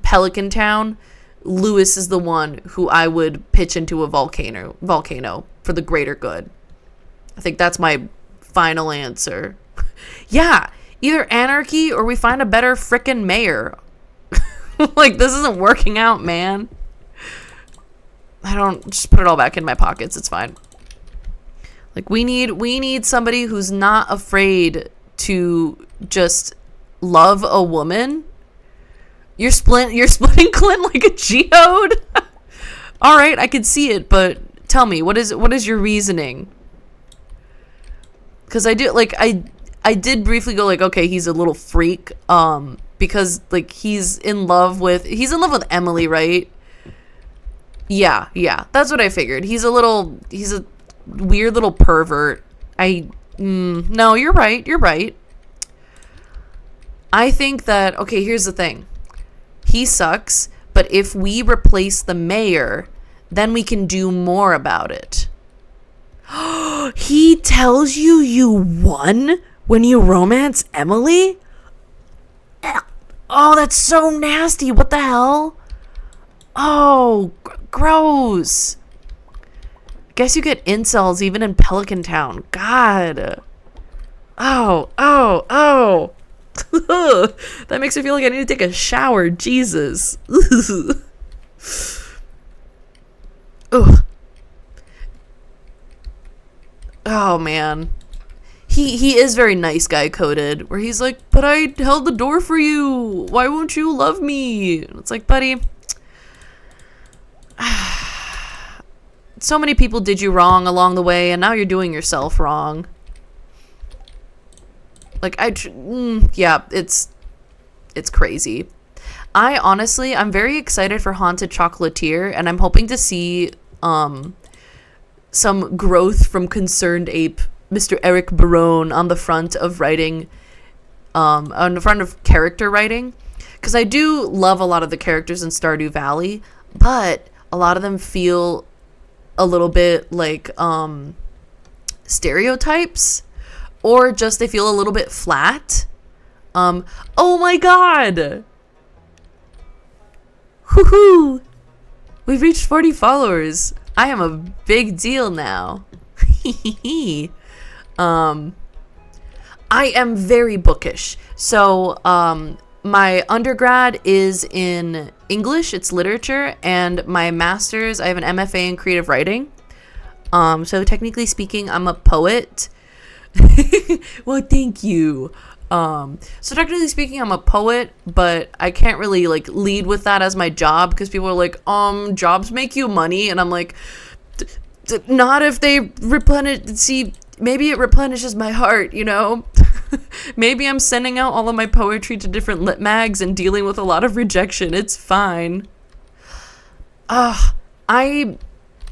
Speaker 1: Pelican Town, Lewis is the one who I would pitch into a volcano for the greater good. I think that's my final answer. Yeah, either anarchy or we find a better frickin' mayor. Like, this isn't working out, man. I don't, just put it all back in my pockets. It's fine. Like, we need somebody who's not afraid to just love a woman. You're splitting Clint like a geode? All right, I could see it, but tell me, what is your reasoning? Because I did briefly go like, okay, he's a little freak, because like he's in love with Emily, right? Yeah, that's what I figured. He's a weird little pervert. No, you're right. I think that, okay, here's the thing. He sucks, but if we replace the mayor, then we can do more about it. He tells you you won when you romance Emily? Oh, that's so nasty. What the hell? Oh, gross. Guess you get incels even in Pelican Town. God. Oh. That makes me feel like I need to take a shower. Jesus. Ugh. Oh, man. He is very nice guy coded, where he's like, but I held the door for you. Why won't you love me? And it's like, buddy, so many people did you wrong along the way, and now you're doing yourself wrong. Like, yeah, it's crazy. I'm very excited for Haunted Chocolatier, and I'm hoping to see some growth from Concerned Ape, Mr. Eric Barone, on the front of writing, on the front of character writing, because I do love a lot of the characters in Stardew Valley, but a lot of them feel a little bit like stereotypes, or just they feel a little bit flat. Oh my god! Woohoo! We've reached 40 followers. I am a big deal now. I am very bookish. So, my undergrad is in English, it's literature, and my master's, I have an MFA in creative writing. So technically speaking, I'm a poet. Well, thank you. So technically speaking, I'm a poet, but I can't really like lead with that as my job, because people are like, jobs make you money, and I'm like, not if they replenish. See, maybe it replenishes my heart, you know. Maybe I'm sending out all of my poetry to different lit mags and dealing with a lot of rejection. It's fine. I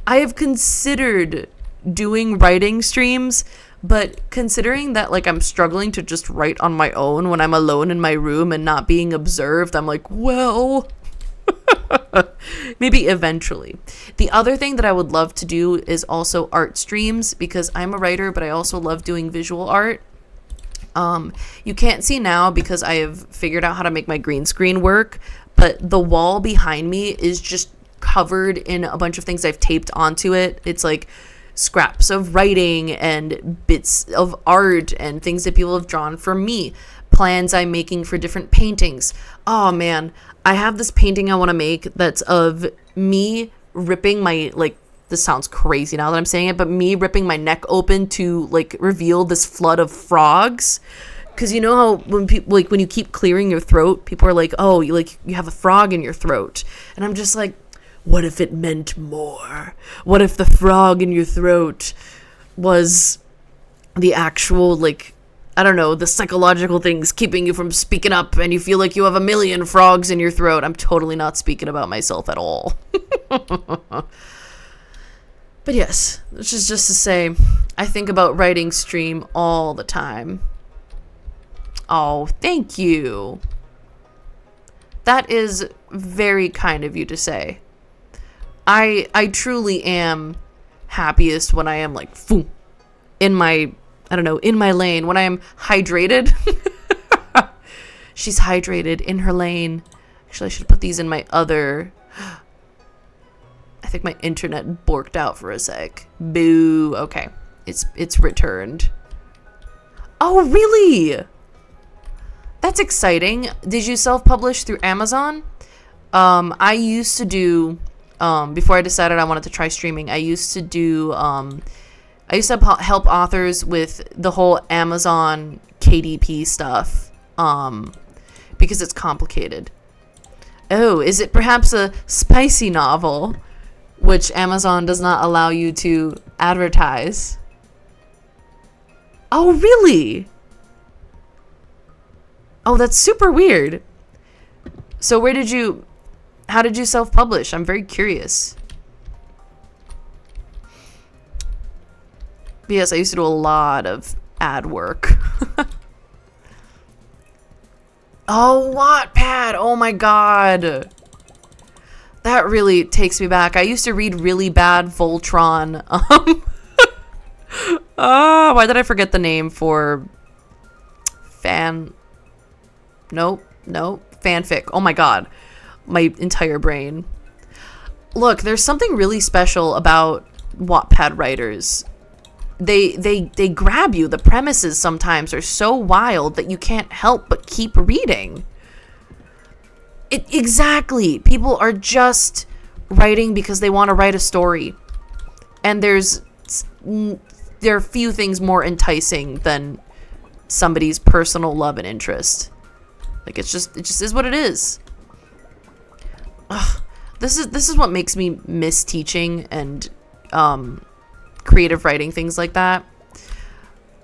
Speaker 1: have considered doing writing streams, but considering that like I'm struggling to just write on my own when I'm alone in my room and not being observed, I'm like, well, maybe eventually. The other thing that I would love to do is also art streams, because I'm a writer, but I also love doing visual art. You can't see now because I have figured out how to make my green screen work, but the wall behind me is just covered in a bunch of things I've taped onto it. It's like scraps of writing and bits of art and things that people have drawn for me, plans I'm making for different paintings. Oh man, I have this painting I want to make that's of me ripping my, like, this sounds crazy now that I'm saying it, but me ripping my neck open to like reveal this flood of frogs. Because you know how when people, like, when you keep clearing your throat, people are like, oh, you have a frog in your throat. And I'm just like, what if it meant more? What if the frog in your throat was the actual, like, I don't know, the psychological things keeping you from speaking up, and you feel like you have a million frogs in your throat? I'm totally not speaking about myself at all. But yes, which is just to say, I think about writing stream all the time. Oh, thank you. That is very kind of you to say. I truly am happiest when I am like, boom, in my, I don't know, in my lane, when I am hydrated. She's hydrated in her lane. Actually, I should put these in my other. I think my internet borked out for a sec. Boo. Okay. It's returned. Oh, really? That's exciting. Did you self-publish through Amazon? I used to do, before I decided I wanted to try streaming, I used to help authors with the whole Amazon KDP stuff, because it's complicated. Oh, is it perhaps a spicy novel, which Amazon does not allow you to advertise? Oh, really? Oh, that's super weird. So how did you self-publish? I'm very curious. But yes, I used to do a lot of ad work. Oh, Wattpad. Oh my god. That really takes me back. I used to read really bad Voltron. Why did I forget the name for Nope. Fanfic. Oh my god. My entire brain. Look, there's something really special about Wattpad writers. They grab you. The premises sometimes are so wild that you can't help but keep reading. Exactly. People are just writing because they want to write a story. And there are few things more enticing than somebody's personal love and interest. Like, it just is what it is. Ugh. This is what makes me miss teaching and creative writing, things like that.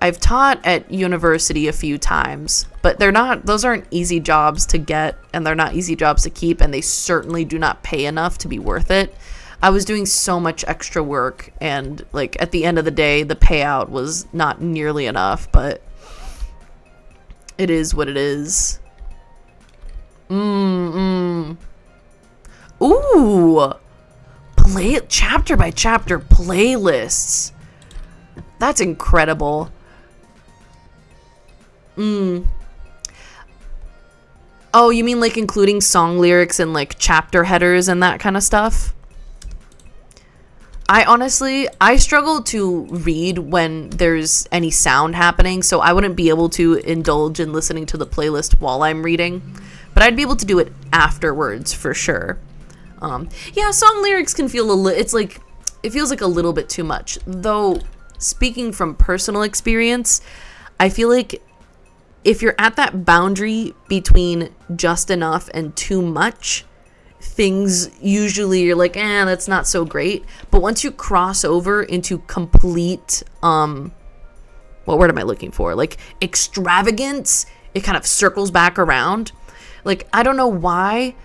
Speaker 1: I've taught at university a few times, but those aren't easy jobs to get, and they're not easy jobs to keep, and they certainly do not pay enough to be worth it. I was doing so much extra work, and like at the end of the day, the payout was not nearly enough, but it is what it is. Ooh. Chapter by chapter playlists. That's incredible. Oh, you mean like including song lyrics and like chapter headers and that kind of stuff? I struggle to read when there's any sound happening, so I wouldn't be able to indulge in listening to the playlist while I'm reading, but I'd be able to do it afterwards for sure. Yeah, song lyrics can feel it feels like a little bit too much. Though, speaking from personal experience, I feel like if you're at that boundary between just enough and too much, things usually you're like, that's not so great. But once you cross over into complete, what word am I looking for? Like extravagance, it kind of circles back around. Like, I don't know why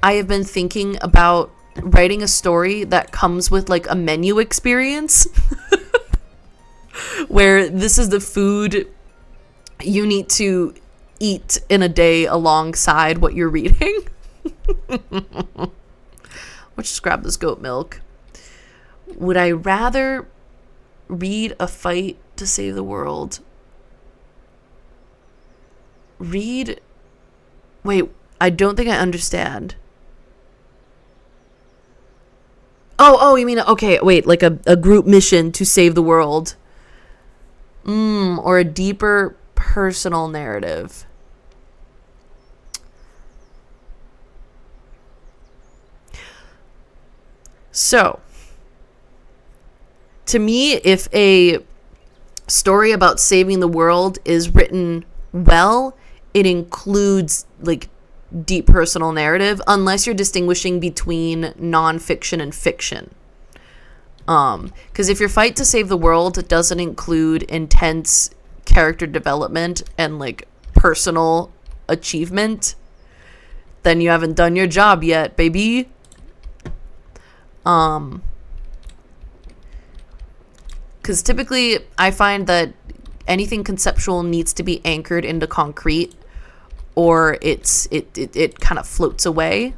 Speaker 1: I have been thinking about writing a story that comes with like a menu experience where this is the food you need to eat in a day alongside what you're reading. Let's just grab this goat milk. Would I rather read a fight to save the world? Wait, I don't think I understand. Oh, you mean, okay, wait, like a group mission to save the world. Or a deeper personal narrative. So, to me, if a story about saving the world is written well, it includes like deep personal narrative, unless you're distinguishing between nonfiction and fiction. Because if your fight to save the world doesn't include intense character development and like personal achievement, then you haven't done your job yet, baby. Because typically I find that anything conceptual needs to be anchored into concrete, or it kind of floats away.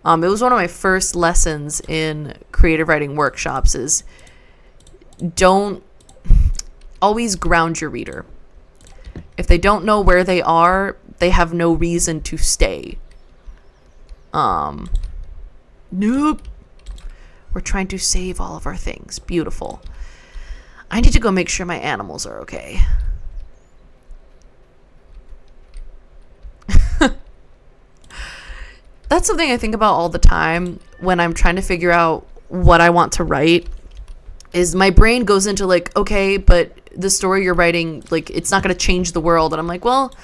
Speaker 1: It was one of my first lessons in creative writing workshops is don't always ground your reader. If they don't know where they are, they have no reason to stay. Nope. We're trying to save all of our things. Beautiful. I need to go make sure my animals are okay. That's something I think about all the time when I'm trying to figure out what I want to write. Is my brain goes into like, okay, but the story you're writing, like, it's not going to change the world. And I'm like, well,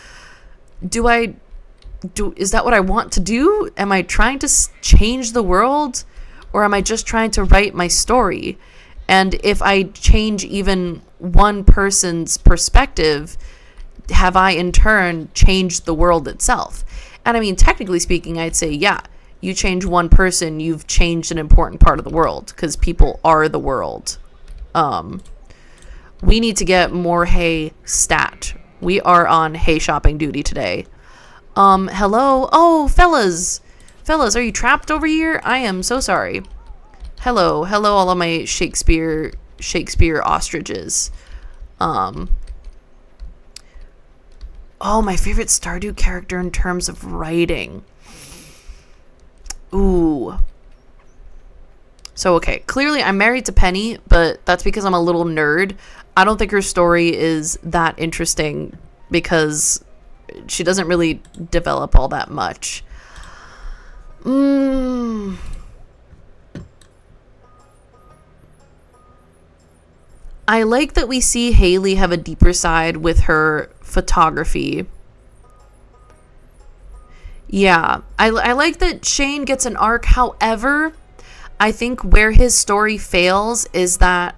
Speaker 1: is that what I want to do? Am I trying to change the world? Or am I just trying to write my story? And if I change even one person's perspective, have I in turn changed the world itself? And I mean, technically speaking, I'd say, yeah, you change one person, you've changed an important part of the world, because people are the world. We need to get more hay stat. We are on hay shopping duty today. Hello? Oh, fellas. Fellas, are you trapped over here? I am so sorry. Hello, all of my Shakespeare ostriches. Oh, my favorite Stardew character in terms of writing. Ooh. So, okay, clearly I'm married to Penny, but that's because I'm a little nerd. I don't think her story is that interesting because she doesn't really develop all that much. I like that we see Haley have a deeper side with her photography. Yeah, I like that Shane gets an arc. However, I think where his story fails is that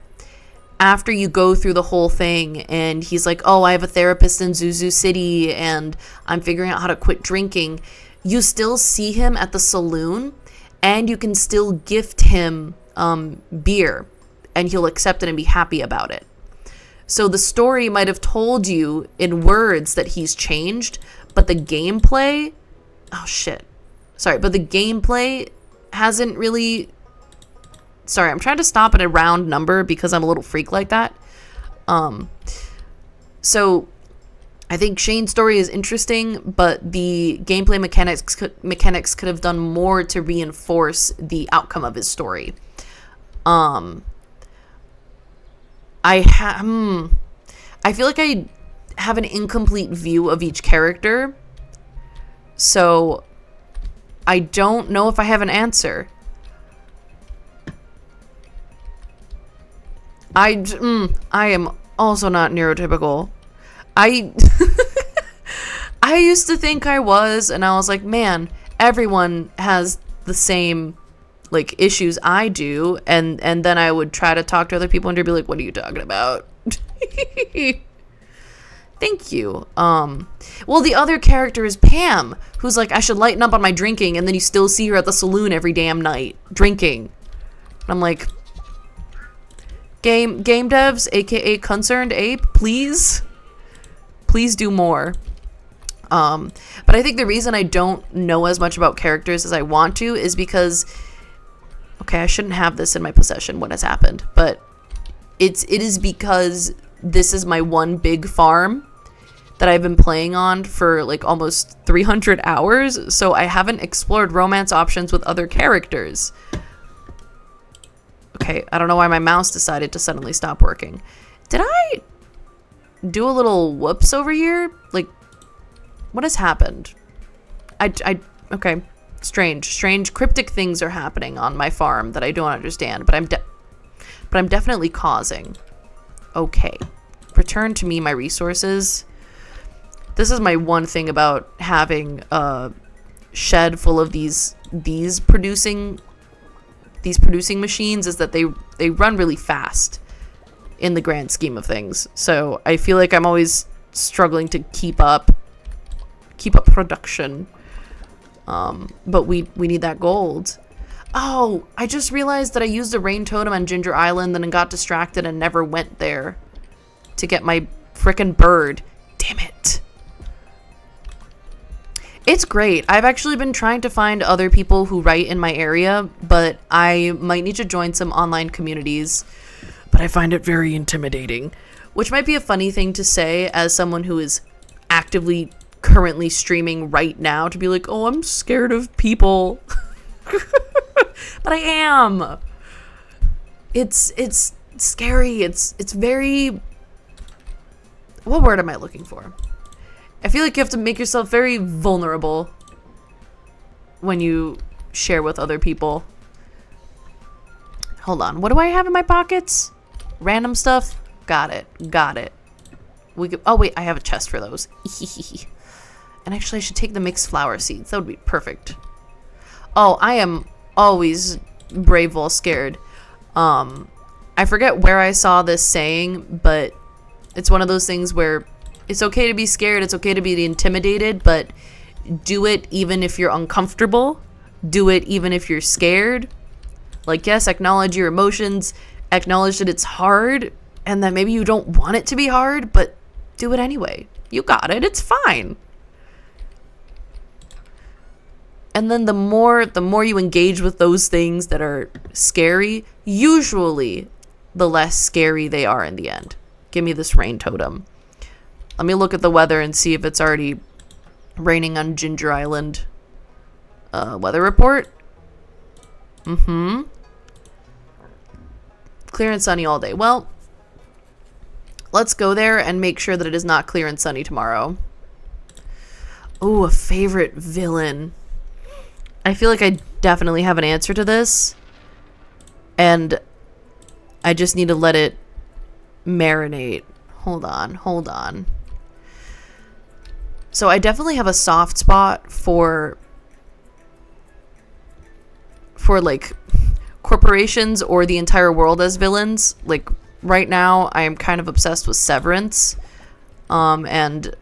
Speaker 1: after you go through the whole thing and he's like, oh, I have a therapist in Zuzu City and I'm figuring out how to quit drinking, you still see him at the saloon and you can still gift him beer and he'll accept it and be happy about it. So the story might have told you in words that he's changed, but the gameplay... Oh, shit. Sorry, but the gameplay hasn't really... Sorry, I'm trying to stop at a round number because I'm a little freak like that. So I think Shane's story is interesting, but the gameplay mechanics could have done more to reinforce the outcome of his story. I feel like I have an incomplete view of each character, so I don't know if I have an answer. I am also not neurotypical. I used to think I was, and I was like, man, everyone has the same like issues I do, and then I would try to talk to other people and they'd be like, what are you talking about? Thank you. Well, the other character is Pam, who's like, I should lighten up on my drinking, and then you still see her at the saloon every damn night drinking. And I'm like, game devs, aka Concerned Ape, please do more. But I think the reason I don't know as much about characters as I want to is because, okay, I shouldn't have this in my possession when it's happened, but it is because this is my one big farm that I've been playing on for like almost 300 hours, so I haven't explored romance options with other characters. Okay, I don't know why my mouse decided to suddenly stop working. Did I do a little whoops over here? Like, what has happened? Okay, strange cryptic things are happening on my farm that I don't understand, but I'm definitely causing. Okay, return to me my resources. This is my one thing about having a shed full of these producing machines is that they run really fast in the grand scheme of things. So I feel like I'm always struggling to keep up production. But we need that gold. Oh, I just realized that I used a rain totem on Ginger Island and then got distracted and never went there to get my frickin' bird. Damn it. It's great. I've actually been trying to find other people who write in my area, but I might need to join some online communities. But I find it very intimidating, which might be a funny thing to say as someone who is actively currently streaming right now, to be like, oh, I'm scared of people. But I am. It's scary. It's very... What word am I looking for? I feel like you have to make yourself very vulnerable when you share with other people. Hold on. What do I have in my pockets? Random stuff? Got it. Oh, wait. I have a chest for those. And actually, I should take the mixed flower seeds. That would be perfect. Oh, I am always brave while scared. I forget where I saw this saying, but it's one of those things where it's okay to be scared, it's okay to be intimidated, but do it even if you're uncomfortable. Do it even if you're scared. Like, yes, acknowledge your emotions, acknowledge that it's hard, and that maybe you don't want it to be hard, but do it anyway. You got it. It's fine. And then the more you engage with those things that are scary, usually the less scary they are in the end. Give me this rain totem. Let me look at the weather and see if it's already raining on Ginger Island. Weather report. Clear and sunny all day. Well, let's go there and make sure that it is not clear and sunny tomorrow. Oh, a favorite villain. I feel like I definitely have an answer to this. And I just need to let it marinate. Hold on. So I definitely have a soft spot for like corporations or the entire world as villains. Like right now I am kind of obsessed with Severance. And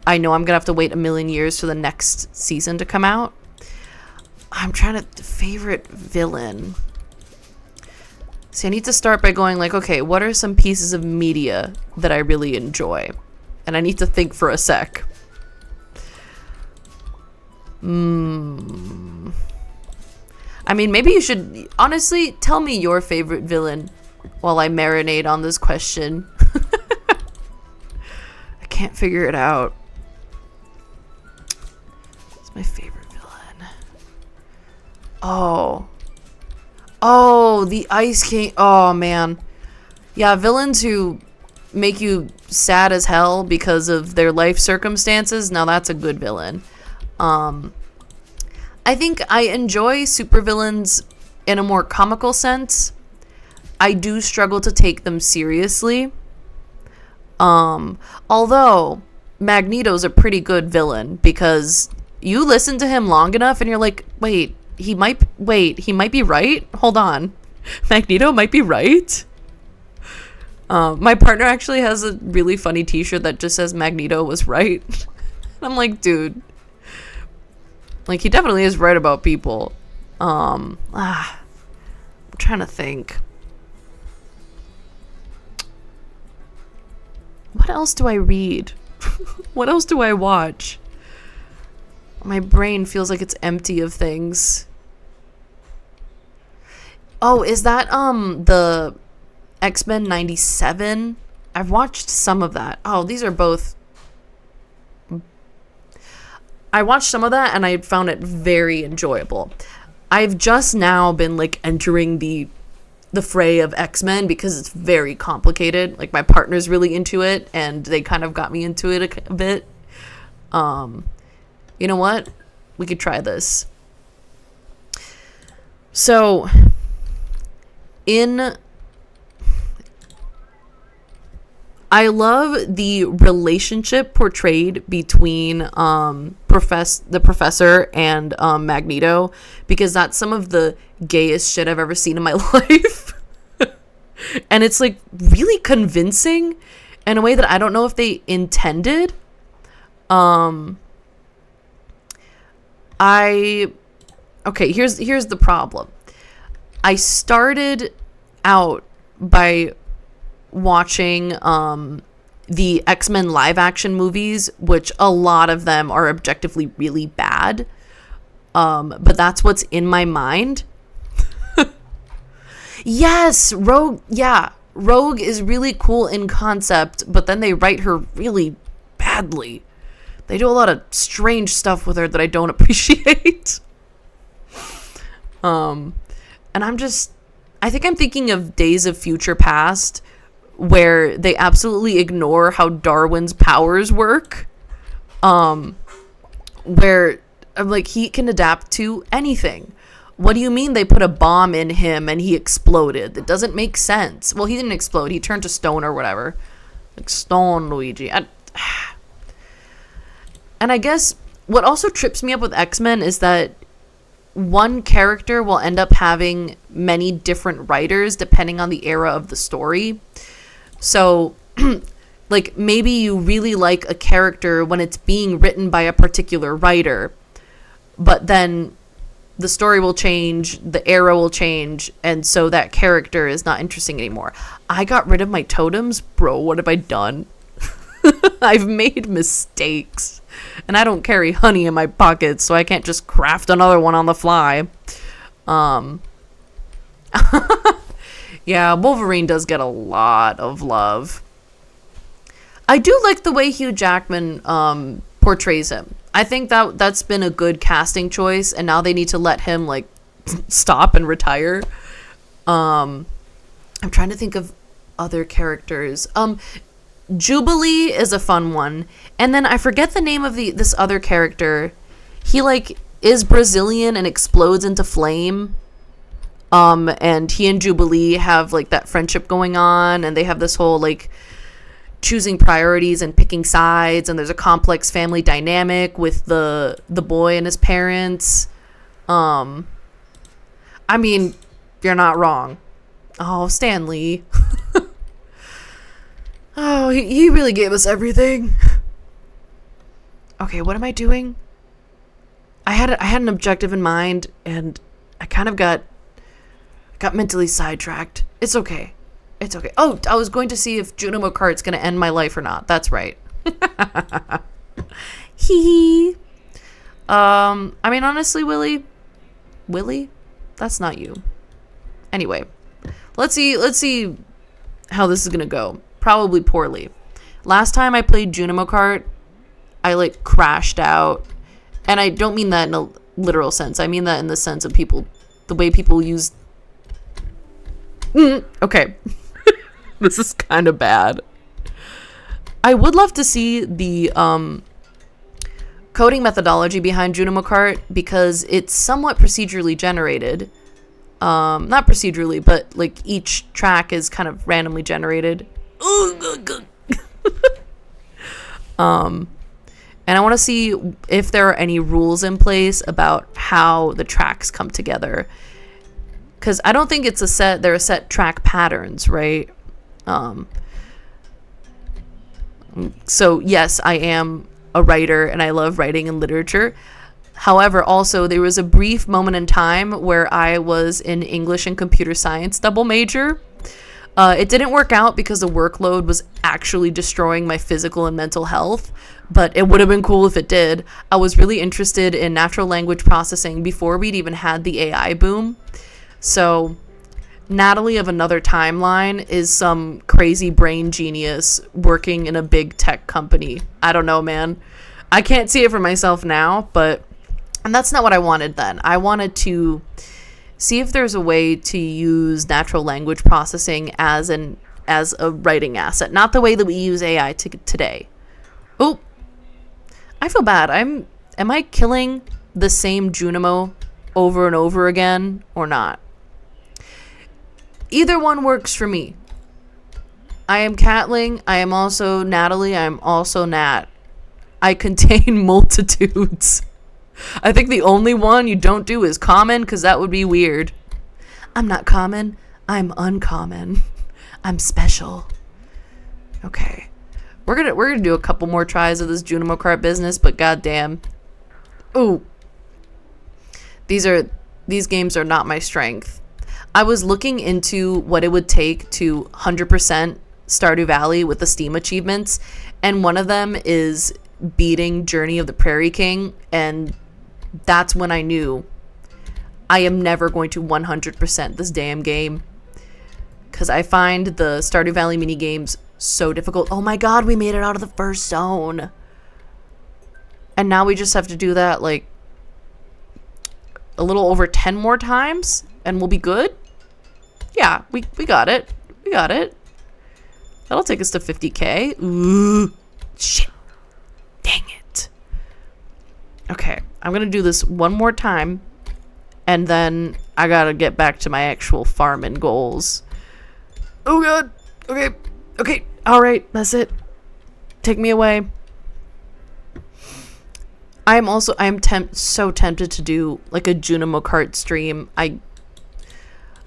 Speaker 1: I know I'm gonna have to wait a million years for the next season to come out. I'm trying to favorite villain. See, I need to start by going like, okay, what are some pieces of media that I really enjoy? And I need to think for a sec. I mean, maybe you should honestly tell me your favorite villain while I marinate on this question. I can't figure it out. What's my favorite villain? Oh, the Ice King. Oh, man. Yeah, villains who make you sad as hell because of their life circumstances. Now that's a good villain. I think I enjoy supervillains in a more comical sense. I do struggle to take them seriously. Although Magneto's a pretty good villain because you listen to him long enough and you're like, wait, he might be right. Hold on. Magneto might be right. My partner actually has a really funny t-shirt that just says Magneto was right. I'm like, dude, like he definitely is right about people. I'm trying to think. What else do I read? What else do I watch? My brain feels like it's empty of things. Oh, is that the X-Men 97? I've watched some of that. Oh, these are both. I watched some of that and I found it very enjoyable. I've just now been like entering the fray of X-Men because it's very complicated. Like my partner's really into it and they kind of got me into it a bit. You know what? We could try this. So I love the relationship portrayed between the professor and Magneto because that's some of the gayest shit I've ever seen in my life. And it's like really convincing in a way that I don't know if they intended. Okay, here's the problem. I started out by watching the X-Men live action movies, which a lot of them are objectively really bad. But that's what's in my mind. Yes, Rogue is really cool in concept, but then they write her really badly. They do a lot of strange stuff with her that I don't appreciate. And I think I'm thinking of Days of Future Past, where they absolutely ignore how Darwin's powers work. Where I'm like, he can adapt to anything. What do you mean they put a bomb in him and he exploded? It doesn't make sense. Well, he didn't explode. He turned to stone or whatever. Like stone, Luigi. And I guess what also trips me up with X-Men is that one character will end up having many different writers depending on the era of the story. So, like, maybe you really like a character when it's being written by a particular writer, but then the story will change, the era will change, and so that character is not interesting anymore. I got rid of my totems? Bro, what have I done? I've made mistakes. And I don't carry honey in my pockets, so I can't just craft another one on the fly. Yeah, Wolverine does get a lot of love. I do like the way Hugh Jackman portrays him. I think that's been a good casting choice, and now they need to let him like stop and retire. I'm trying to think of other characters. Jubilee is a fun one, and then I forget the name of this other character. He like is Brazilian and explodes into flame. And he and Jubilee have like that friendship going on, and they have this whole like choosing priorities and picking sides, and there's a complex family dynamic with the boy and his parents. I mean, you're not wrong. Oh, Stan Lee. Oh, he really gave us everything. Okay, what am I doing? I had an objective in mind, and I kind of got mentally sidetracked. It's okay. It's okay. Oh, I was going to see if Junimo Kart's going to end my life or not. That's right. Hee hee. I mean, honestly, Willie? That's not you. Anyway, let's see how this is going to go. Probably poorly. Last time I played Junimo Kart, I like crashed out. And I don't mean that in a literal sense. I mean that in the sense of the way people use. Okay. This is kind of bad. I would love to see the coding methodology behind Junimo Kart, because it's somewhat procedurally generated. Not procedurally, but like each track is kind of randomly generated. And I want to see if there are any rules in place about how the tracks come together. Because I don't think it's there are set track patterns, right? So yes, I am a writer and I love writing and literature. However, also there was a brief moment in time where I was in English and computer science double major. It didn't work out because the workload was actually destroying my physical and mental health, but it would have been cool if it did. I was really interested in natural language processing before we'd even had the AI boom. So Natalie of Another Timeline is some crazy brain genius working in a big tech company. I don't know, man. I can't see it for myself now, and that's not what I wanted then. I wanted to see if there's a way to use natural language processing as a writing asset, not the way that we use AI today. Oh, I feel bad. Am I killing the same Junimo over and over again or not? Either one works for me. I am Catling. I am also Natalie. I am also Nat. I contain multitudes. I think the only one you don't do is common, because that would be weird. I'm not common. I'm uncommon. I'm special. Okay. We're gonna do a couple more tries of this Junimo Kart business, but goddamn. Ooh. These games are not my strength. I was looking into what it would take to 100% Stardew Valley with the Steam achievements, and one of them is beating Journey of the Prairie King, and that's when I knew I am never going to 100% this damn game, because I find the Stardew Valley mini games so difficult. Oh my god, we made it out of the first zone, and now we just have to do that like a little over 10 more times and we'll be good. Yeah, we got it. We got it. That'll take us to 50k. Ooh, shit. Dang it. Okay, I'm gonna do this one more time, and then I gotta get back to my actual farming goals. Oh god. Okay. All right, that's it. Take me away. I'm so tempted to do like a Junimo Kart stream.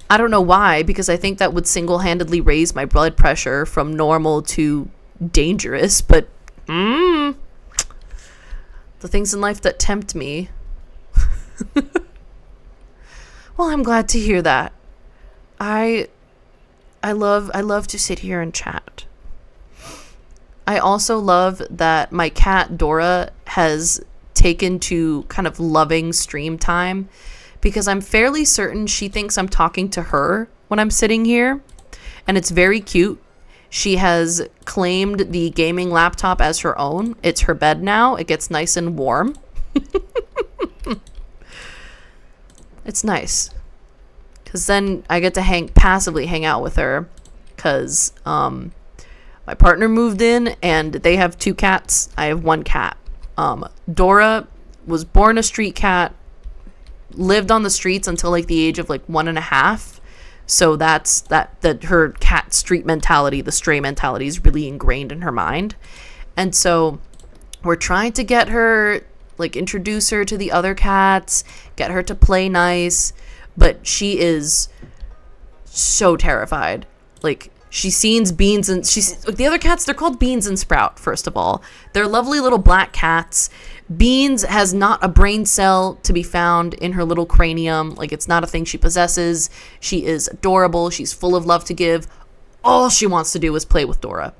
Speaker 1: I don't know why, because I think that would single-handedly raise my blood pressure from normal to dangerous, but the things in life that tempt me. Well, I'm glad to hear that. I love to sit here and chat. I also love that my cat Dora has taken to kind of loving stream time, because I'm fairly certain she thinks I'm talking to her when I'm sitting here, and it's very cute. She has claimed the gaming laptop as her own. It's her bed now. It gets nice and warm. It's nice, because then I get to passively hang out with her, because my partner moved in and they have 2 cats. I have 1 cat. Dora was born a street cat, lived on the streets until like the age of like 1.5. So that's that her cat street mentality, the stray mentality, is really ingrained in her mind. And so we're trying to get her, like, introduce her to the other cats, get her to play nice, but she is so terrified. Like, she sees Beans and the other cats, they're called Beans and Sprout, first of all. They're lovely little black cats. Beans has not a brain cell to be found in her little cranium. Like, it's not a thing she possesses. She is adorable. She's full of love to give. All she wants to do is play with Dora.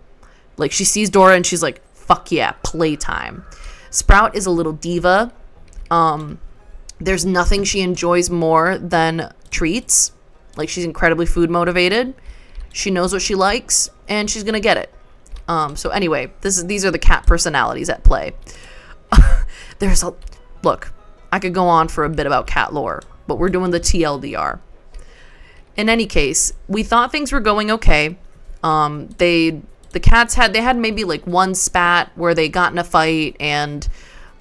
Speaker 1: Like, she sees Dora and she's like, fuck yeah, playtime. Sprout is a little diva. There's nothing she enjoys more than treats. Like, she's incredibly food motivated. She knows what she likes, and she's gonna get it. So anyway, these are the cat personalities at play. Look, I could go on for a bit about cat lore, but we're doing the TLDR. In any case, we thought things were going okay. The cats had maybe like 1 spat where they got in a fight, and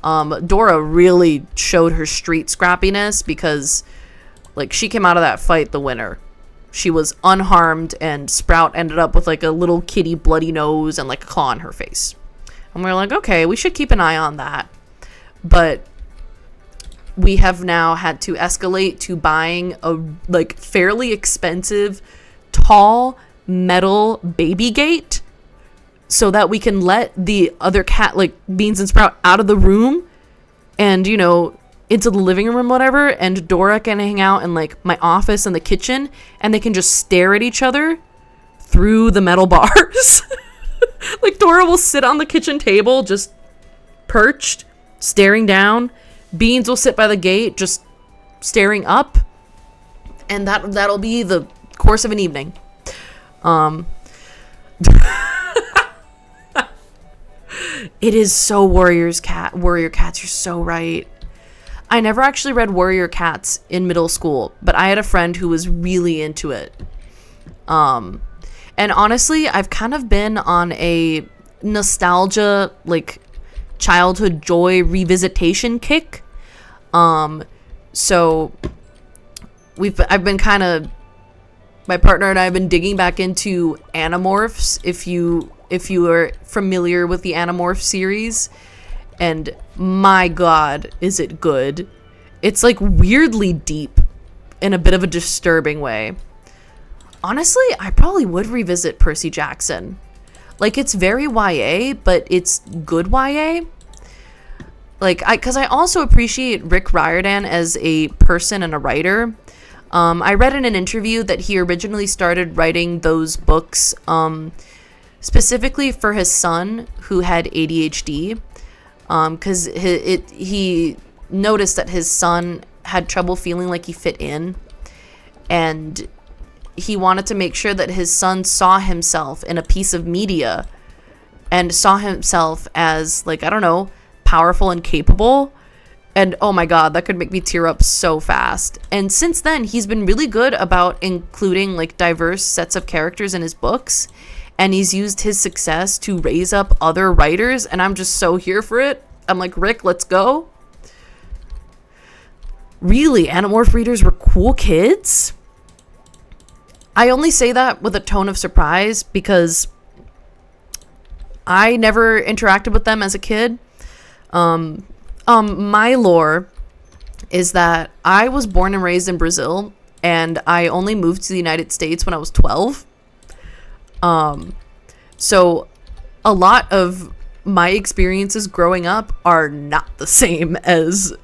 Speaker 1: Dora really showed her street scrappiness, because like she came out of that fight the winner. She was unharmed, and Sprout ended up with like a little kitty bloody nose and like a claw on her face. And we're like, okay, we should keep an eye on that. But we have now had to escalate to buying a like fairly expensive tall metal baby gate, so that we can let the other cat, like Beans and Sprout, out of the room and, you know, into the living room, whatever, and Dora can hang out in like my office and the kitchen, and they can just stare at each other through the metal bars. Like, Dora will sit on the kitchen table just perched, staring down. Beans will sit by the gate just staring up, and that'll be the course of an evening. It is so warrior cats, you're so right. I never actually read Warrior Cats in middle school, but I had a friend who was really into it. And honestly, I've kind of been on a nostalgia, like, childhood joy revisitation kick. So I've been kind of, my partner and I have been digging back into Animorphs, if you are familiar with the Animorph series. And my God, is it good. It's like weirdly deep in a bit of a disturbing way. Honestly, I probably would revisit Percy Jackson. Like, it's very YA, but it's good YA. Like, because I also appreciate Rick Riordan as a person and a writer. I read in an interview that he originally started writing those books specifically for his son, who had ADHD. Because he noticed that his son had trouble feeling like he fit in, and he wanted to make sure that his son saw himself in a piece of media and saw himself as, like, I don't know, powerful and capable. And oh my God, that could make me tear up so fast. And since then, he's been really good about including like diverse sets of characters in his books. And he's used his success to raise up other writers, and I'm just so here for it. I'm like, Rick, let's go. Really, Animorph readers were cool kids? I only say that with a tone of surprise because I never interacted with them as a kid. My lore is that I was born and raised in Brazil, and I only moved to the United States when I was 12. So a lot of my experiences growing up are not the same as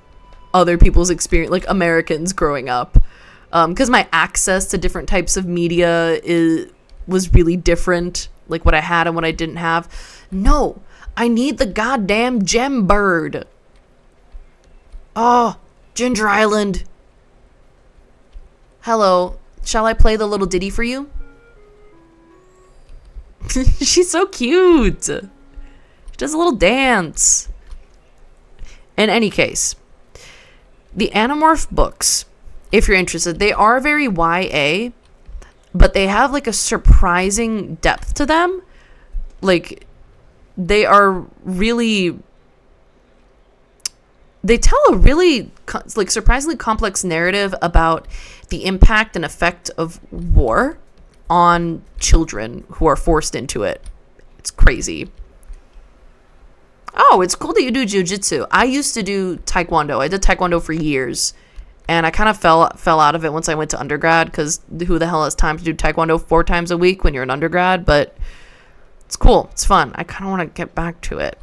Speaker 1: other people's experience, like Americans growing up. Because my access to different types of media was really different, like what I had and what I didn't have. No, I need the goddamn gem bird. Oh, Ginger Island. Hello. Shall I play the little ditty for you? She's so cute. She does a little dance. In any case, the Animorph books, if you're interested, they are very YA, but they have like a surprising depth to them. Like, they are really, they tell a really like surprisingly complex narrative about the impact and effect of war on children who are forced into it. It's crazy. Oh, it's cool that you do jiu-jitsu. I used to do taekwondo. I did taekwondo for years, and I kind of fell out of it once I went to undergrad, because who the hell has time to do taekwondo 4 times a week when you're an undergrad? But it's cool. It's fun. I kind of want to get back to it.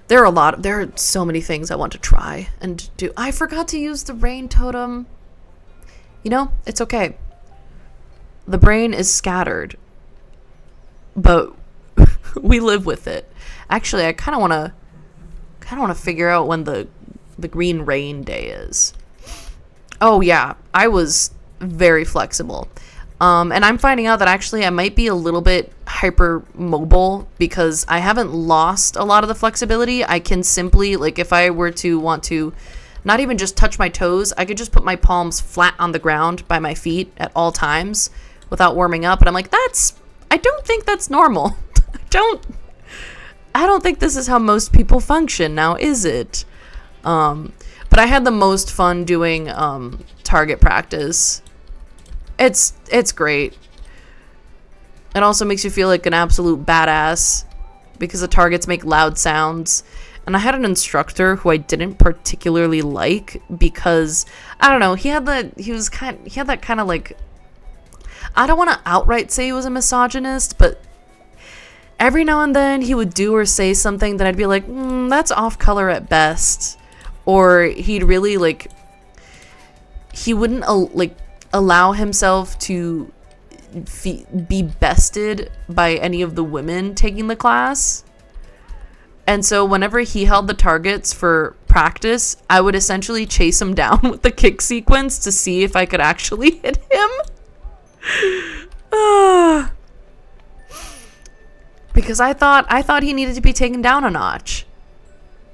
Speaker 1: There are so many things I want to try and do. I forgot to use the rain totem. You know, it's okay. The brain is scattered, but we live with it. Actually, I kind of want to figure out when the green rain day is. Oh yeah, I was very flexible. And I'm finding out that actually I might be a little bit hypermobile because I haven't lost a lot of the flexibility. I can simply, like, if I were to want to not even just touch my toes, I could just put my palms flat on the ground by my feet at all times without warming up. And I'm like, I don't think that's normal. I don't think this is how most people function now, is it? But I had the most fun doing target practice. It's great. It also makes you feel like an absolute badass because the targets make loud sounds. And I had an instructor who I didn't particularly like because, I don't know, he had that kind of like, I don't want to outright say he was a misogynist, but every now and then he would do or say something that I'd be like, that's off color at best. Or he'd really like, he wouldn't allow himself to be bested by any of the women taking the class. And so whenever he held the targets for practice, I would essentially chase him down with the kick sequence to see if I could actually hit him. Because I thought he needed to be taken down a notch.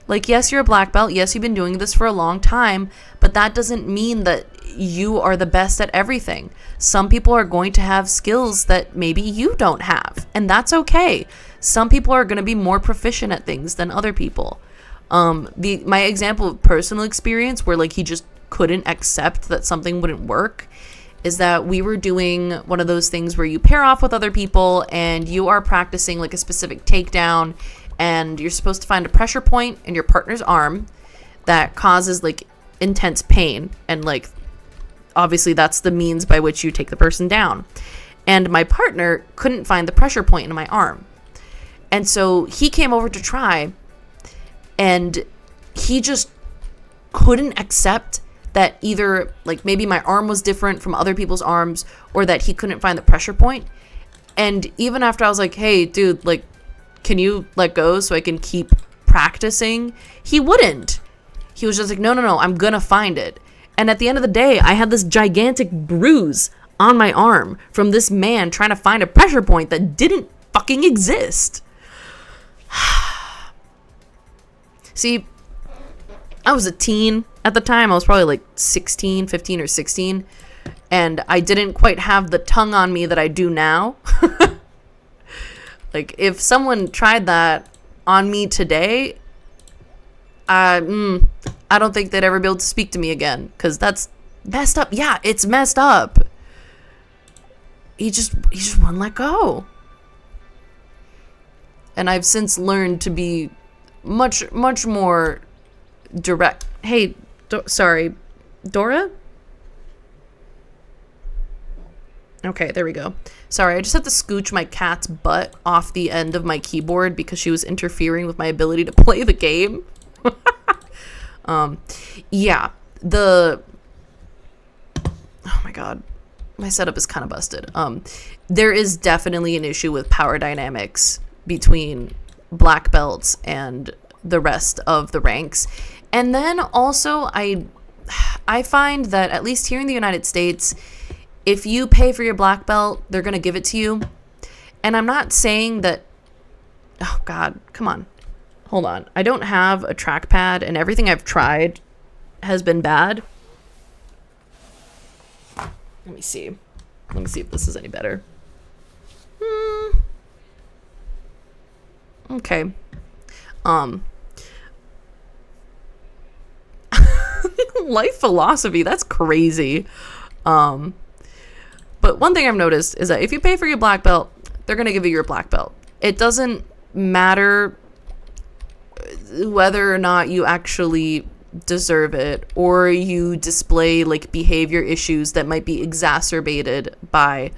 Speaker 1: Like, yes, you're a black belt. Yes, you've been doing this for a long time, but that doesn't mean that you are the best at everything. Some people are going to have skills that maybe you don't have, and that's okay. Some people are going to be more proficient at things than other people. My example of personal experience where like he just couldn't accept that something wouldn't work is that we were doing one of those things where you pair off with other people and you are practicing like a specific takedown, and you're supposed to find a pressure point in your partner's arm that causes like intense pain, and like obviously that's the means by which you take the person down. And my partner couldn't find the pressure point in my arm. And so he came over to try, and he just couldn't accept that either like maybe my arm was different from other people's arms, or that he couldn't find the pressure point. And even after I was like, hey dude, like, can you let go so I can keep practicing? He wouldn't. He was just like, no, I'm gonna find it. And at the end of the day, I had this gigantic bruise on my arm from this man trying to find a pressure point that didn't fucking exist. See, I was a teen at the time. I was probably like 15 or 16. And I didn't quite have the tongue on me that I do now. Like, if someone tried that on me today, I don't think they'd ever be able to speak to me again. Because that's messed up. Yeah, it's messed up. He just wouldn't let go. And I've since learned to be much more direct. Hey, sorry, Dora? Okay, there we go. Sorry, I just had to scooch my cat's butt off the end of my keyboard because she was interfering with my ability to play the game. Yeah, oh my god. My setup is kind of busted. There is definitely an issue with power dynamics between black belts and the rest of the ranks. And then also I find that, at least here in the United States, if you pay for your black belt, they're going to give it to you. And I'm not saying that, oh God, come on. Hold on. I don't have a trackpad, and everything I've tried has been bad. Let me see. Let me see if this is any better. Okay. Life philosophy, that's crazy. But one thing I've noticed is that if you pay for your black belt, they're going to give you your black belt. It doesn't matter whether or not you actually deserve it, or you display like behavior issues that might be exacerbated by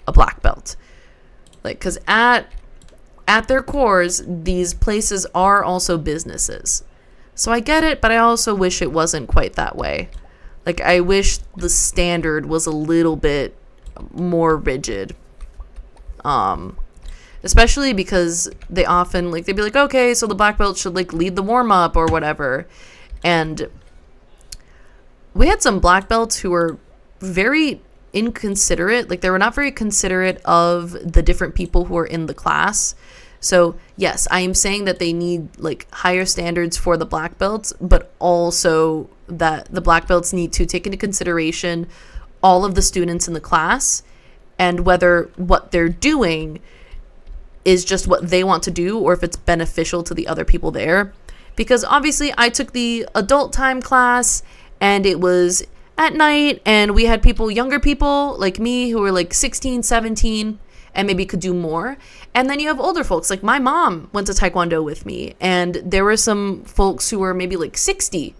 Speaker 1: a black belt. Like, because at their cores, these places are also businesses. So I get it, but I also wish it wasn't quite that way. Like, I wish the standard was a little bit more rigid. Especially because they often, like, they'd be like, okay, so the black belt should, like, lead the warm-up or whatever. And we had some black belts who were very inconsiderate. Like, they were not very considerate of the different people who are in the class. So, yes, I am saying that they need, like, higher standards for the black belts, but also that the black belts need to take into consideration all of the students in the class and whether what they're doing is just what they want to do or if it's beneficial to the other people there. Because obviously I took the adult time class and it was at night, and we had people, younger people like me, who were like 16, 17, and maybe could do more. And then you have older folks, like my mom went to Taekwondo with me, and there were some folks who were maybe like 60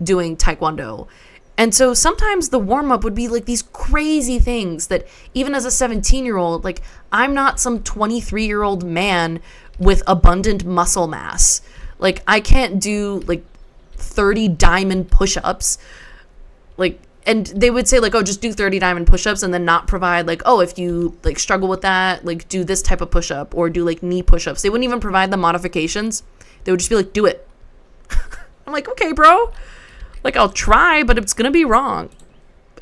Speaker 1: doing Taekwondo. And so sometimes the warm-up would be like these crazy things that even as a 17-year-old, like, I'm not some 23-year-old man with abundant muscle mass. Like, I can't do like 30 diamond push-ups. Like, and they would say like, oh, just do 30 diamond push-ups, and then not provide like, oh, if you like struggle with that, like do this type of push-up or do like knee push-ups. They wouldn't even provide the modifications. They would just be like, do it. I'm like, okay, bro. Like, I'll try, but it's going to be wrong.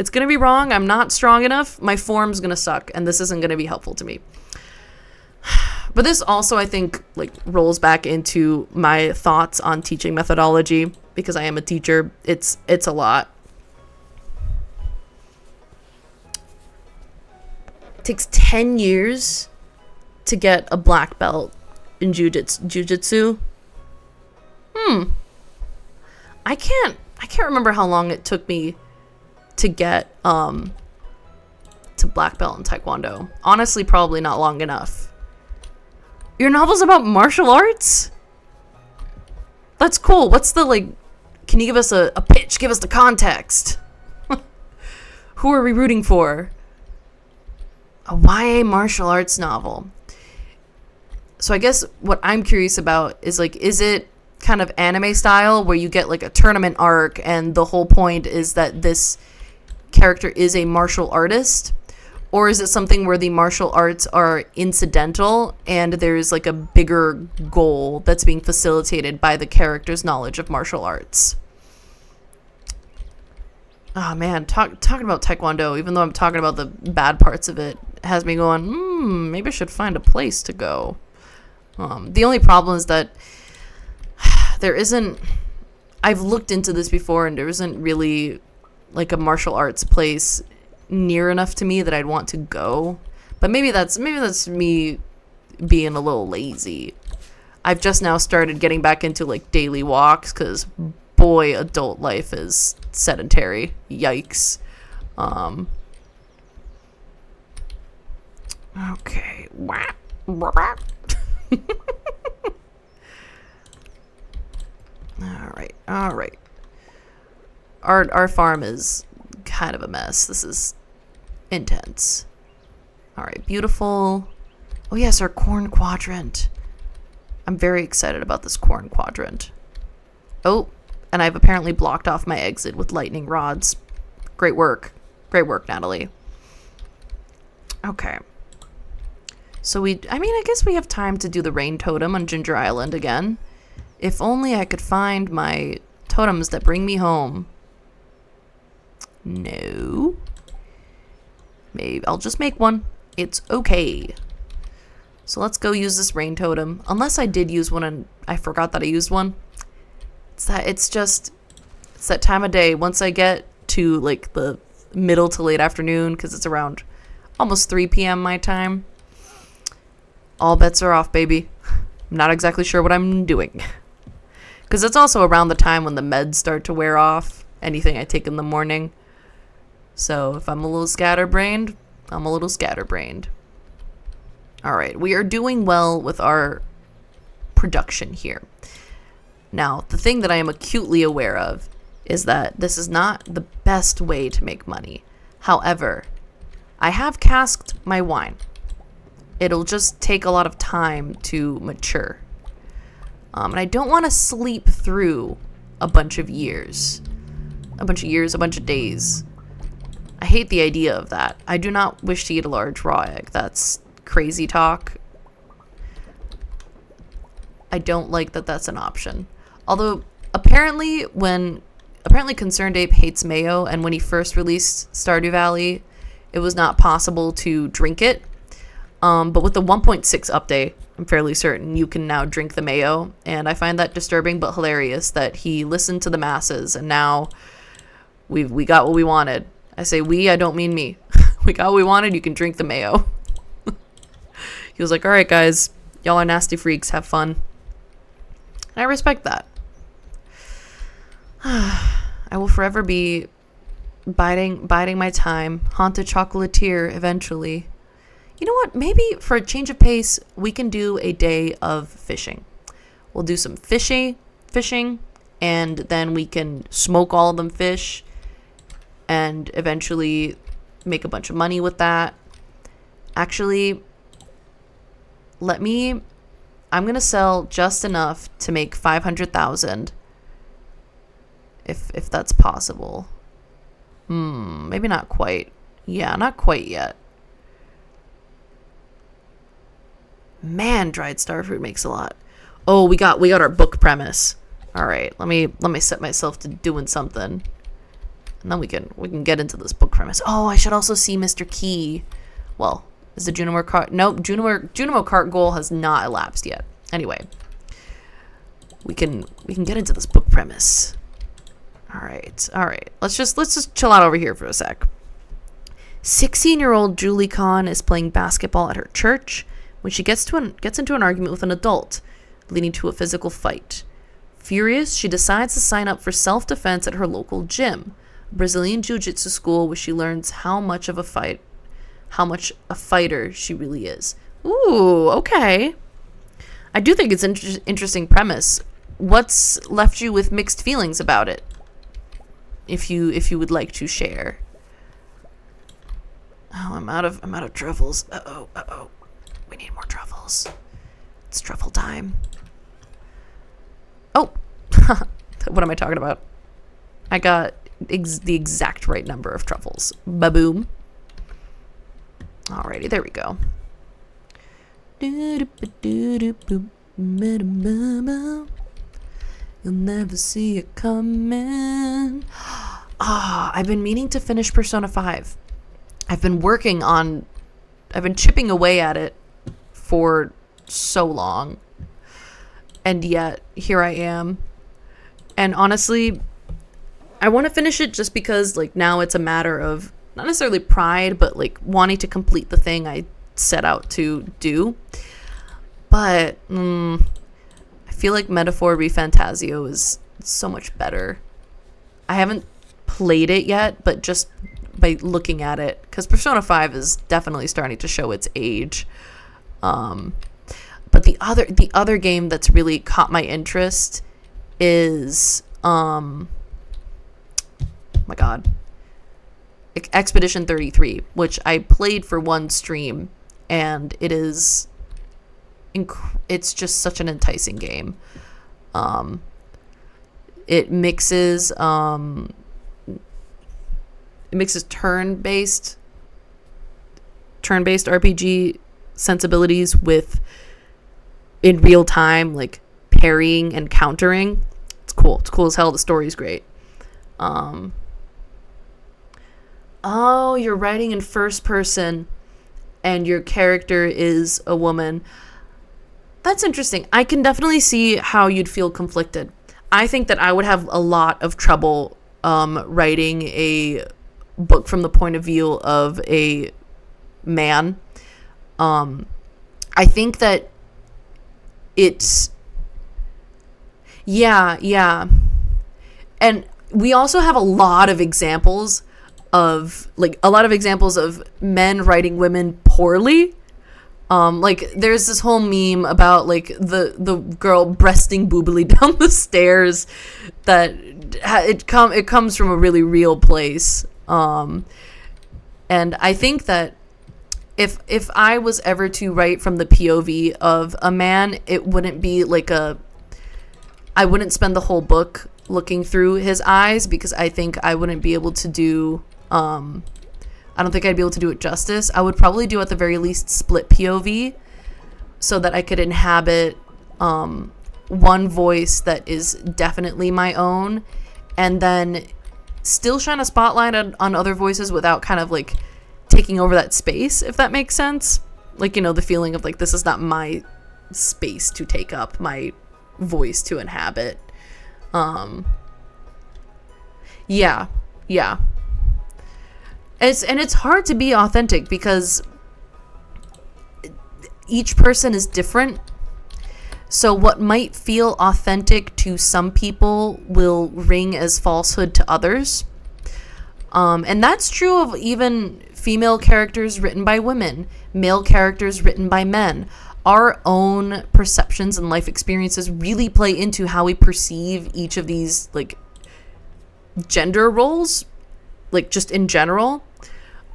Speaker 1: It's going to be wrong. I'm not strong enough. My form's going to suck, and this isn't going to be helpful to me. But this also, I think, like, rolls back into my thoughts on teaching methodology, because I am a teacher. It's a lot. It takes 10 years to get a black belt in jujitsu. I can't remember how long it took me to get to black belt in Taekwondo. Honestly, probably not long enough. Your novel's about martial arts? That's cool. What's the, like, can you give us a pitch? Give us the context. Who are we rooting for? A YA martial arts novel. So I guess what I'm curious about is, like, is it kind of anime style where you get like a tournament arc and the whole point is that this character is a martial artist? Or is it something where the martial arts are incidental and there's like a bigger goal that's being facilitated by the character's knowledge of martial arts? Oh man, talking about Taekwondo, even though I'm talking about the bad parts of it, has me going, maybe I should find a place to go. The only problem is that there isn't, I've looked into this before and there isn't really like a martial arts place near enough to me that I'd want to go. But maybe that's me being a little lazy. I've just now started getting back into like daily walks because boy, adult life is sedentary. Yikes. Okay. All right. Our farm is kind of a mess. This is intense. All right, beautiful. Oh yes, our corn quadrant. I'm very excited about this corn quadrant. Oh, and I've apparently blocked off my exit with lightning rods. Great work, Natalie. Okay. So I guess we have time to do the rain totem on Ginger Island again. If only I could find my totems that bring me home. No. Maybe I'll just make one. It's okay. So let's go use this rain totem. Unless I did use one and I forgot that I used one. It's that time of day. Once I get to like the middle to late afternoon, because it's around almost 3 p.m. my time, all bets are off, baby. I'm not exactly sure what I'm doing. Because it's also around the time when the meds start to wear off. Anything I take in the morning. So if I'm a little scatterbrained, I'm a little scatterbrained. Alright, we are doing well with our production here. Now, the thing that I am acutely aware of is that this is not the best way to make money. However, I have casked my wine. It'll just take a lot of time to mature. And I don't want to sleep through a bunch of years. A bunch of days. I hate the idea of that. I do not wish to eat a large raw egg. That's crazy talk. I don't like that that's an option. Although, apparently Concerned Ape hates mayo, and when he first released Stardew Valley, it was not possible to drink it. But with the 1.6 update, I'm fairly certain you can now drink the mayo, and I find that disturbing but hilarious that he listened to the masses, and now we got what we wanted. I say we, I don't mean me. We got what we wanted, you can drink the mayo. He was like, alright guys, y'all are nasty freaks, have fun. And I respect that. I will forever be biding my time, haunted chocolatier eventually. You know what? Maybe for a change of pace, we can do a day of fishing. We'll do some fishing, and then we can smoke all of them fish and eventually make a bunch of money with that. Actually, I'm going to sell just enough to make 500,000 if that's possible. Maybe not quite. Yeah, not quite yet. Man, dried starfruit makes a lot. Oh, we got our book premise. All right, let me set myself to doing something, and then we can get into this book premise. Oh, I should also see Mr. Key. Well, is the Junimore cart? Nope, Junimo cart goal has not elapsed yet. Anyway, we can get into this book premise. All right. Let's just chill out over here for a sec. 16-year-old Julie Kahn is playing basketball at her church when she gets into an argument with an adult, leading to a physical fight. Furious, she decides to sign up for self-defense at her local gym, a Brazilian jiu-jitsu school where she learns how much a fighter she really is. Ooh, okay. I do think it's an interesting premise. What's left you with mixed feelings about it? If you would like to share. Oh, I'm out of truffles. Uh-oh. We need more truffles. It's truffle time. Oh, what am I talking about? I got the exact right number of truffles. Ba-boom. Alrighty, there we go. You'll never see it coming. I've been meaning to finish Persona 5. I've been chipping away at it for so long. And yet, here I am. And honestly, I want to finish it just because, like, now it's a matter of, not necessarily pride, but, like, wanting to complete the thing I set out to do. But, I feel like Metaphor ReFantasio is so much better. I haven't played it yet, but just by looking at it, because Persona 5 is definitely starting to show its age. But the other game that's really caught my interest is my God, Expedition 33, which I played for one stream, and it is it's just such an enticing game. It mixes turn-based turn-based RPG sensibilities with in real time, like parrying and countering. It's cool. It's cool as hell. The story's great. Oh, you're writing in first person and your character is a woman. That's interesting. I can definitely see how you'd feel conflicted. I think that I would have a lot of trouble writing a book from the point of view of a man. I think that it's... Yeah. And we also have a lot of examples of men writing poorly. Like there's this whole meme about like the girl breasting boobily down the stairs that it comes from a really real place. And I think that if I was ever to write from the POV of a man, it wouldn't be like I wouldn't spend the whole book looking through his eyes, because I think I wouldn't be able to do I don't think I'd be able to do it justice. I would probably do at the very least split POV so that I could inhabit one voice that is definitely my own, and then still shine a spotlight on other voices without kind of like taking over that space, if that makes sense. Like, you know, the feeling of like, this is not my space to take up, my voice to inhabit. Yeah. It's hard to be authentic because each person is different. So what might feel authentic to some people will ring as falsehood to others. And that's true of even female characters written by women, male characters written by men. Our own perceptions and life experiences really play into how we perceive each of these like gender roles, like just in general.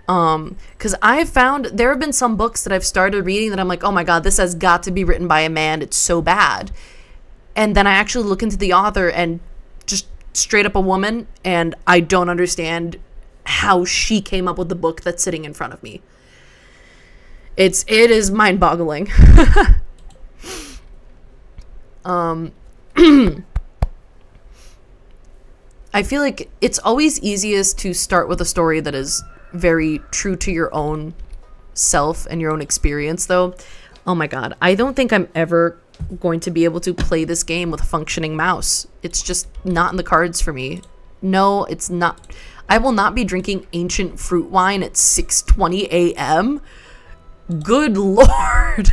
Speaker 1: Because I've found there have been some books that I've started reading that I'm like, oh my God, this has got to be written by a man. It's so bad. And then I actually look into the author and just straight up a woman, and I don't understand how she came up with the book that's sitting in front of me. It is mind-boggling. I feel like it's always easiest to start with a story that is very true to your own self and your own experience, though. Oh my God, I don't think I'm ever going to be able to play this game with a functioning mouse. It's just not in the cards for me. No, it's not. I will not be drinking ancient fruit wine at 6:20 a.m. Good Lord.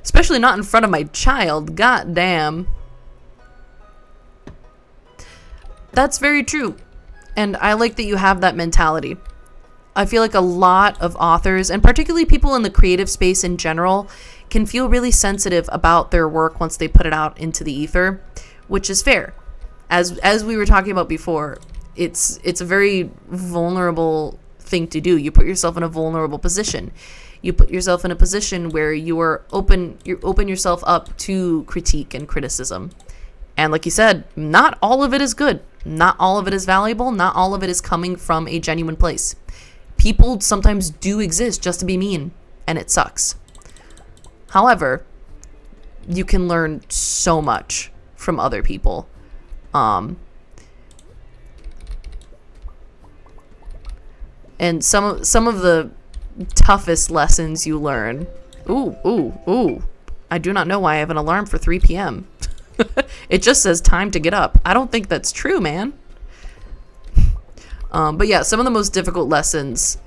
Speaker 1: Especially not in front of my child. God damn. That's very true. And I like that you have that mentality. I feel like a lot of authors, and particularly people in the creative space in general, can feel really sensitive about their work once they put it out into the ether, which is fair. As we were talking about before, it's a very vulnerable thing to do. You put yourself in a vulnerable position. You put yourself in a position where you open yourself up to critique and criticism. And like you said, not all of it is good. Not all of it is valuable. Not all of it is coming from a genuine place. People sometimes do exist just to be mean, and it sucks. However, you can learn so much from other people. And some of the toughest lessons you learn. Ooh. I do not know why I have an alarm for 3 p.m. It just says time to get up. I don't think that's true, man. But yeah, some of the most difficult lessons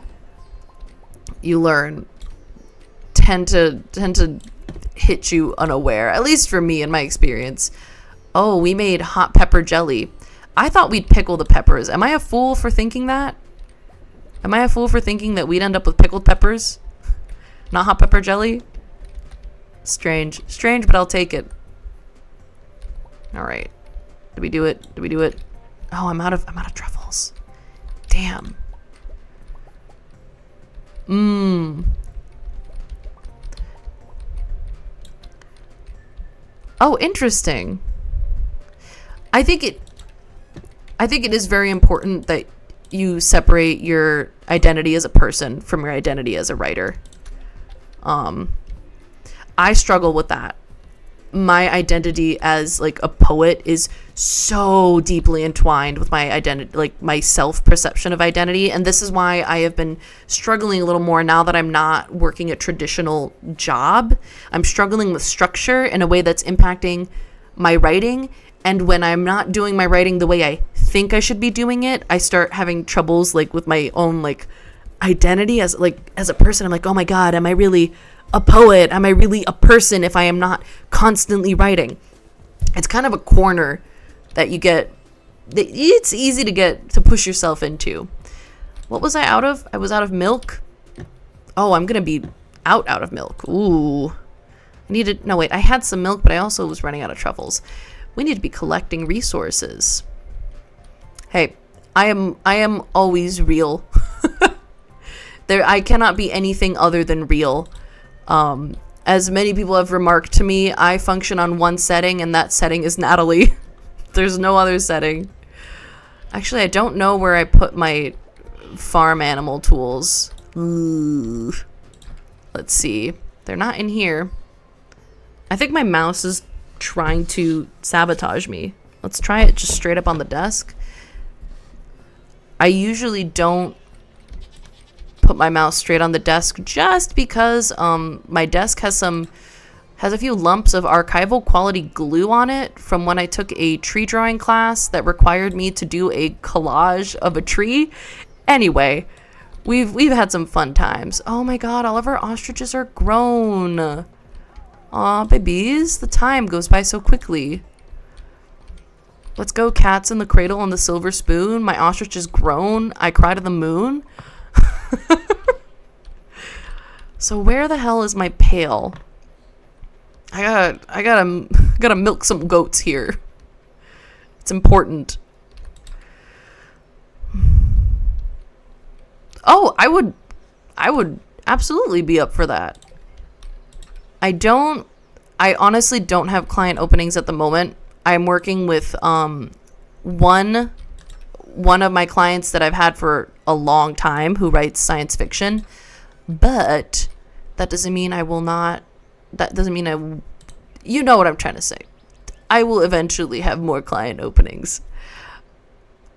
Speaker 1: you learn tend to hit you unaware. At least for me, in my experience. Oh, we made hot pepper jelly. I thought we'd pickle the peppers. Am I a fool for thinking that? Am I a fool for thinking that we'd end up with pickled peppers? Not hot pepper jelly? Strange, but I'll take it. All right. Did we do it? Oh, I'm out of truffles. Damn. Oh, interesting. I think it is very important that you separate your identity as a person from your identity as a writer. I struggle with that. My identity as like a poet is so deeply entwined with my identity, like my self-perception of identity. And this is why I have been struggling a little more now that I'm not working a traditional job. I'm struggling with structure in a way that's impacting my writing. And when I'm not doing my writing the way I think I should be doing it, I start having troubles like with my own like identity as a person. I'm like, oh my God, am I really a poet? Am I really a person if I am not constantly writing? It's kind of a corner that you get, it's easy to push yourself into. What was I out of? I was out of milk. Oh, I'm going to be out of milk. Ooh. I had some milk, but I also was running out of truffles. We need to be collecting resources. Hey, I am always real. I cannot be anything other than real. As many people have remarked to me, I function on one setting, and that setting is Natalie. There's no other setting. Actually, I don't know where I put my farm animal tools. Ooh. Let's see. They're not in here. I think my mouse is trying to sabotage me. Let's try it just straight up on the desk. I usually don't put my mouse straight on the desk just because my desk has a few lumps of archival quality glue on it from when I took a tree drawing class that required me to do a collage of a tree. Anyway, we've had some fun times. Oh my God, all of our ostriches are grown. Aw, babies, the time goes by so quickly. Let's go, cats in the cradle and the silver spoon. My ostrich is grown. I cry to the moon. So where the hell is my pail? I gotta milk some goats here. It's important. Oh, I would absolutely be up for that. I honestly don't have client openings at the moment. I'm working with one of my clients that I've had for a long time who writes science fiction, but that doesn't mean you know what I'm trying to say. I will eventually have more client openings.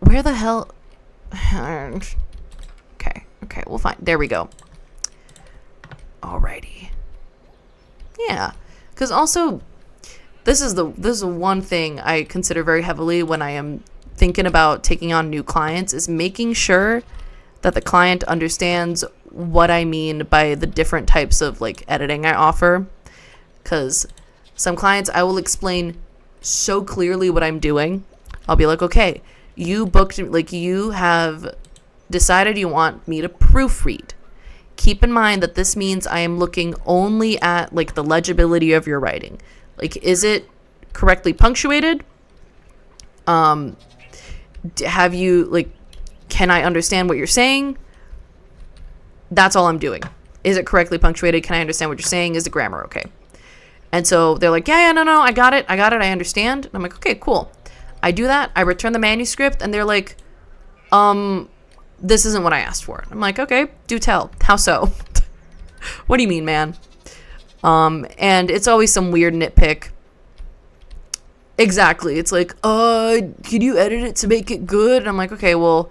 Speaker 1: Where the hell? Okay, we'll find. There we go. Alrighty. Yeah, because also this is the one thing I consider very heavily when I am thinking about taking on new clients is making sure that the client understands what I mean by the different types of like editing I offer. Because some clients, I will explain so clearly what I'm doing. I'll be like, okay, you have decided you want me to proofread. Keep in mind that this means I am looking only at like the legibility of your writing. Like, is it correctly punctuated? Have you, like, can I understand what you're saying? That's all I'm doing. Is it correctly punctuated? Can I understand what you're saying? Is the grammar okay? And so they're like, yeah, no, I got it, I understand. And I'm like, okay, cool. I do that, I return the manuscript, and they're like, this isn't what I asked for. I'm like, okay, do tell. How so? What do you mean, man? And it's always some weird nitpick. Exactly. It's like, can you edit it to make it good? And I'm like, okay, well,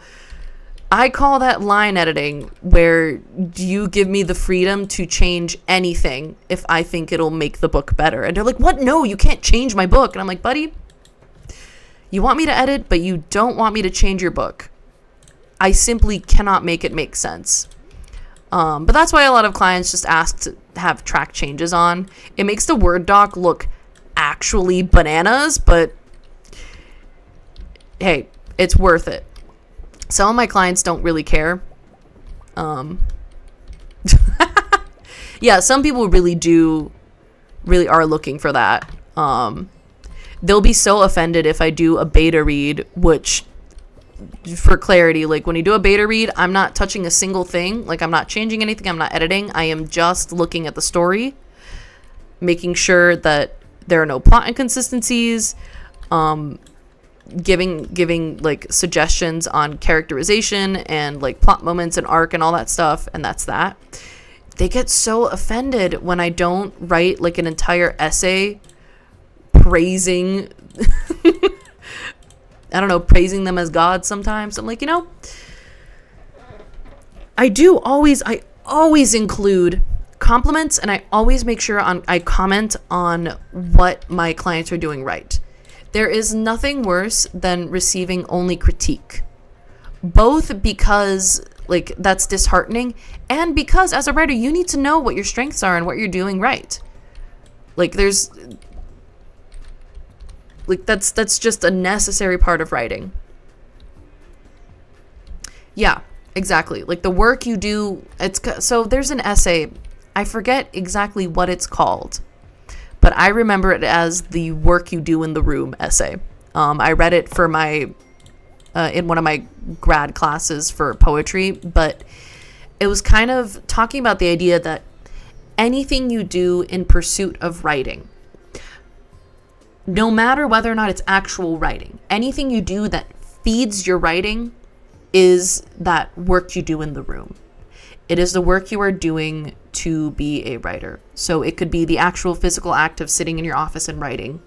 Speaker 1: I call that line editing, where you give me the freedom to change anything if I think it'll make the book better. And they're like, what? No, you can't change my book. And I'm like, buddy, you want me to edit, but you don't want me to change your book. I simply cannot make it make sense. But that's why a lot of clients just ask to have track changes on. It makes the Word doc look actually bananas, but hey, it's worth it. Some of my clients don't really care. Yeah, some people really are looking for that. They'll be so offended if I do a beta read, which, for clarity, like when you do a beta read, I'm not touching a single thing. Like, I'm not changing anything. I'm not editing. I am just looking at the story, making sure that there are no plot inconsistencies. giving like suggestions on characterization and like plot moments and arc and all that stuff, and that's that. They get so offended when I don't write like an entire essay praising I don't know, praising them as gods sometimes. I'm like, I always include compliments, and I always make sure I comment on what my clients are doing right. There is nothing worse than receiving only critique, both because like that's disheartening, and because as a writer you need to know what your strengths are and what you're doing right. Like that's just a necessary part of writing. Yeah, exactly. Like the work you do, so there's an essay, I forget exactly what it's called, but I remember it as the work you do in the room essay. I read it for my in one of my grad classes for poetry, but it was kind of talking about the idea that anything you do in pursuit of writing, no matter whether or not it's actual writing, anything you do that feeds your writing is that work you do in the room. It is the work you are doing to be a writer. So it could be the actual physical act of sitting in your office and writing.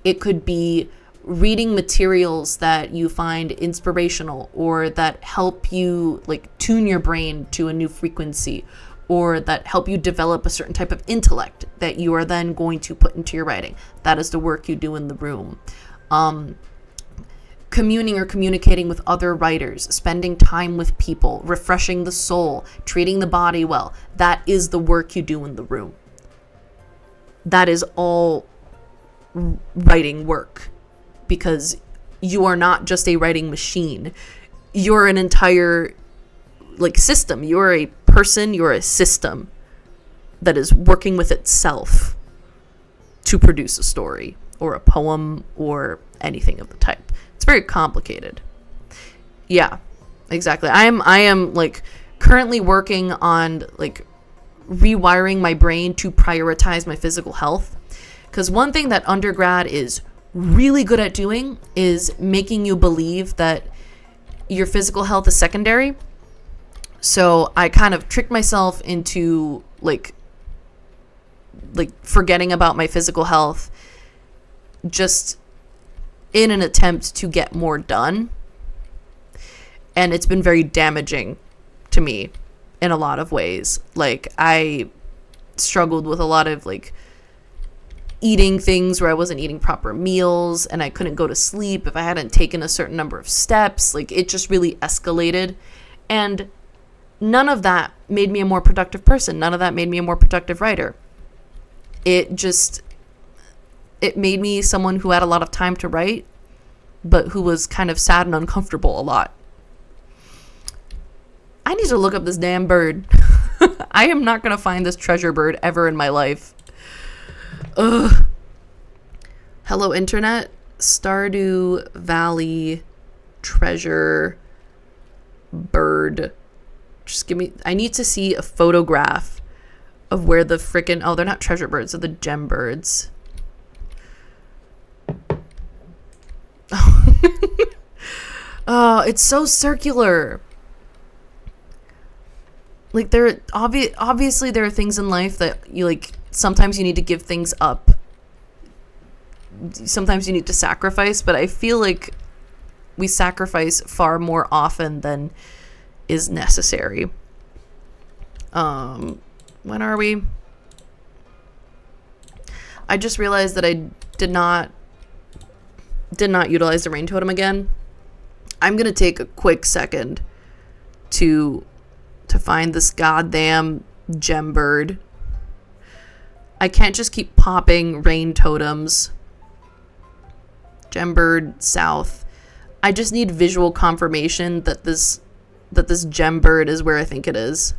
Speaker 1: It could be reading materials that you find inspirational or that help you like tune your brain to a new frequency, or that help you develop a certain type of intellect that you are then going to put into your writing. That is the work you do in the room. Communing or communicating with other writers, spending time with people, refreshing the soul, treating the body well. That is the work you do in the room. That is all writing work, because you are not just a writing machine. You're an entire like system. You're a person, you're a system that is working with itself to produce a story or a poem or anything of the type. It's very complicated. Yeah, exactly. I am like currently working on like rewiring my brain to prioritize my physical health, because one thing that undergrad is really good at doing is making you believe that your physical health is secondary. So I kind of tricked myself into like forgetting about my physical health just in an attempt to get more done. And it's been very damaging to me in a lot of ways. Like I struggled with a lot of like eating things where I wasn't eating proper meals, and I couldn't go to sleep if I hadn't taken a certain number of steps. Like it just really escalated, and none of that made me a more productive person. None of that made me a more productive writer. It made me someone who had a lot of time to write, but who was kind of sad and uncomfortable a lot. I need to look up this damn bird. I am not going to find this treasure bird ever in my life. Ugh. Hello, internet. Stardew Valley treasure bird. Just give me... I need to see a photograph of where the frickin'... Oh, they're not treasure birds. They're the gem birds. Oh, it's so circular. Like, there... obviously, there are things in life that you, like... Sometimes you need to give things up. Sometimes you need to sacrifice. But I feel like we sacrifice far more often than is necessary. When are we? I just realized that I did not utilize the rain totem again. I'm gonna take a quick second to find this goddamn gem bird. I can't just keep popping rain totems. Gembird south. I just need visual confirmation that this gem bird is where I think it is.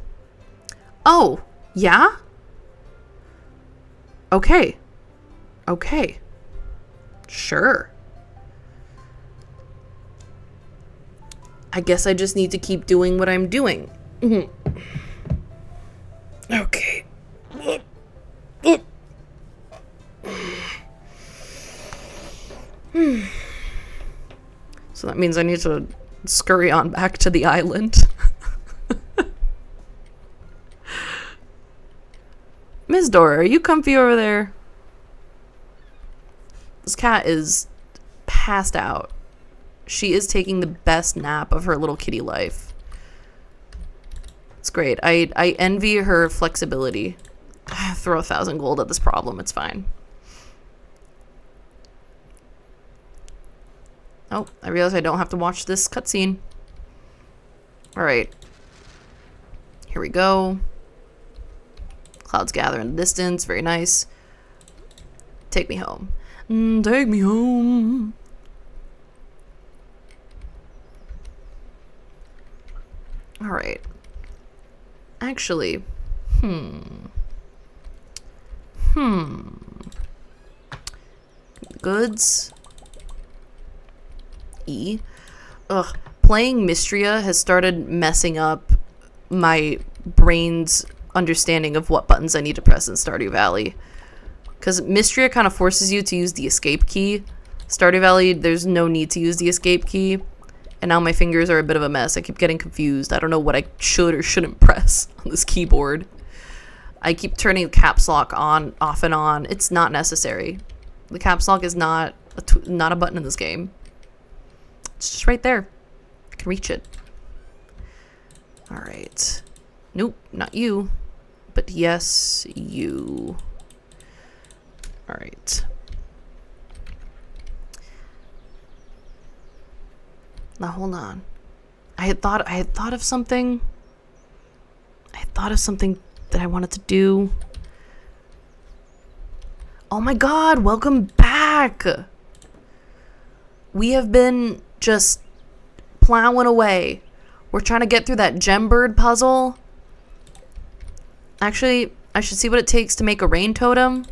Speaker 1: Oh, yeah? Okay. Sure. I guess I just need to keep doing what I'm doing. Okay. So that means I need to scurry on back to the island. Ms. Dora, are you comfy over there? This cat is passed out. She is taking the best nap of her little kitty life. It's great. I envy her flexibility. Throw 1,000 gold at this problem. It's fine. Oh, I realize I don't have to watch this cutscene. Alright. Here we go. Clouds gather in the distance. Very nice. Take me home. Take me home. Alright. Actually, Goods. E. Ugh. Playing Mystria has started messing up my brain's understanding of what buttons I need to press in Stardew Valley. Because Mystria kind of forces you to use the escape key. Stardew Valley, there's no need to use the escape key. And now my fingers are a bit of a mess. I keep getting confused. I don't know what I should or shouldn't press on this keyboard. I keep turning the caps lock on, off and on. It's not necessary. The caps lock is not a button in this game. It's just right there. I can reach it. Alright. Nope, not you. But yes, you. Alright. Now hold on. I had thought of something. I had thought of something that I wanted to do. Oh my god, welcome back! We have been just plowing away. We're trying to get through that gem bird puzzle. Actually, I should see what it takes to make a rain totem,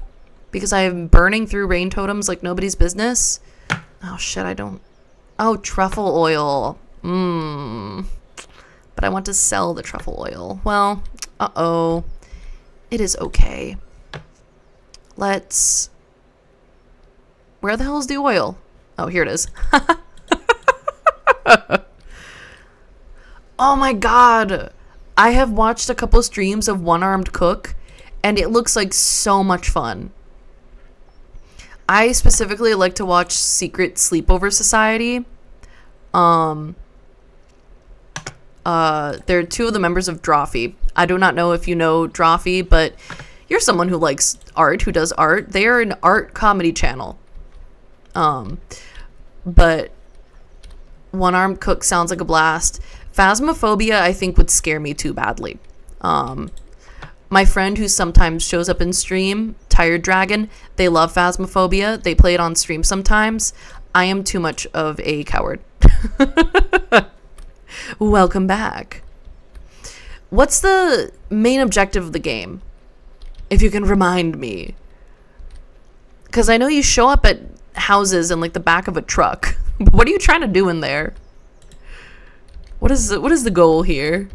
Speaker 1: because I am burning through rain totems like nobody's business. Oh shit, I don't... Oh, truffle oil. But I want to sell the truffle oil. Well, uh-oh. It is okay. Let's... Where the hell is the oil? Oh, here it is. Oh my god. I have watched a couple streams of One-Armed Cook, and it looks like so much fun. I specifically like to watch Secret Sleepover Society. They're two of the members of Drawfee. I do not know if you know Drawfee, but you're someone who likes art, who does art. They are an art comedy channel. But One-Armed Cook sounds like a blast. Phasmophobia, I think, would scare me too badly. My friend who sometimes shows up in stream, Tired Dragon, they love Phasmophobia. They play it on stream sometimes. I am too much of a coward. Welcome back. What's the main objective of the game? If you can remind me. Because I know you show up at houses in like the back of a truck. But what are you trying to do in there? What is the goal here?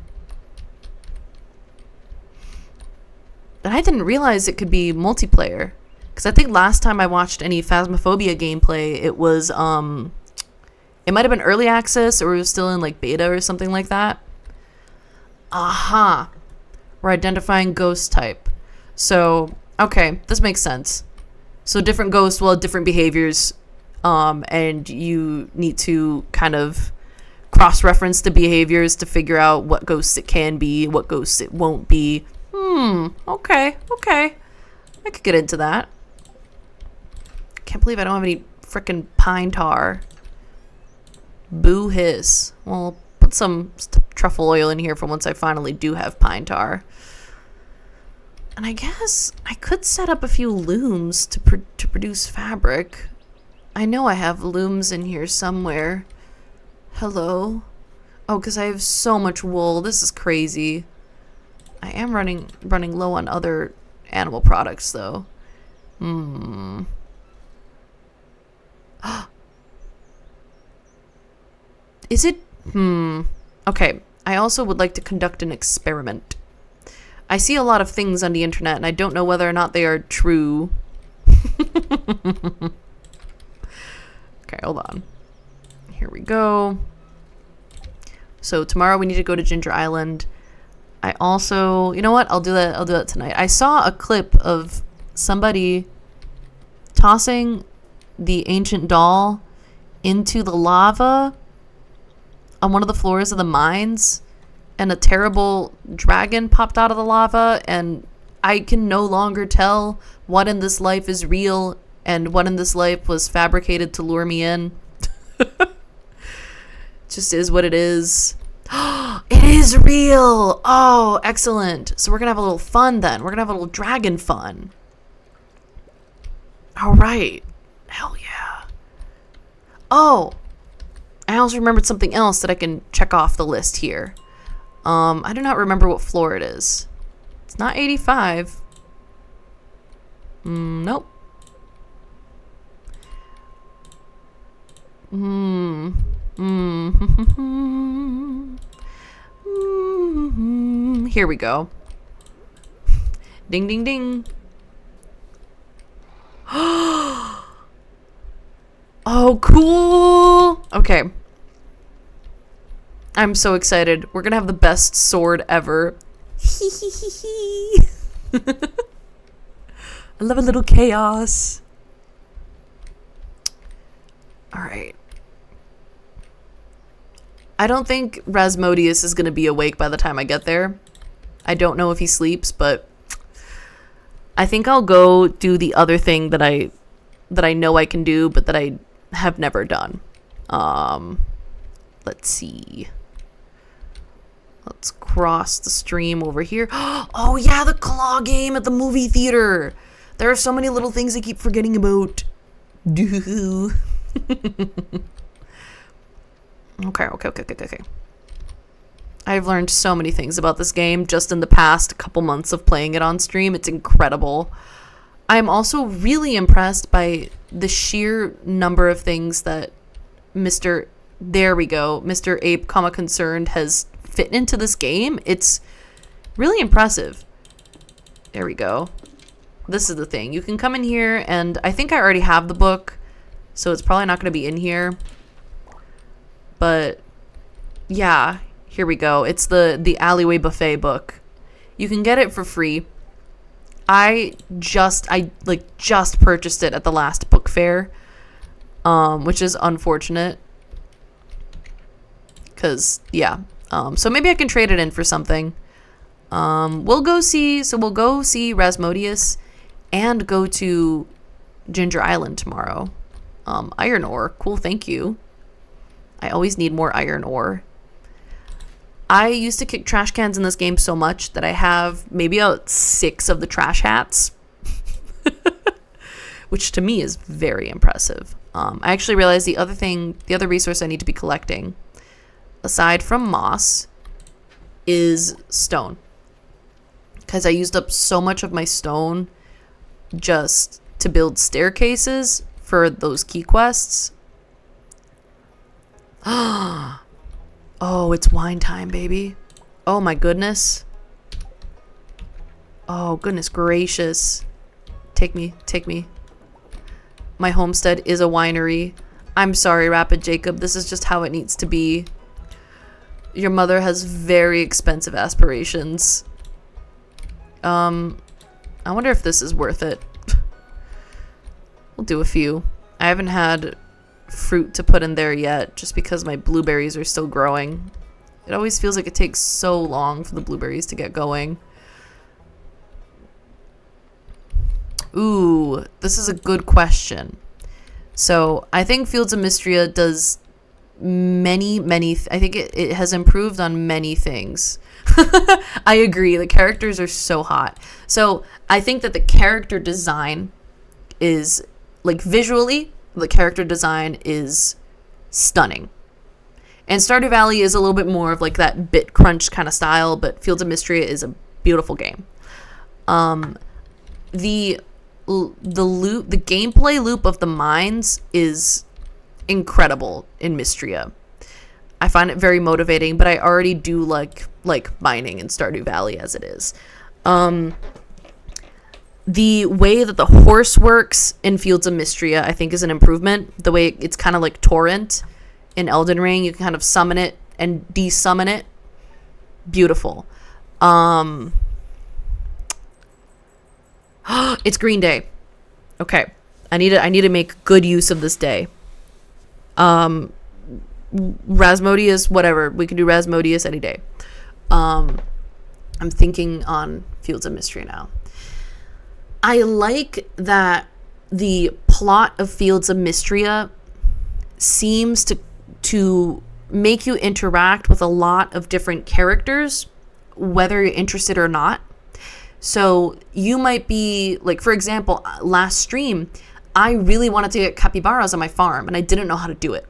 Speaker 1: And I didn't realize it could be multiplayer. Because I think last time I watched any Phasmophobia gameplay, it was, it might have been early access, or it was still in, like, beta or something like that. Aha! We're identifying ghost type. So, okay, this makes sense. So different ghosts will have different behaviors, and you need to kind of cross-reference the behaviors to figure out what ghosts it can be, what ghosts it won't be. Okay. I could get into that. Can't believe I don't have any frickin' pine tar. Boo hiss. Well, put some truffle oil in here for once I finally do have pine tar. And I guess I could set up a few looms to produce fabric. I know I have looms in here somewhere. Hello? Oh, because I have so much wool. This is crazy. I am running low on other animal products, though. Is it? Okay. I also would like to conduct an experiment. I see a lot of things on the internet, and I don't know whether or not they are true. Okay, hold on. Here we go. So tomorrow we need to go to Ginger Island. I also, you know what? I'll do that tonight. I saw a clip of somebody tossing the ancient doll into the lava on one of the floors of the mines, and a terrible dragon popped out of the lava, and I can no longer tell what in this life is real and what in this life was fabricated to lure me in. Just is what it is. It is real. Oh, excellent. So we're gonna have a little fun then. We're gonna have a little dragon fun. All right. Hell yeah. Oh, I also remembered something else that I can check off the list here. I do not remember what floor it is. It's not 85. Nope. Here we go. Ding, ding, ding. Oh, cool. Okay. I'm so excited. We're gonna have the best sword ever. I love a little chaos. All right. I don't think Rasmodius is gonna be awake by the time I get there. I don't know if he sleeps, but I think I'll go do the other thing that I know I can do, but that I have never done. Let's see. Let's cross the stream over here. Oh yeah, the claw game at the movie theater. There are so many little things I keep forgetting about. Okay. I've learned so many things about this game just in the past couple months of playing it on stream. It's incredible. I'm also really impressed by the sheer number of things that Mr. Ape, Concerned has fit into this game. It's really impressive. There we go. This is the thing. You can come in here, and I think I already have the book, so it's probably not going to be in here. But yeah, here we go. It's the Alleyway Buffet book. You can get it for free. I just purchased it at the last book fair, which is unfortunate. Cause yeah, so maybe I can trade it in for something. We'll go see Rasmodius, and go to Ginger Island tomorrow. Iron ore, cool. Thank you. I always need more iron ore. I used to kick trash cans in this game so much that I have maybe about 6 of the trash hats, which to me is very impressive. I actually realized the other resource I need to be collecting, aside from moss, is stone. Because I used up so much of my stone just to build staircases for those key quests. Oh, it's wine time, baby. Oh my goodness. Oh, goodness gracious. Take me. My homestead is a winery. I'm sorry, Rapid Jacob. This is just how it needs to be. Your mother has very expensive aspirations. I wonder if this is worth it. We'll do a few. I haven't had fruit to put in there yet, just because my blueberries are still growing. It always feels like it takes so long for the blueberries to get going. Ooh, this is a good question. So I think Fields of Mystria does many I think it has improved on many things. I agree, the characters are so hot. So I think that the character design is, like, visually, the character design is stunning. And Stardew Valley is a little bit more of like that bit crunch kind of style, but Fields of Mystria is a beautiful game. The gameplay loop of the mines is incredible in Mystria. I find it very motivating, but I already do like mining in Stardew Valley as it is. The way that the horse works in Fields of Mystria, I think, is an improvement. The way it's kind of like Torrent in Elden Ring. You can kind of summon it and desummon it. Beautiful. It's Green Day. Okay. I need to make good use of this day. Rasmodius, whatever. We can do Rasmodius any day. I'm thinking on Fields of Mystery now. I like that the plot of Fields of Mysteria seems to make you interact with a lot of different characters, whether you're interested or not. So you might be, like, for example, last stream, I really wanted to get capybaras on my farm, and I didn't know how to do it.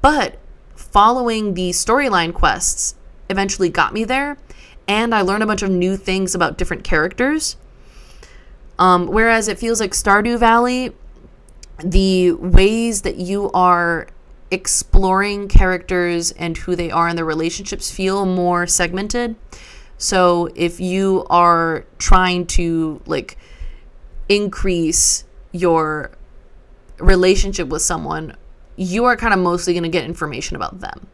Speaker 1: But following the storyline quests eventually got me there, and I learned a bunch of new things about different characters. Whereas it feels like Stardew Valley, the ways that you are exploring characters and who they are and their relationships feel more segmented. So if you are trying to, like, increase your relationship with someone, you are kind of mostly going to get information about them.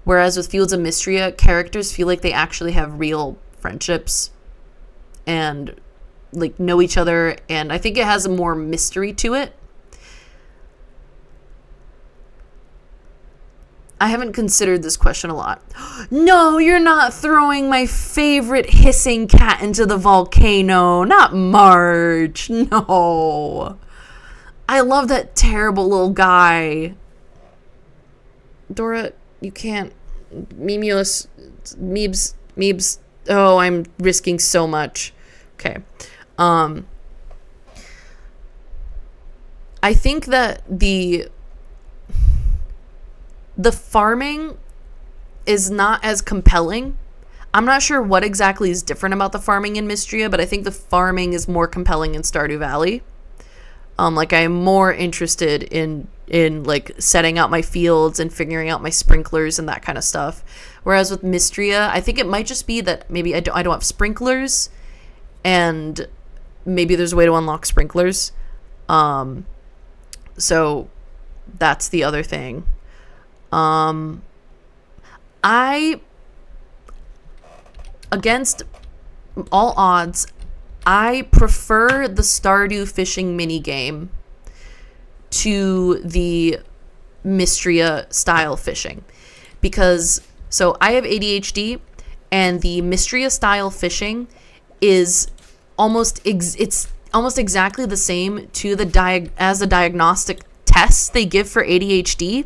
Speaker 1: Whereas with Fields of Mysteria, characters feel like they actually have real friendships and, like, know each other, and I think it has more mystery to it. I haven't considered this question a lot. No, you're not throwing my favorite hissing cat into the volcano. Not Marge. No. I love that terrible little guy. Dora, you can't. Meebs. Oh, I'm risking so much. Okay. I think that the farming is not as compelling. I'm not sure what exactly is different about the farming in Mystria, but I think the farming is more compelling in Stardew Valley. Like, I'm more interested in like setting out my fields and figuring out my sprinklers and that kind of stuff. Whereas with Mystria, I think it might just be that maybe I don't have sprinklers, and maybe there's a way to unlock sprinklers. So that's the other thing. Against all odds, I prefer the Stardew fishing minigame to the Mystria style fishing, because so I have ADHD, and the Mystria style fishing is almost exactly the same to as the diagnostic tests they give for ADHD.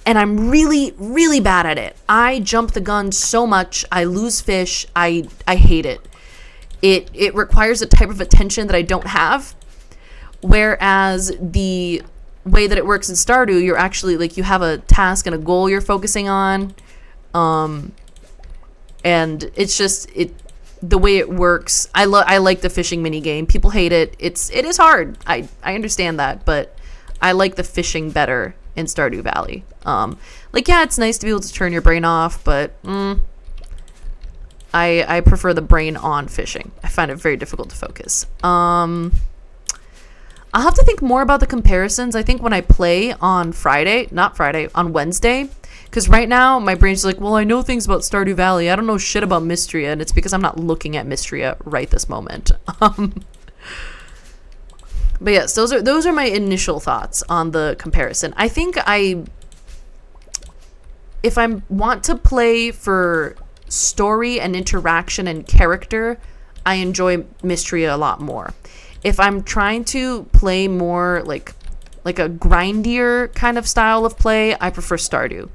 Speaker 1: And I'm really, really bad at it. I jump the gun so much. I lose fish. I hate it. It requires a type of attention that I don't have. Whereas the way that it works in Stardew, you're actually, like, you have a task and a goal you're focusing on. And it's just, the way it works. I like the fishing minigame. People hate it. It is hard. I understand that, but I like the fishing better in Stardew Valley. Like, yeah, it's nice to be able to turn your brain off, but I prefer the brain on fishing. I find it very difficult to focus. I'll have to think more about the comparisons. I think when I play on on Wednesday, because right now my brain's like, well, I know things about Stardew Valley. I don't know shit about Mystria, and it's because I'm not looking at Mystria right this moment. But yes, those are my initial thoughts on the comparison. I think if I want to play for story and interaction and character, I enjoy Mystria a lot more. If I'm trying to play more like a grindier kind of style of play, I prefer Stardew,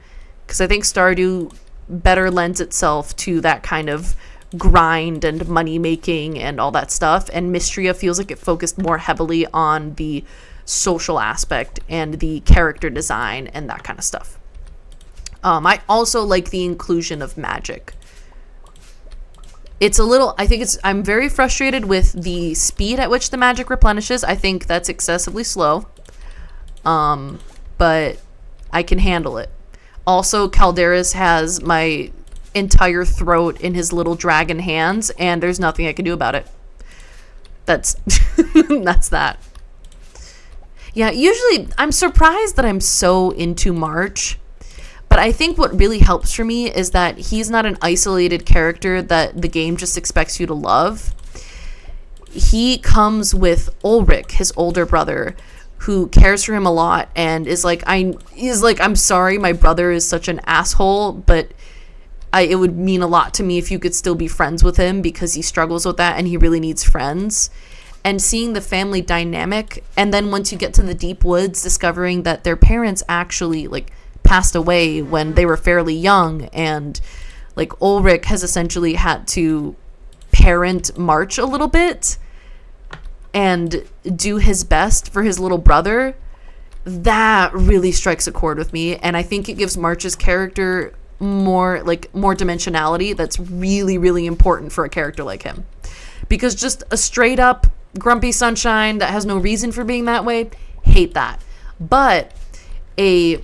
Speaker 1: because I think Stardew better lends itself to that kind of grind and money making and all that stuff, and Mystria feels like it focused more heavily on the social aspect and the character design and that kind of stuff. I also like the inclusion of magic. I'm very frustrated with the speed at which the magic replenishes. I think that's excessively slow, but I can handle it. Also, Calderas has my entire throat in his little dragon hands, and there's nothing I can do about it. That's that's that. Yeah, usually I'm surprised that I'm so into March. But I think what really helps for me is that he's not an isolated character that the game just expects you to love. He comes with Ulrich, his older brother, who cares for him a lot and is like, I'm sorry, my brother is such an asshole, but it would mean a lot to me if you could still be friends with him because he struggles with that and he really needs friends. And seeing the family dynamic, and then once you get to the deep woods, discovering that their parents actually, like, passed away when they were fairly young, and like Ulrich has essentially had to parent March a little bit and do his best for his little brother. That really strikes a chord with me, and I think it gives March's character more dimensionality that's really, really important for a character like him. Because just a straight up grumpy sunshine that has no reason for being that way, hate that. But a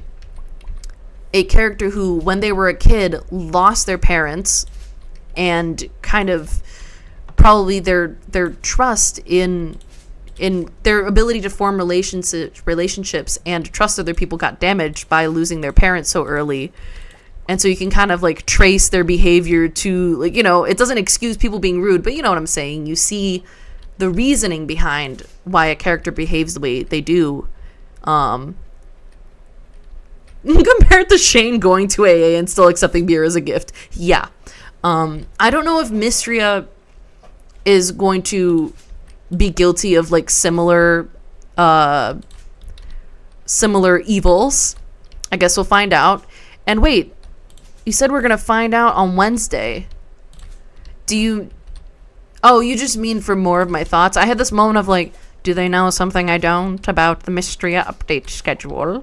Speaker 1: character who, when they were a kid, lost their parents and kind of probably their trust in their ability to form relationships and trust other people got damaged by losing their parents so early. And so you can kind of like trace their behavior to, like, you know, it doesn't excuse people being rude, but you know what I'm saying. You see the reasoning behind why a character behaves the way they do. Compared to Shane going to AA and still accepting beer as a gift. Yeah. I don't know if Mistria is going to be guilty of like similar evils. I guess we'll find out. And wait, you said we're going to find out on Wednesday. You just mean for more of my thoughts? I had this moment of like, do they know something I don't about the Mistria update schedule?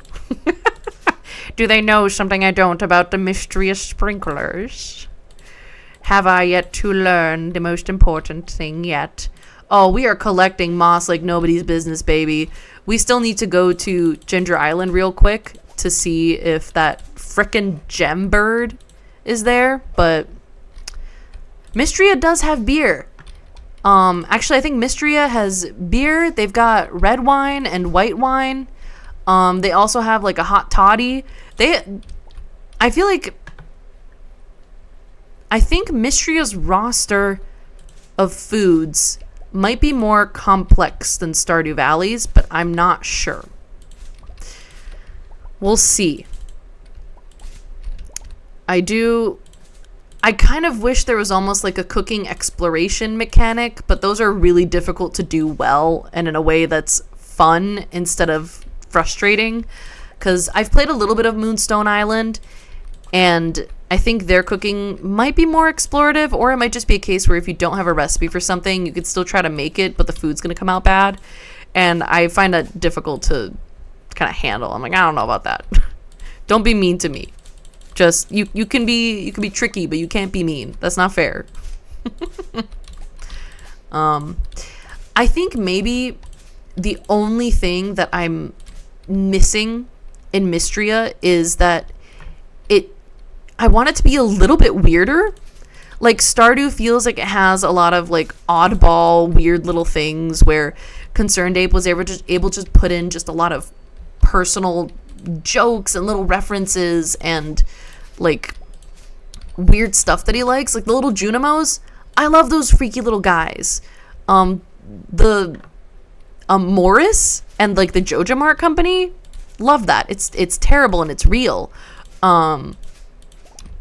Speaker 1: Do they know something I don't about the Mistria sprinklers? Have I yet to learn the most important thing yet? Oh, we are collecting moss like nobody's business, baby. We still need to go to Ginger Island real quick to see if that frickin' gem bird is there. But Mistria does have beer. Actually, I think Mistria has beer. They've got red wine and white wine. They also have like a hot toddy. I think Mistria's roster of foods might be more complex than Stardew Valley's, but I'm not sure. We'll see. I kind of wish there was almost like a cooking exploration mechanic, but those are really difficult to do well and in a way that's fun instead of frustrating. Because I've played a little bit of Moonstone Island, and I think their cooking might be more explorative, or it might just be a case where if you don't have a recipe for something, you could still try to make it, but the food's going to come out bad. And I find that difficult to kind of handle. I'm like, I don't know about that. Don't be mean to me. Just you can be tricky, but you can't be mean. That's not fair. I think maybe the only thing that I'm missing in Mistria is that I want it to be a little bit weirder. Like Stardew feels like it has a lot of like oddball weird little things where Concerned Ape was able to just put in just a lot of personal jokes and little references and like weird stuff that he likes, like the little Junimos. I love those freaky little guys. The Morris and like the Joja Mart company, love that. It's terrible and it's real.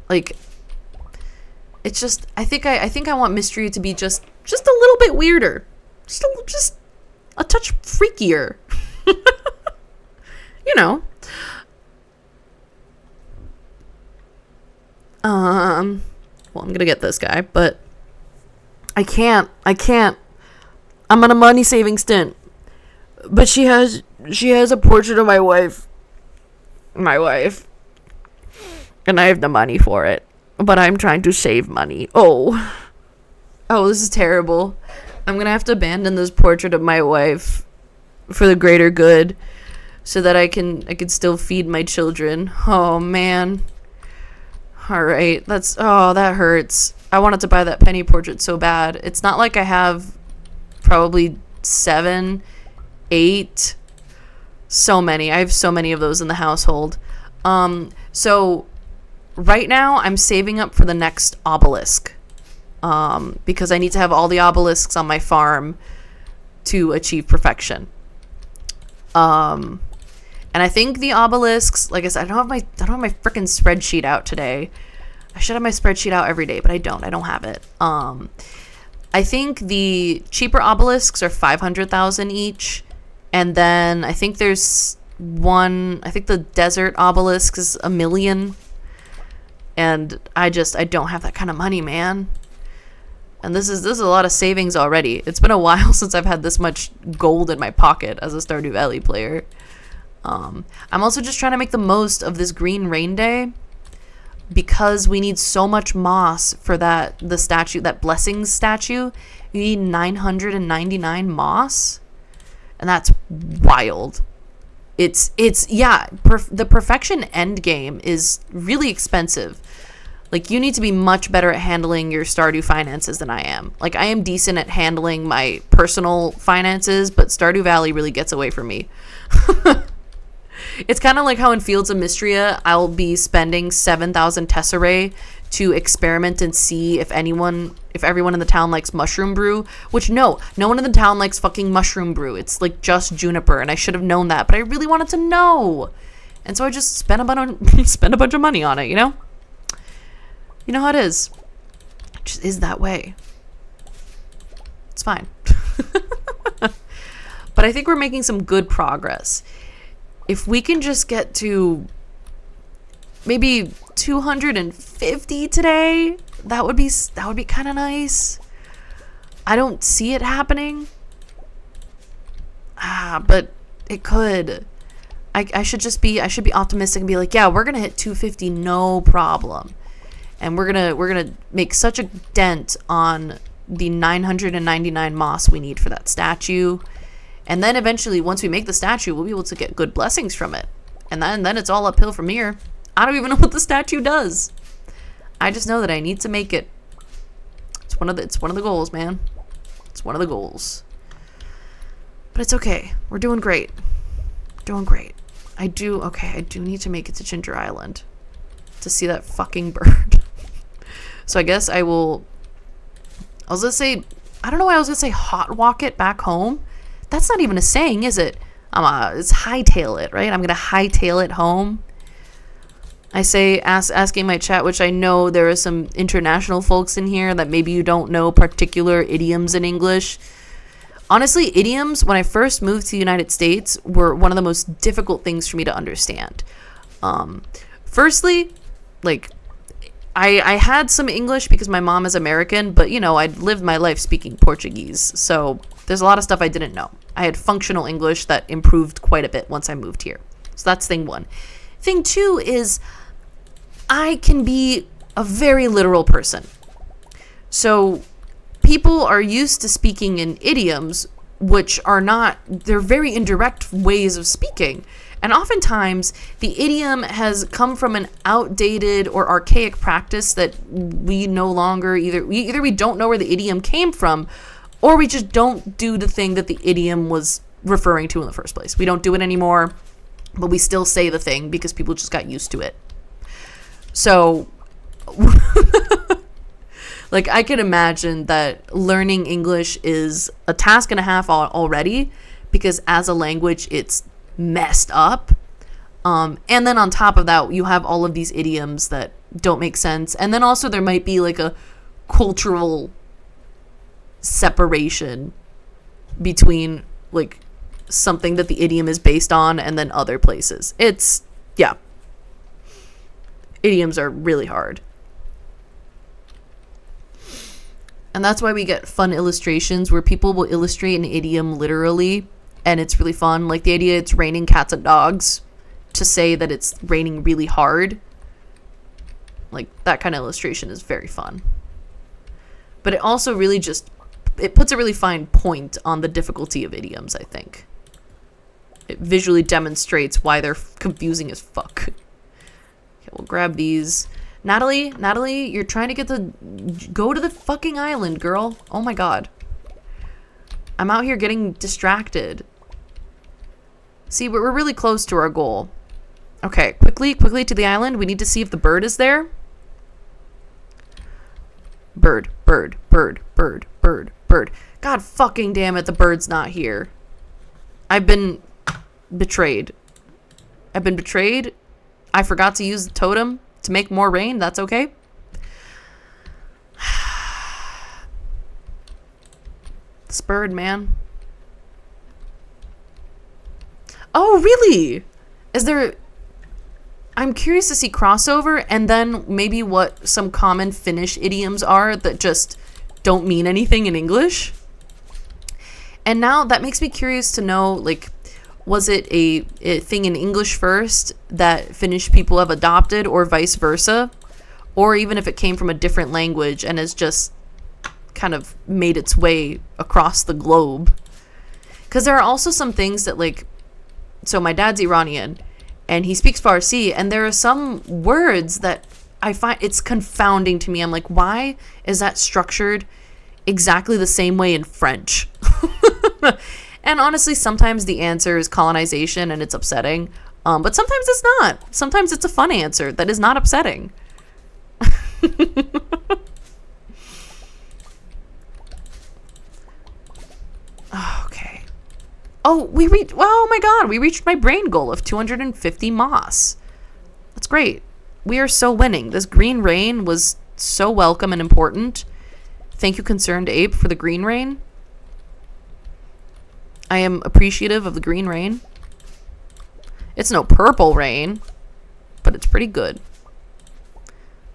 Speaker 1: Like it's just I think I want Mystery to be just a little bit weirder, just a touch freakier. You know. Well, I'm gonna get this guy, but I can't. I'm on a money saving stint. But she has a portrait of my wife. And I have the money for it. But I'm trying to save money. Oh, this is terrible. I'm gonna have to abandon this portrait of my wife for the greater good so that I can still feed my children. Oh man. Alright, that hurts. I wanted to buy that penny portrait so bad. It's not like I have probably 7, 8 So many. I have so many of those in the household. So right now I'm saving up for the next obelisk. Because I need to have all the obelisks on my farm to achieve perfection. And I think the obelisks, like I said, I don't have my freaking spreadsheet out today. I should have my spreadsheet out every day, but I don't have it. I think the cheaper obelisks are 500,000 each. And then I think there's I think the desert obelisk is 1 million. And I don't have that kind of money, man. And this is a lot of savings already. It's been a while since I've had this much gold in my pocket as a Stardew Valley player. I'm also just trying to make the most of this green rain day, because we need so much moss for the statue, that blessings statue. You need 999 moss. And that's wild. The perfection end game is really expensive. Like, you need to be much better at handling your Stardew finances than I am. Like, I am decent at handling my personal finances, but Stardew Valley really gets away from me. It's kind of like how in Fields of Mystria, I'll be spending 7,000 tesserae to experiment and see if everyone in the town likes mushroom brew, which no one in the town likes fucking mushroom brew. It's like just juniper, and I should have known that, but I really wanted to know. And so I just spent a bunch of money on it, you know? You know how it is. It just is that way. It's fine. But I think we're making some good progress. If we can just get to maybe 250 today, that would be kind of nice. I don't see it happening. But it could. I should be optimistic and be like, yeah, we're gonna hit 250, no problem. And we're gonna make such a dent on the 999 moss we need for that statue. And then eventually, once we make the statue, we'll be able to get good blessings from it. And then it's all uphill from here. I don't even know what the statue does. I just know that I need to make it. It's one of the goals, man. It's one of the goals. But it's okay. We're doing great. Doing great. I do need to make it to Ginger Island to see that fucking bird. So I guess I was gonna say, I don't know why I was gonna say hot walk it back home. That's not even a saying, is it? It's hightail it, right? I'm gonna hightail it home. I say asking my chat, which I know there are some international folks in here that maybe you don't know particular idioms in English. Honestly, idioms, when I first moved to the United States, were one of the most difficult things for me to understand. Firstly, like, I had some English because my mom is American, but, you know, I'd lived my life speaking Portuguese, so there's a lot of stuff I didn't know. I had functional English that improved quite a bit once I moved here. So that's thing one. Thing two is I can be a very literal person. So people are used to speaking in idioms, which are not, they're very indirect ways of speaking. And oftentimes, the idiom has come from an outdated or archaic practice that we no longer either we don't know where the idiom came from, or we just don't do the thing that the idiom was referring to in the first place. We don't do it anymore, but we still say the thing because people just got used to it. So, like, I can imagine that learning English is a task and a half already, because as a language, it's messed up. And then on top of that, you have all of these idioms that don't make sense. And then also there might be like a cultural separation between like something that the idiom is based on and then other places. Yeah. Idioms are really hard. And that's why we get fun illustrations where people will illustrate an idiom literally, and it's really fun. Like the idea it's raining cats and dogs to say that it's raining really hard. Like that kind of illustration is very fun. But it also really it puts a really fine point on the difficulty of idioms, I think. It visually demonstrates why they're confusing as fuck. Okay, we'll grab these. Natalie, you're trying to go to the fucking island, girl. Oh my god. I'm out here getting distracted. See, but we're really close to our goal. Okay, quickly to the island. We need to see if the bird is there. Bird. God fucking damn it, the bird's not here. I've been betrayed. I forgot to use the totem to make more rain. That's okay. This bird, man. Oh, really? Is there... I'm curious to see crossover and then maybe what some common Finnish idioms are that just don't mean anything in English. And now that makes me curious to know, like, was it a thing in English first that Finnish people have adopted or vice versa? Or even if it came from a different language and has just kind of made its way across the globe. Because there are also some things that, like, so my dad's Iranian and he speaks Farsi, and there are some words that I find it's confounding to me. I'm like, why is that structured exactly the same way in French? And honestly, sometimes the answer is colonization and it's upsetting. But sometimes it's not. Sometimes it's a fun answer that is not upsetting. Okay. Oh, oh my god, we reached my brain goal of 250 moss. That's great. We are so winning. This green rain was so welcome and important. Thank you, Concerned Ape, for the green rain. I am appreciative of the green rain. It's no purple rain, but it's pretty good.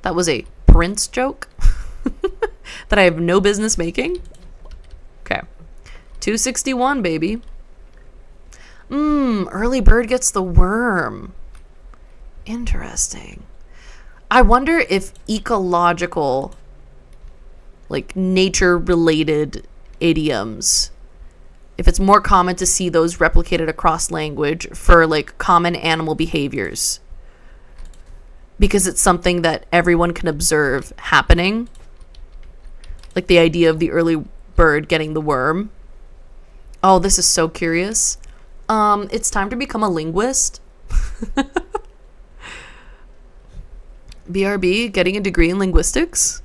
Speaker 1: That was a Prince joke that I have no business making. Okay. 261, baby. Early bird gets the worm. Interesting. I wonder if ecological, like nature-related idioms, if it's more common to see those replicated across language for like common animal behaviors. Because it's something that everyone can observe happening. Like the idea of the early bird getting the worm. Oh, this is so curious. It's time to become a linguist. BRB, getting a degree in linguistics.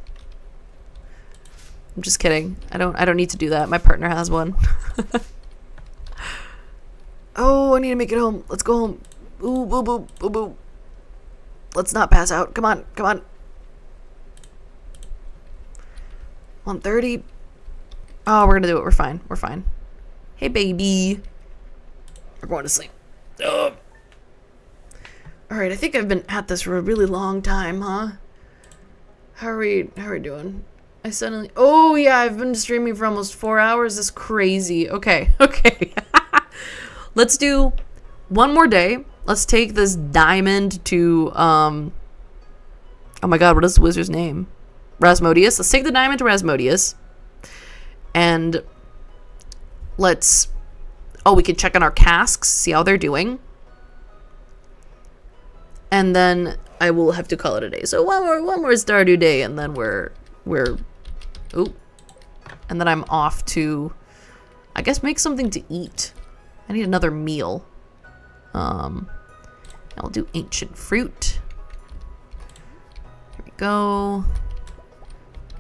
Speaker 1: I'm just kidding. I don't need to do that. My partner has one. Oh, I need to make it home. Let's go home. Ooh, boo, boo, boo, boo. Let's not pass out. Come on, come on. 1:30. Oh, we're gonna do it. We're fine. We're fine. Hey, baby. We're going to sleep. All right, I think I've been at this for a really long time, huh? How are we doing? I suddenly... Oh, yeah, I've been streaming for almost 4 hours. That's crazy. Okay. Let's do one more day. Let's take this diamond to... Oh, my God, what is the wizard's name? Rasmodius. Let's take the diamond to Rasmodius. And let's... Oh, we can check on our casks, see how they're doing. And then I will have to call it a day. So one more Stardew day, and then we're ooh. And then I'm off to, I guess, make something to eat. I need another meal. I'll do ancient fruit. Here we go.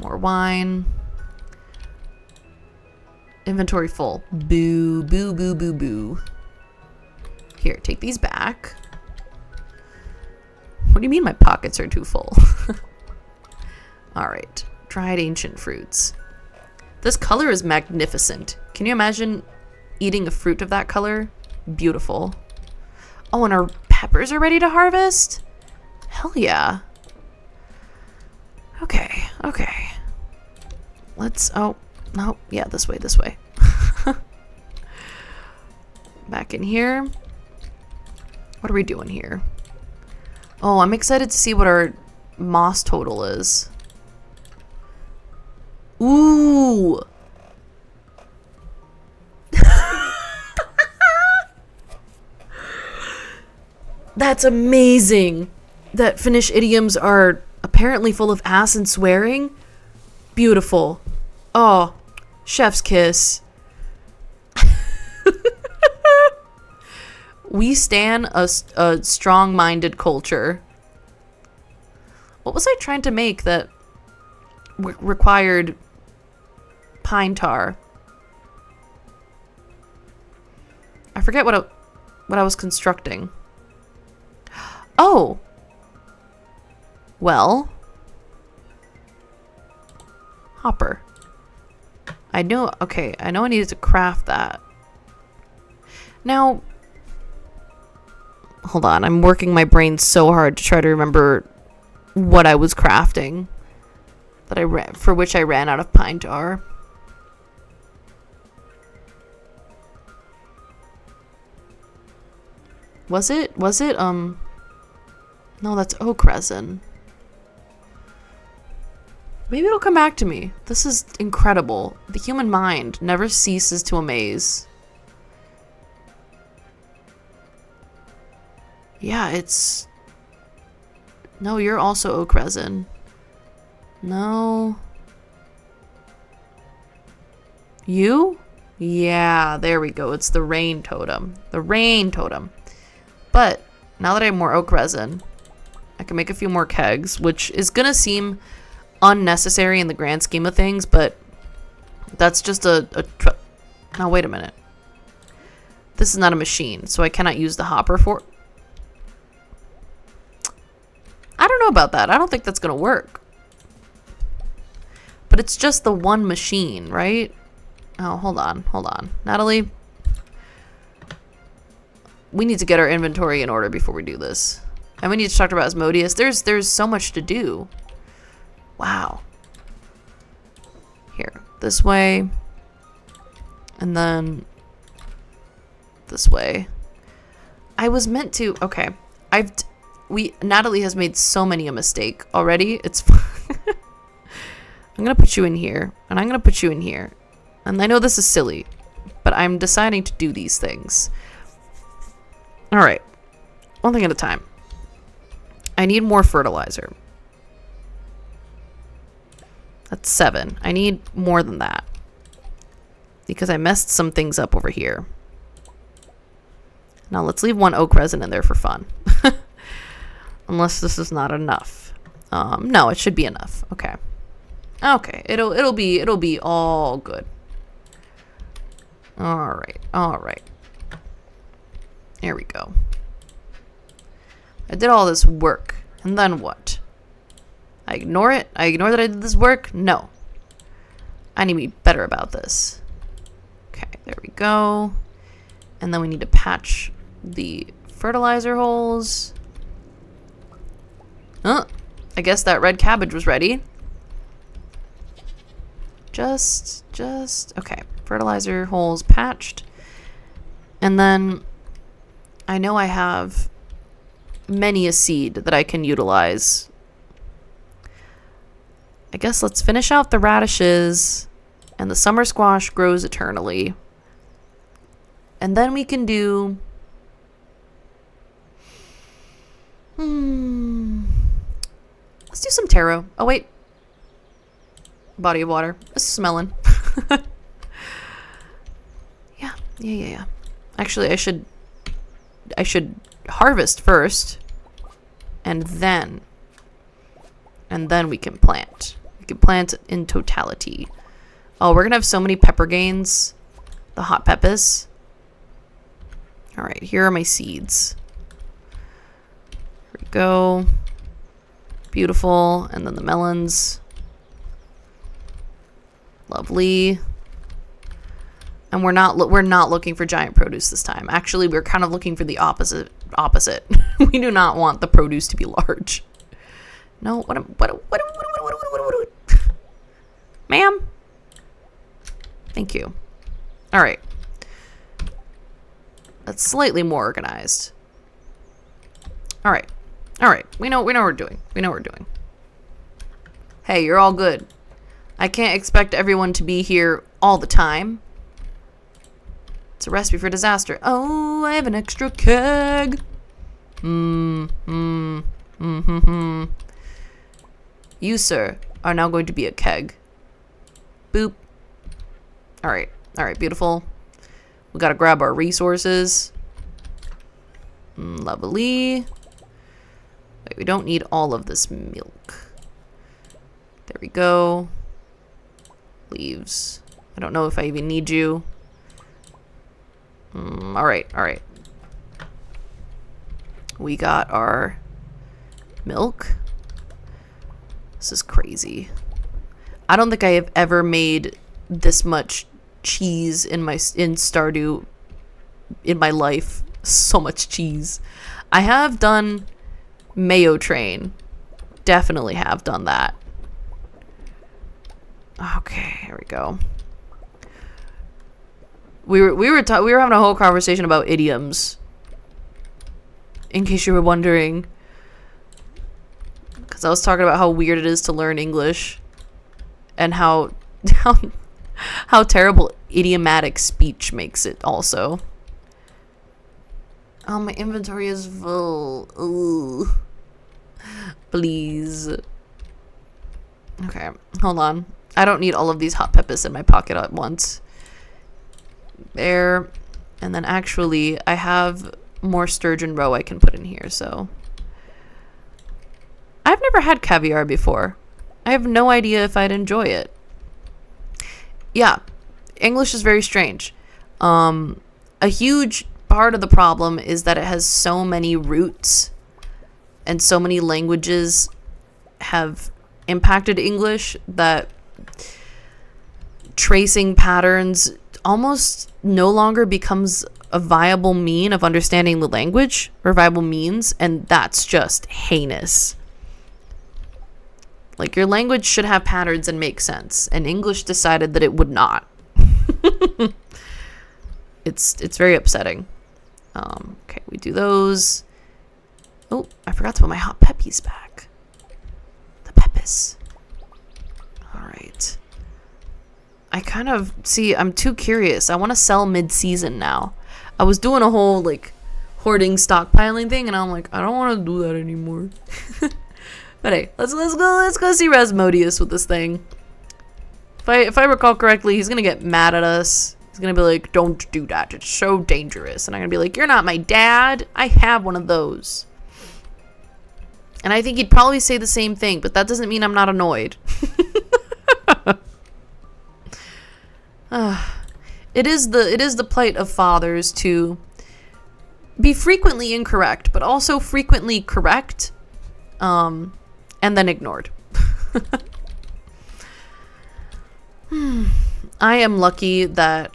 Speaker 1: More wine. Inventory full. Boo, boo, boo, boo, boo. Here, take these back. What do you mean my pockets are too full? All right. Dried ancient fruits. This color is magnificent. Can you imagine eating a fruit of that color? Beautiful. Oh, and our peppers are ready to harvest? Hell yeah. Okay. Let's... Oh, no. Yeah, this way. Back in here. What are we doing here? Oh, I'm excited to see what our moss total is. Ooh. That's amazing. That Finnish idioms are apparently full of ass and swearing. Beautiful. Oh, chef's kiss. We stan a strong-minded culture. What was I trying to make that required pine tar? I forget what I was constructing. Oh! Well... Hopper. I know, okay, I know I needed to craft that. Now... Hold on, I'm working my brain so hard to try to remember what I was crafting. For which I ran out of pine tar. Was it, no, that's oak resin. Maybe it'll come back to me. This is incredible. The human mind never ceases to amaze. Yeah, it's... No, you're also oak resin. No. You? Yeah, there we go. It's the rain totem. The rain totem. But now that I have more oak resin, I can make a few more kegs, which is going to seem unnecessary in the grand scheme of things, but that's just now, wait a minute. This is not a machine, so I cannot use the hopper for... I don't know about that. I don't think that's going to work. But it's just the one machine, right? Oh, hold on. Natalie, we need to get our inventory in order before we do this. And we need to talk about Asmodeus. There's so much to do. Wow. Here, this way. And then this way. I was meant to... Okay. Natalie has made so many a mistake already. It's fine. I'm going to put you in here. And I'm going to put you in here. And I know this is silly. But I'm deciding to do these things. Alright. One thing at a time. I need more fertilizer. That's 7. I need more than that. Because I messed some things up over here. Now let's leave 1 oak resin in there for fun. Unless this is not enough. No, it should be enough. Okay. Okay, it'll be all good. Alright. There we go. I did all this work. And then what? I ignore it? I ignore that I did this work? No. I need to be better about this. Okay, there we go. And then we need to patch the fertilizer holes. I guess that red cabbage was ready. Just, okay. Fertilizer holes patched. And then I know I have many a seed that I can utilize. I guess let's finish out the radishes, and the summer squash grows eternally. And then we can do... Let's do some taro. Oh, wait. Body of water. This is smelling. Yeah. Actually, I should harvest first, and then we can plant. We can plant in totality. Oh, we're gonna have so many pepper gains. The hot peppers. All right, here are my seeds. Here we go. Beautiful, and then the melons. Lovely. And we're not looking for giant produce this time. Actually, we're kind of looking for the opposite. We do not want the produce to be large. No, what ma'am? Thank you. All right. That's slightly more organized. All right. We know what we're doing. Hey, you're all good. I can't expect everyone to be here all the time. It's a recipe for disaster. Oh, I have an extra keg. You, sir, are now going to be a keg. Boop. All right, beautiful. We gotta grab our resources. Lovely. Wait, we don't need all of this milk. There we go. Leaves. I don't know if I even need you. Alright, alright. We got our milk. This is crazy. I don't think I have ever made this much cheese in Stardew in my life. So much cheese. I have done mayo train. Definitely have done that. Okay, here we go. We were having a whole conversation about idioms. In case you were wondering. Because I was talking about how weird it is to learn English. And how terrible idiomatic speech makes it also. Oh, my inventory is full. Ooh. Please. Okay, hold on. I don't need all of these hot peppers in my pocket at once. There. And then actually, I have more sturgeon roe I can put in here, so. I've never had caviar before. I have no idea if I'd enjoy it. Yeah, English is very strange. A huge part of the problem is that it has so many roots and so many languages have impacted English that tracing patterns almost no longer becomes a viable mean of understanding the language or viable means, and that's just heinous. Like, your language should have patterns and make sense, and English decided that it would not. It's very upsetting. Okay, we do those. Oh, I forgot to put my hot peppies back. The peppers. All right. I kind of, see, I'm too curious. I want to sell mid-season now. I was doing a whole, like, hoarding, stockpiling thing, and I'm like, I don't want to do that anymore. But hey, let's go see Rasmodius with this thing. If I recall correctly, he's gonna get mad at us. He's gonna be like, "Don't do that. It's so dangerous." And I'm gonna be like, "You're not my dad. I have one of those." And I think he'd probably say the same thing, but that doesn't mean I'm not annoyed. It is the plight of fathers to be frequently incorrect, but also frequently correct. And then ignored. I am lucky that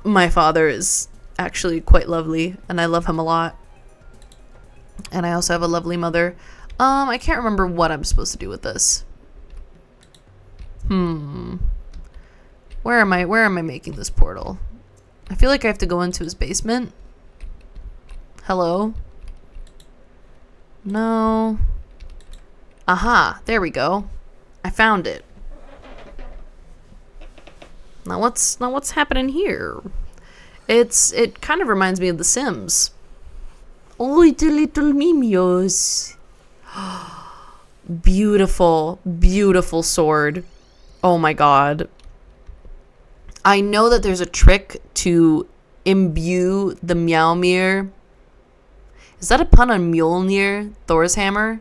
Speaker 1: my father is actually quite lovely, and I love him a lot. And I also have a lovely mother. I can't remember what I'm supposed to do with this. Where am I making this portal? I feel like I have to go into his basement. Hello? No. Aha, there we go. I found it. Now what's happening here? It kind of reminds me of The Sims. Oh, the little mimios. Beautiful, beautiful sword. Oh my god. I know that there's a trick to imbue the Meowmere. Is that a pun on Mjolnir, Thor's hammer?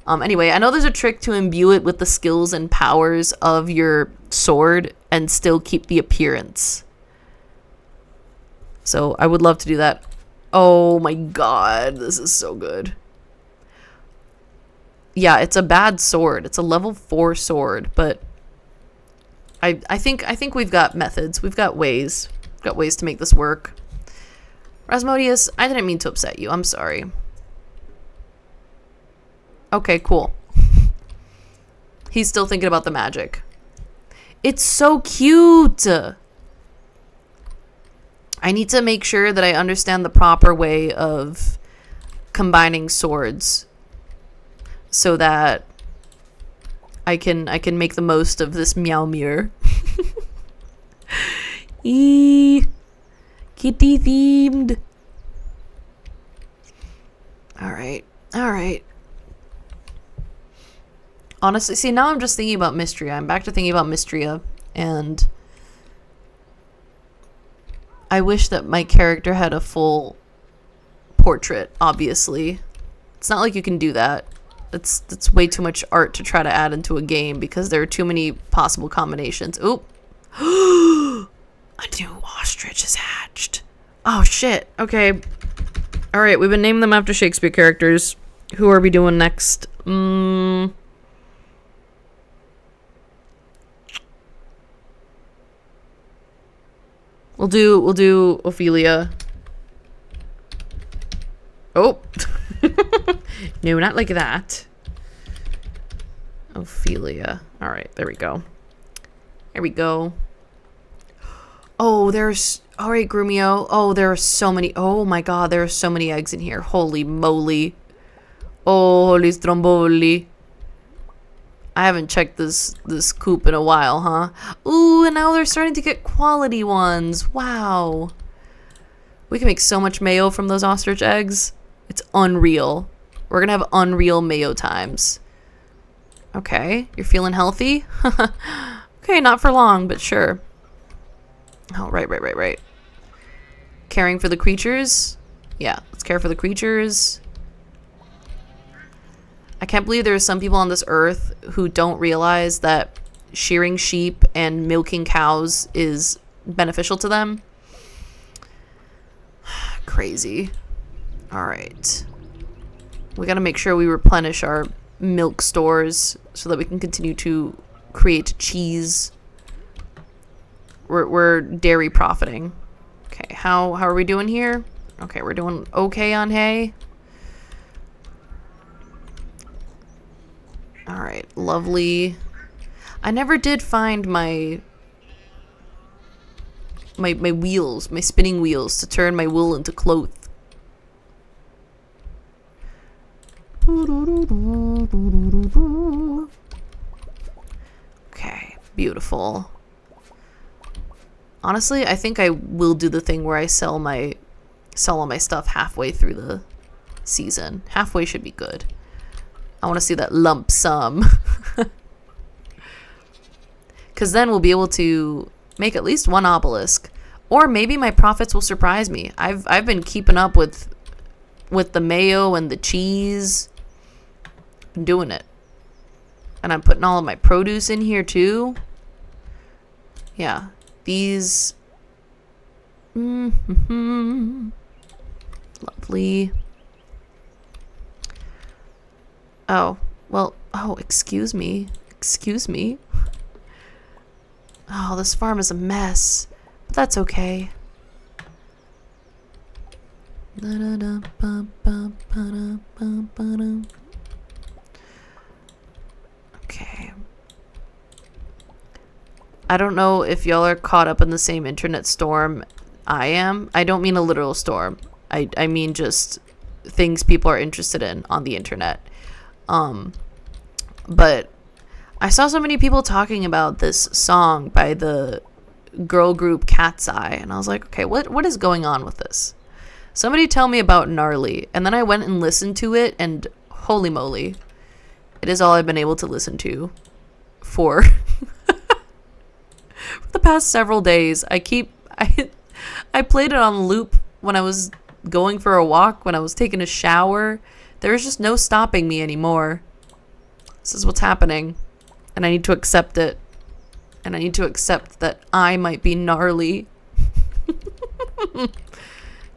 Speaker 1: Anyway, I know there's a trick to imbue it with the skills and powers of your sword and still keep the appearance. So I would love to do that. Oh my god, this is so good. Yeah, it's a bad sword. It's a level 4 sword, but I think we've got methods. We've got ways. We've got ways to make this work. Rasmodius, I didn't mean to upset you. I'm sorry. Okay, cool. He's still thinking about the magic. It's so cute. I need to make sure that I understand the proper way of combining swords so that I can make the most of this Meowmere. Kitty themed. All right. Honestly, see, now I'm just thinking about Mystria. I'm back to thinking about Mystria, and I wish that my character had a full portrait, obviously. It's not like you can do that. It's way too much art to try to add into a game because there are too many possible combinations. Oop. A new ostrich is hatched. Oh, shit. Okay. All right, we've been naming them after Shakespeare characters. Who are we doing next? We'll do Ophelia. Oh. No, not like that. Ophelia. All right, there we go. There we go. Oh, there's... All right, Grumio. Oh, there are so many... Oh, my God, there are so many eggs in here. Holy moly. Oh, holy stromboli. I haven't checked this coop in a while, huh? Ooh, and now they're starting to get quality ones. Wow. We can make so much mayo from those ostrich eggs. It's unreal. We're going to have unreal mayo times. Okay, you're feeling healthy? Okay, not for long, but sure. Oh, right. Caring for the creatures? Yeah, let's care for the creatures. I can't believe there are some people on this earth who don't realize that shearing sheep and milking cows is beneficial to them. Crazy. Alright. We gotta make sure we replenish our milk stores so that we can continue to create cheese. We're dairy profiting. Okay, how are we doing here? Okay, we're doing okay on hay. Alright, lovely. I never did find my wheels, my spinning wheels to turn my wool into cloth. Okay, beautiful. Honestly, I think I will do the thing where I sell all my stuff halfway through the season. Halfway should be good. I want to see that lump sum. Because then we'll be able to make at least one obelisk. Or maybe my profits will surprise me. I've been keeping up with the mayo and the cheese. I'm doing it. And I'm putting all of my produce in here too. Yeah. These. Lovely. Oh, well, oh, excuse me. Excuse me. Oh, this farm is a mess. But that's okay. Okay. I don't know if y'all are caught up in the same internet storm I am. I don't mean a literal storm. I mean just things people are interested in on the internet. But I saw so many people talking about this song by the girl group Cat's Eye, and I was like, okay, what is going on with this? Somebody tell me about Gnarly. And then I went and listened to it, and holy moly, it is all I've been able to listen to for the past several days. I played it on loop when I was going for a walk, when I was taking a shower. There's just no stopping me anymore. This is what's happening. And I need to accept it. And I need to accept that I might be gnarly.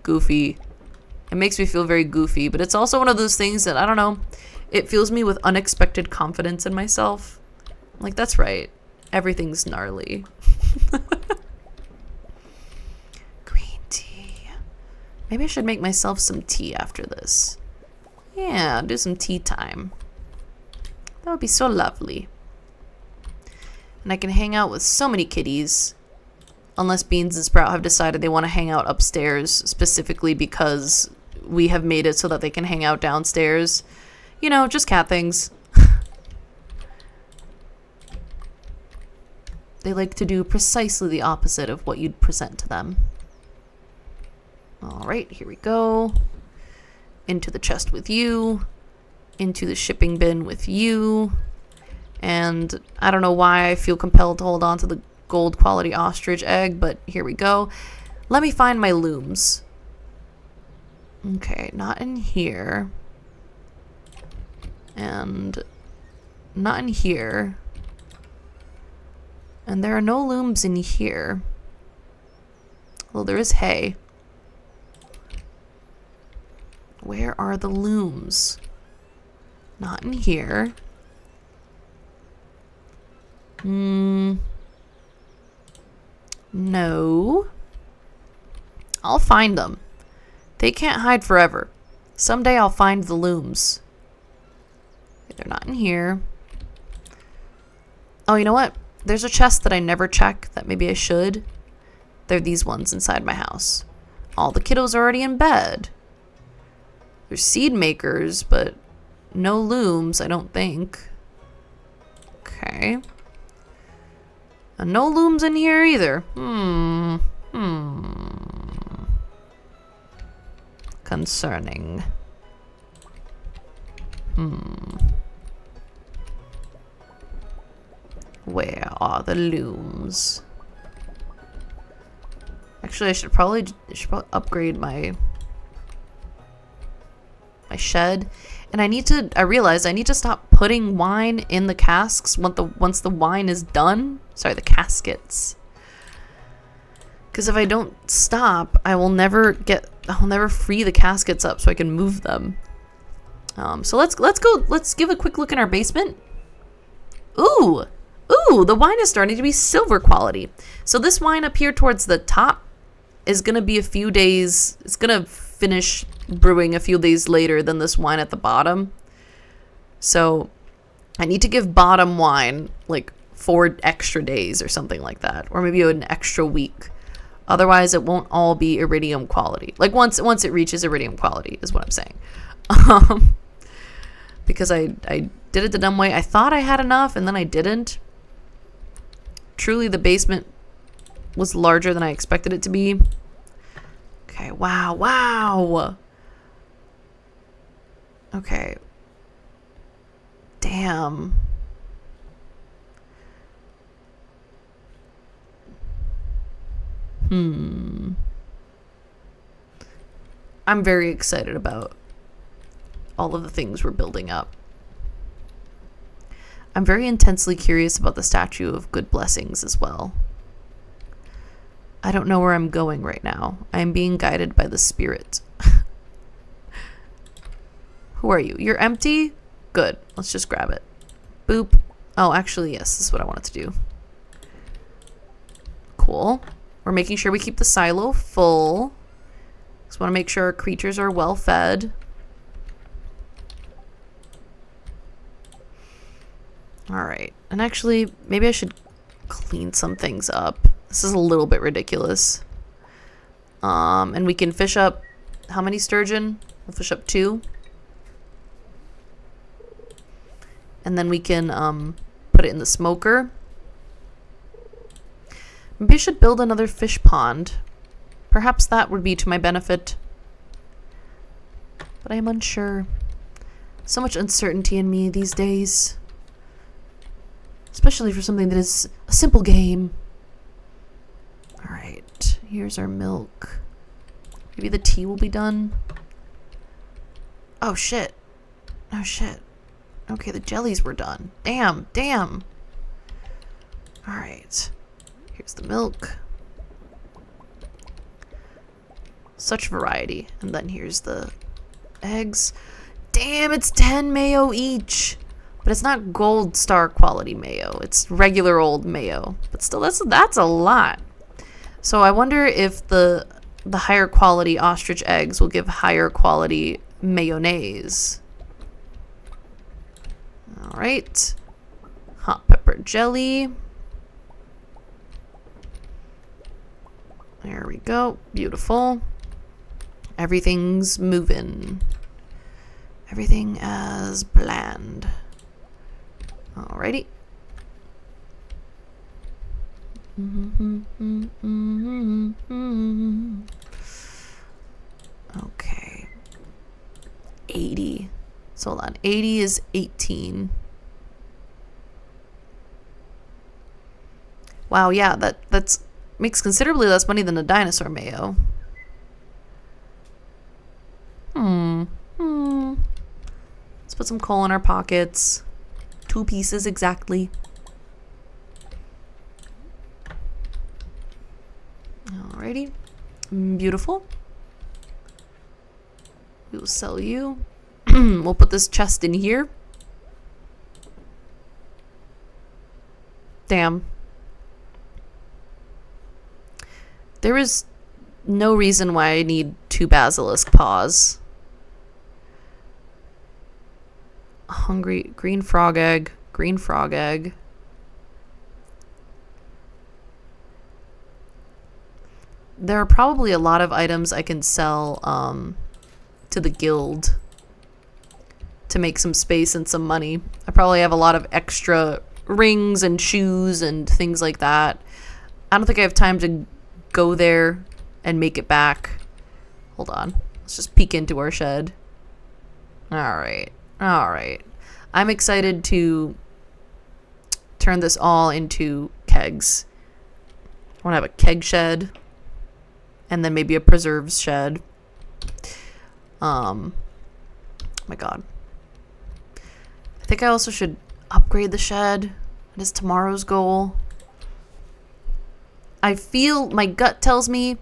Speaker 1: Goofy. It makes me feel very goofy. But it's also one of those things that, I don't know, it fills me with unexpected confidence in myself. I'm like, that's right. Everything's gnarly. Green tea. Maybe I should make myself some tea after this. Yeah, do some tea time. That would be so lovely. And I can hang out with so many kitties. Unless Beans and Sprout have decided they want to hang out upstairs specifically because we have made it so that they can hang out downstairs. You know, just cat things. They like to do precisely the opposite of what you'd present to them. Alright, here we go. Into the chest with you. Into the shipping bin with you. And I don't know why I feel compelled to hold on to the gold quality ostrich egg, but here we go. Let me find my looms. Okay, not in here. And not in here. And there are no looms in here. Well, there is hay. Where are the looms? Not in here. No. I'll find them. They can't hide forever. Someday I'll find the looms. They're not in here. Oh, you know what? There's a chest that I never check that maybe I should. They're these ones inside my house. All the kiddos are already in bed. There's seed makers, but no looms, I don't think. Okay. And no looms in here either. Concerning. Where are the looms? Actually, I should probably upgrade my shed. And I realized I need to stop putting wine in the casks once the wine is done. Sorry, the caskets. Because if I don't stop, I'll never free the caskets up so I can move them. So let's give a quick look in our basement. Ooh, the wine is starting to be silver quality. So this wine up here towards the top is gonna be a few days. It's gonna finish brewing a few days later than this wine at the bottom. So I need to give bottom wine like 4 extra days or something like that, or maybe an extra week. Otherwise, it won't all be iridium quality. Like once it reaches iridium quality is what I'm saying. Because I did it the dumb way. I thought I had enough, and then I didn't. Truly, the basement was larger than I expected it to be. Okay, wow. Okay. Damn. I'm very excited about all of the things we're building up. I'm very intensely curious about the statue of good blessings as well. I don't know where I'm going right now. I am being guided by the spirit. Who are you? You're empty? Good. Let's just grab it. Boop. Oh, actually, yes. This is what I wanted to do. Cool. We're making sure we keep the silo full. Just want to make sure our creatures are well fed. Alright. And actually, maybe I should clean some things up. This is a little bit ridiculous. And we can fish up... How many sturgeon? We'll fish up 2. And then we can put it in the smoker. Maybe I should build another fish pond. Perhaps that would be to my benefit. But I am unsure. So much uncertainty in me these days. Especially for something that is a simple game. Alright, here's our milk. Maybe the tea will be done. Oh shit. Oh shit. Okay, the jellies were done. Damn. Alright. Here's the milk. Such variety. And then here's the eggs. Damn, it's 10 mayo each. But it's not gold star quality mayo. It's regular old mayo. But still, that's a lot. So I wonder if the higher quality ostrich eggs will give higher quality mayonnaise. Alright. Hot pepper jelly. There we go. Beautiful. Everything's moving. Everything as planned. Alrighty. Okay. 80. So hold on. 80 is 18. Wow, yeah, that's makes considerably less money than a dinosaur mayo. some coal in our pockets. 2 pieces exactly. Alrighty. Beautiful. We will sell you. We'll put this chest in here. Damn. There is no reason why I need 2 basilisk paws. Hungry green frog egg. Green frog egg. There are probably a lot of items I can sell to the guild to make some space and some money. I probably have a lot of extra rings and shoes and things like that. I don't think I have time to go there and make it back. Hold on. Let's just peek into our shed. Alright. Alright. I'm excited to turn this all into kegs. I want to have a keg shed. And then maybe a preserves shed. Oh my god. I think I also should upgrade the shed. That is tomorrow's goal. I feel, my gut tells me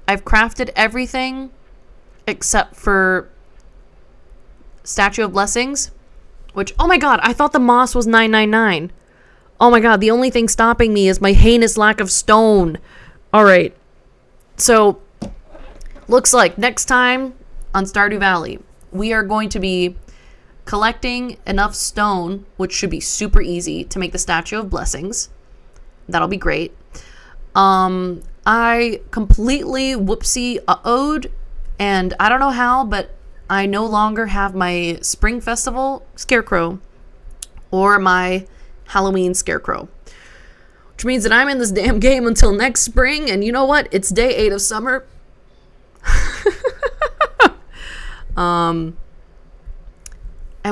Speaker 1: I've crafted everything except for Statue of Blessings. Which, oh my god, I thought the moss was 999. Oh my god, the only thing stopping me is my heinous lack of stone. Alright. So, looks like next time on Stardew Valley, we are going to be collecting enough stone, which should be super easy, to make the Statue of Blessings. That'll be great. I completely whoopsie uh-oh'd, and I don't know how, but I no longer have my Spring Festival Scarecrow or my Halloween Scarecrow. Which means that I'm in this damn game until next spring, and you know what? It's day 8 of summer. And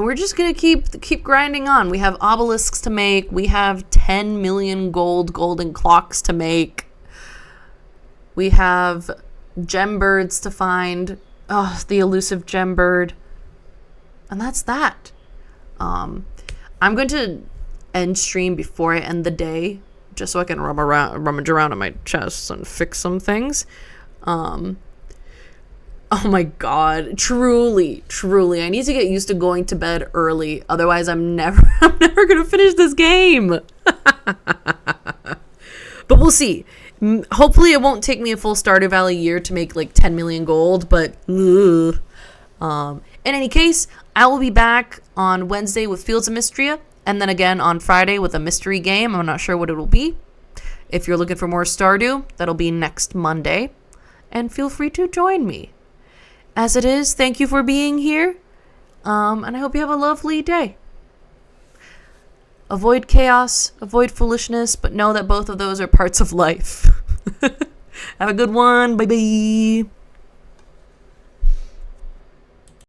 Speaker 1: we're just gonna keep grinding on. We have obelisks to make. We have 10 million golden clocks to make. We have gem birds to find. Oh, the elusive gem bird. And that's that. I'm going to end stream before I end the day, just so I can rummage around in my chest and fix some things. Oh my god, truly, I need to get used to going to bed early. Otherwise, I'm never gonna finish this game. But we'll see. Hopefully, it won't take me a full Stardew Valley year to make like 10 million gold. But in any case, I will be back on Wednesday with Fields of Mystria, and then again on Friday with a mystery game. I'm not sure what it will be. If you're looking for more Stardew, that'll be next Monday, and feel free to join me. As it is, thank you for being here, and I hope you have a lovely day. Avoid chaos, avoid foolishness, but know that both of those are parts of life. Have a good one. Bye-bye.